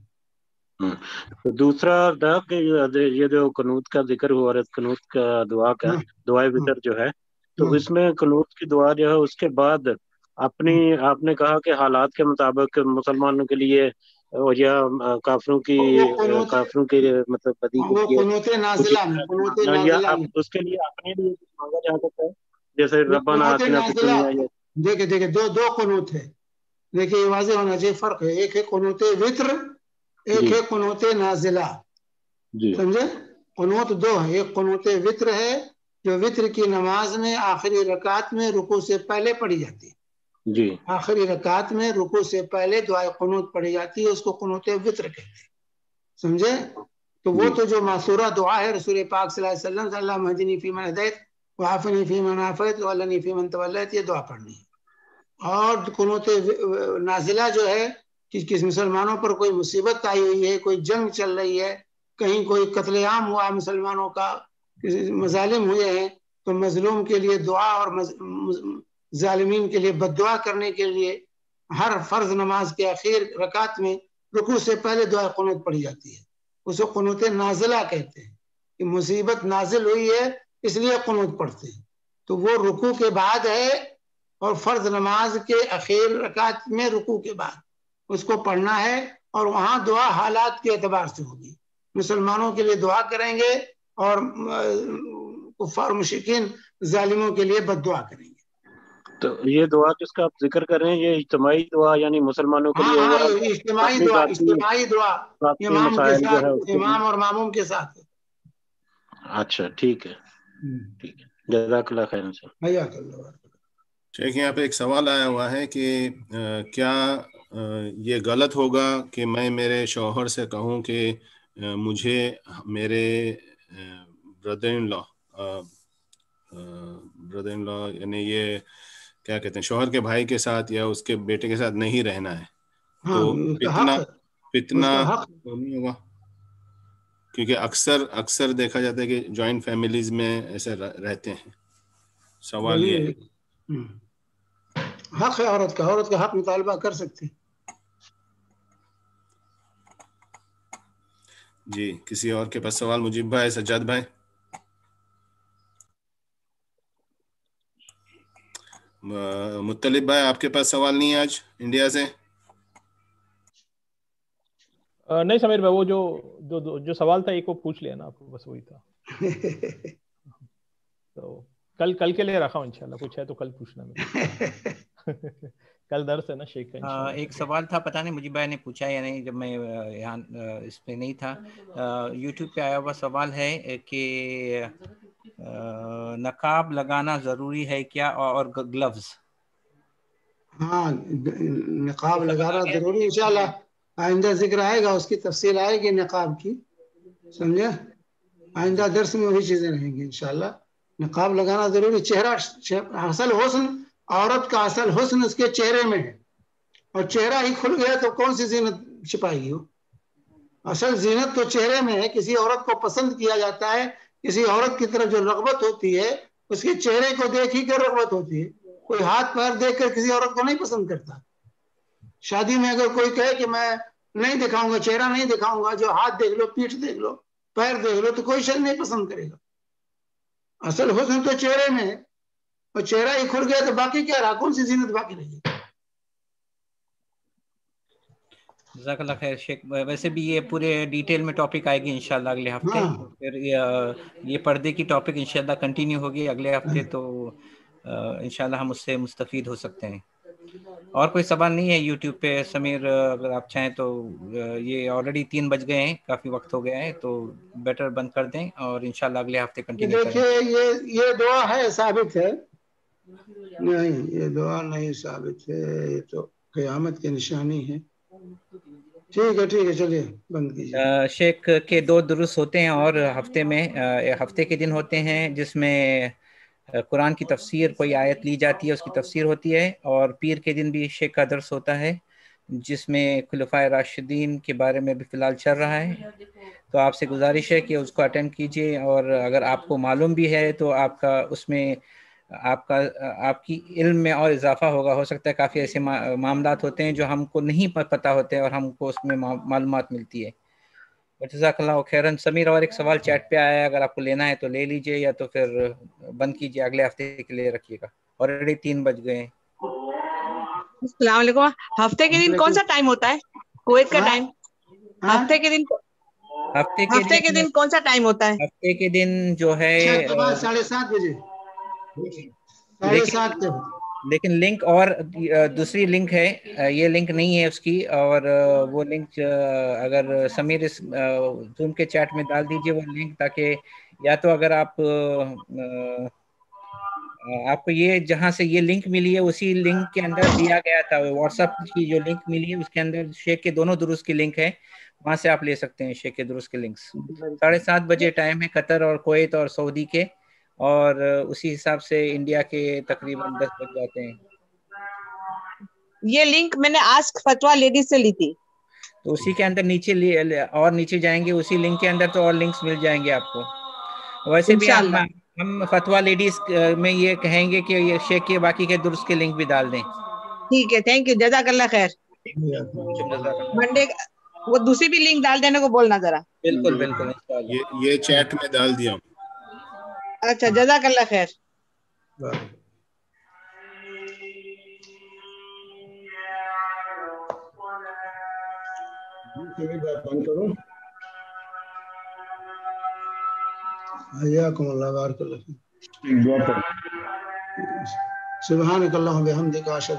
تو دوسرا تھا کہ یہ جو قنوت کا ذکر ہوا ہے، قنوت کا دعا کا دعائے وتر جو ہے، تو اس میں قنوت کی دعا جو ہے اس کے بعد آپ نے کہا کہ حالات کے مطابق مسلمانوں کے لیے یا کافروں کی مطلب بدی کے وہ لیے قنوت نازلہ میں، قنوت یا نازلہ میں اس کے لیے اپنے لیے مانگا جا سکتا ہے، جیسے ربنا قنوت آتنا فی نازلہ. الدنیا. دیکھیں دو قنوت ہے. دیکھیں واضح ہونا چاہیے فرق ہے. ایک ہے قنوت وتر، ایک ہے قنوت نازلہ. جی سمجھے؟ قنوت دو ہے. ایک قنوت وتر ہے جو وتر کی نماز میں آخری رکعت میں رکوع سے پہلے پڑھی جاتی ہے. جی آخری رکعت میں رکوع سے پہلے دعائے قنوت پڑھی جاتی ہے، اس کو قنوت وتر کہتے ہیں. سمجھے؟ تو وہ تو جو معصورہ دعا ہے رسول پاک صلی اللہ علیہ وسلم اللہم اہدنی فیمن ہدیت وعافنی فیمن عافیت وعلنی فیمن تولیت، یہ دعا پڑھنی ہے. اور قنوت نازلہ جو ہے کہ کس مسلمانوں پر کوئی مصیبت آئی ہوئی ہے، کوئی جنگ چل رہی ہے، کہیں کوئی قتل عام ہوا مسلمانوں کا، مظالم ہوئے ہیں، تو مظلوم کے لیے دعا اور ظالمین کے لیے بد دعا کرنے کے لیے ہر فرض نماز کے اخیر رکعت میں رکوع سے پہلے دعا قنوت پڑھی جاتی ہے. اسے قنوت نازلہ کہتے ہیں کہ مصیبت نازل ہوئی ہے اس لیے قنوت پڑھتے ہیں. تو وہ رکوع کے بعد ہے اور فرض نماز کے اخیر رکعت میں رکوع کے بعد اس کو پڑھنا ہے، اور وہاں دعا حالات کے اعتبار سے ہوگی. مسلمانوں کے لیے دعا کریں گے اور کفار مشرکین ظالموں کے لیے بد دعا کریں گے. تو یہ دعا جس کا آپ ذکر کر رہے ہیں یہ اجتماعی دعا یعنی مسلمانوں کے لیے اجتماعی دعا، اجتماعی دعا امام کے ساتھ، امام اور ماموم کے ساتھ. اچھا ٹھیک ہے، ٹھیک ہے، جزاک اللہ خیر. حیاک اللہ. شیخ یہاں پہ ایک سوال آیا ہوا ہے کہ کیا یہ غلط ہوگا کہ میں میرے شوہر سے کہوں کہ مجھے میرے بردر ان لا یعنی یہ کیا کہتے ہیں شوہر کے بھائی کے ساتھ یا اس کے بیٹے کے ساتھ نہیں رہنا ہے، تو فتنہ نہیں ہوگا؟ کیونکہ اکثر دیکھا جاتا ہے کہ جوائنٹ فیملیز میں ایسے رہتے ہیں. سوال یہ ہے. حق ہے عورت کا حق مطالبہ کر سکتے. جی کسی اور کے پاس سوال؟ مجیب بھائی، سجاد بھائی. مطلب بھائی آپ کے پاس سوال نہیں ہے آج انڈیا سے؟ نہیں سمیر بھائی، وہ جو سوال تھا ایک وہ پوچھ لیا نا آپ کو، بس وہی تھا. تو کل کے لیے رکھا ہوں انشاءاللہ، کچھ ہے تو کل پوچھنا میرے. کل درس ہے نا شیخ کا. ایک سوال تھا، پتہ نہیں مجھے بھائی نے پوچھا یا نہیں، جب میں یہاں اس پہ نہیں تھا. یوٹیوب پہ آیا ہوا سوال ہے کہ نقاب لگانا ضروری ہے کیا، اور گلوز؟ ہاں نقاب لگانا ضروری، انشاءاللہ آئندہ ذکر آئے گا، اس کی تفصیل آئے گی نقاب کی. سمجھے؟ آئندہ درس میں وہی چیزیں رہیں گی انشاءاللہ. نقاب لگانا ضروری. چہرہ اصل حسن، عورت کا اصل حسن اس کے چہرے میں ہے، اور چہرہ ہی کھل گیا تو کون سی زینت چھپائے گی؟ اصل زینت تو چہرے میں ہے. کسی عورت کو پسند کیا جاتا ہے، کسی عورت کی طرف جو رغبت ہوتی ہے اس کے چہرے کو دیکھ ہی کر رغبت ہوتی ہے. کوئی ہاتھ پیر دیکھ کر کسی عورت کو نہیں پسند کرتا. شادی میں اگر کوئی کہے کہ میں نہیں دکھاؤں گا، چہرہ نہیں دکھاؤں گا، جو ہاتھ دیکھ لو، پیٹھ دیکھ لو، پیر دیکھ لو، تو کوئی شخص نہیں پسند کرے گا. اصل حسن تو چہرے میں ہے، اور چہرہ ہی کھل گیا تو باقی کیا رہا؟ کون سی زینت باقی رہی؟ جزاک اللہ خیر شیخ. ویسے بھی یہ پورے ڈیٹیل میں ٹاپک آئے گی انشاءاللہ اگلے ہفتے. پھر یہ پردے کی ٹاپک انشاءاللہ کنٹینیو ہوگی اگلے ہفتے، تو انشاءاللہ ہم اس سے مستفید ہو سکتے ہیں. اور کوئی سوال نہیں ہے یوٹیوب پہ سمیر؟ اگر آپ چاہیں تو یہ آلریڈی 3 بج گئے ہیں، کافی وقت ہو گیا ہے، تو بیٹر بند کر دیں اور انشاءاللہ اگلے ہفتے کنٹینیو کریں. دیکھیے یہ دعا ہے، ثابت ہے؟ نہیں، یہ دعا نہیں ثابت ہے، یہ تو قیامت کی نشانی ہے. ٹھیک ہے چلیے بند کیجیے. شیخ کے 2 درس ہوتے ہیں، اور ہفتے کے دن ہوتے ہیں جس میں قرآن کی تفسیر، کوئی آیت لی جاتی ہے اس کی تفسیر ہوتی ہے، اور پیر کے دن بھی شیخ کا درس ہوتا ہے جس میں خلفائے راشدین کے بارے میں بھی فی الحال چل رہا ہے. تو آپ سے گزارش ہے کہ اس کو اٹینڈ کیجیے، اور اگر آپ کو معلوم بھی ہے تو آپ کا اس میں آپ کی علم میں اور اضافہ ہوگا. ہو سکتا ہے کافی ایسے معاملات ہوتے ہیں جو ہم کو نہیں پتہ ہوتے اور ہم کو اس میں معلومات ملتی ہے. جزاک اللہ خیرن. سمیر، اور ایک سوال چیٹ پہ آیا ہے، اگر آپ کو لینا ہے تو لے لیجئے، یا تو پھر بند کیجئے، اگلے ہفتے کے لیے رکھیے گا. آلریڈی 3 بج گئے ہیں. السلام علیکم. ہفتے کے دن کون سا ٹائم ہوتا ہے کویت کا ٹائم؟ ہفتے کے دن کون سا ٹائم ہوتا ہے؟ ہفتے کے دن جو ہے 7:30 بجے. 7:30 لیکن لنک اور دوسری لنک ہے، یہ لنک نہیں ہے اس کی، اور وہ لنک اگر سمیر اس زوم کے چیٹ میں ڈال دیجئے وہ لنک، تاکہ یا تو اگر آپ کو یہ جہاں سے یہ لنک ملی ہے اسی لنک کے اندر دیا گیا تھا، واٹس ایپ کی جو لنک ملی ہے اس کے اندر شیخ کے دونوں دروس کی لنک ہے، وہاں سے آپ لے سکتے ہیں شیخ کے دروس کے لنکس. 7:30 بجے ٹائم ہے قطر اور کویت اور سعودی کے، اور اسی حساب سے انڈیا کے تقریباً 10 بج جاتے ہیں. یہ لنک میں نے آسک فتویٰ لیڈیز سے لی تھی، تو اسی کے اندر نیچے جائیں گے، اسی لنک کے اندر تو اور لنکس مل جائیں گے آپ کو. ویسے بھی ہم فتویٰ لیڈیز میں یہ کہیں گے کہ یہ شیخ کے باقی کے درس کے لنک بھی ڈال دیں. ٹھیک ہے، تھینک یو، جزاک اللہ خیر. منڈے وہ دوسری بھی لنک ڈال دینے کو بولنا ذرا. بالکل بالکل، یہ چیٹ میں ڈال دیا. اچھا، جزاک اللہ خیر. بند کرو. حیاکم اللہ، بارک اللہ. دعا پڑھو. سبحانک اللہم و بحمدک، اشہد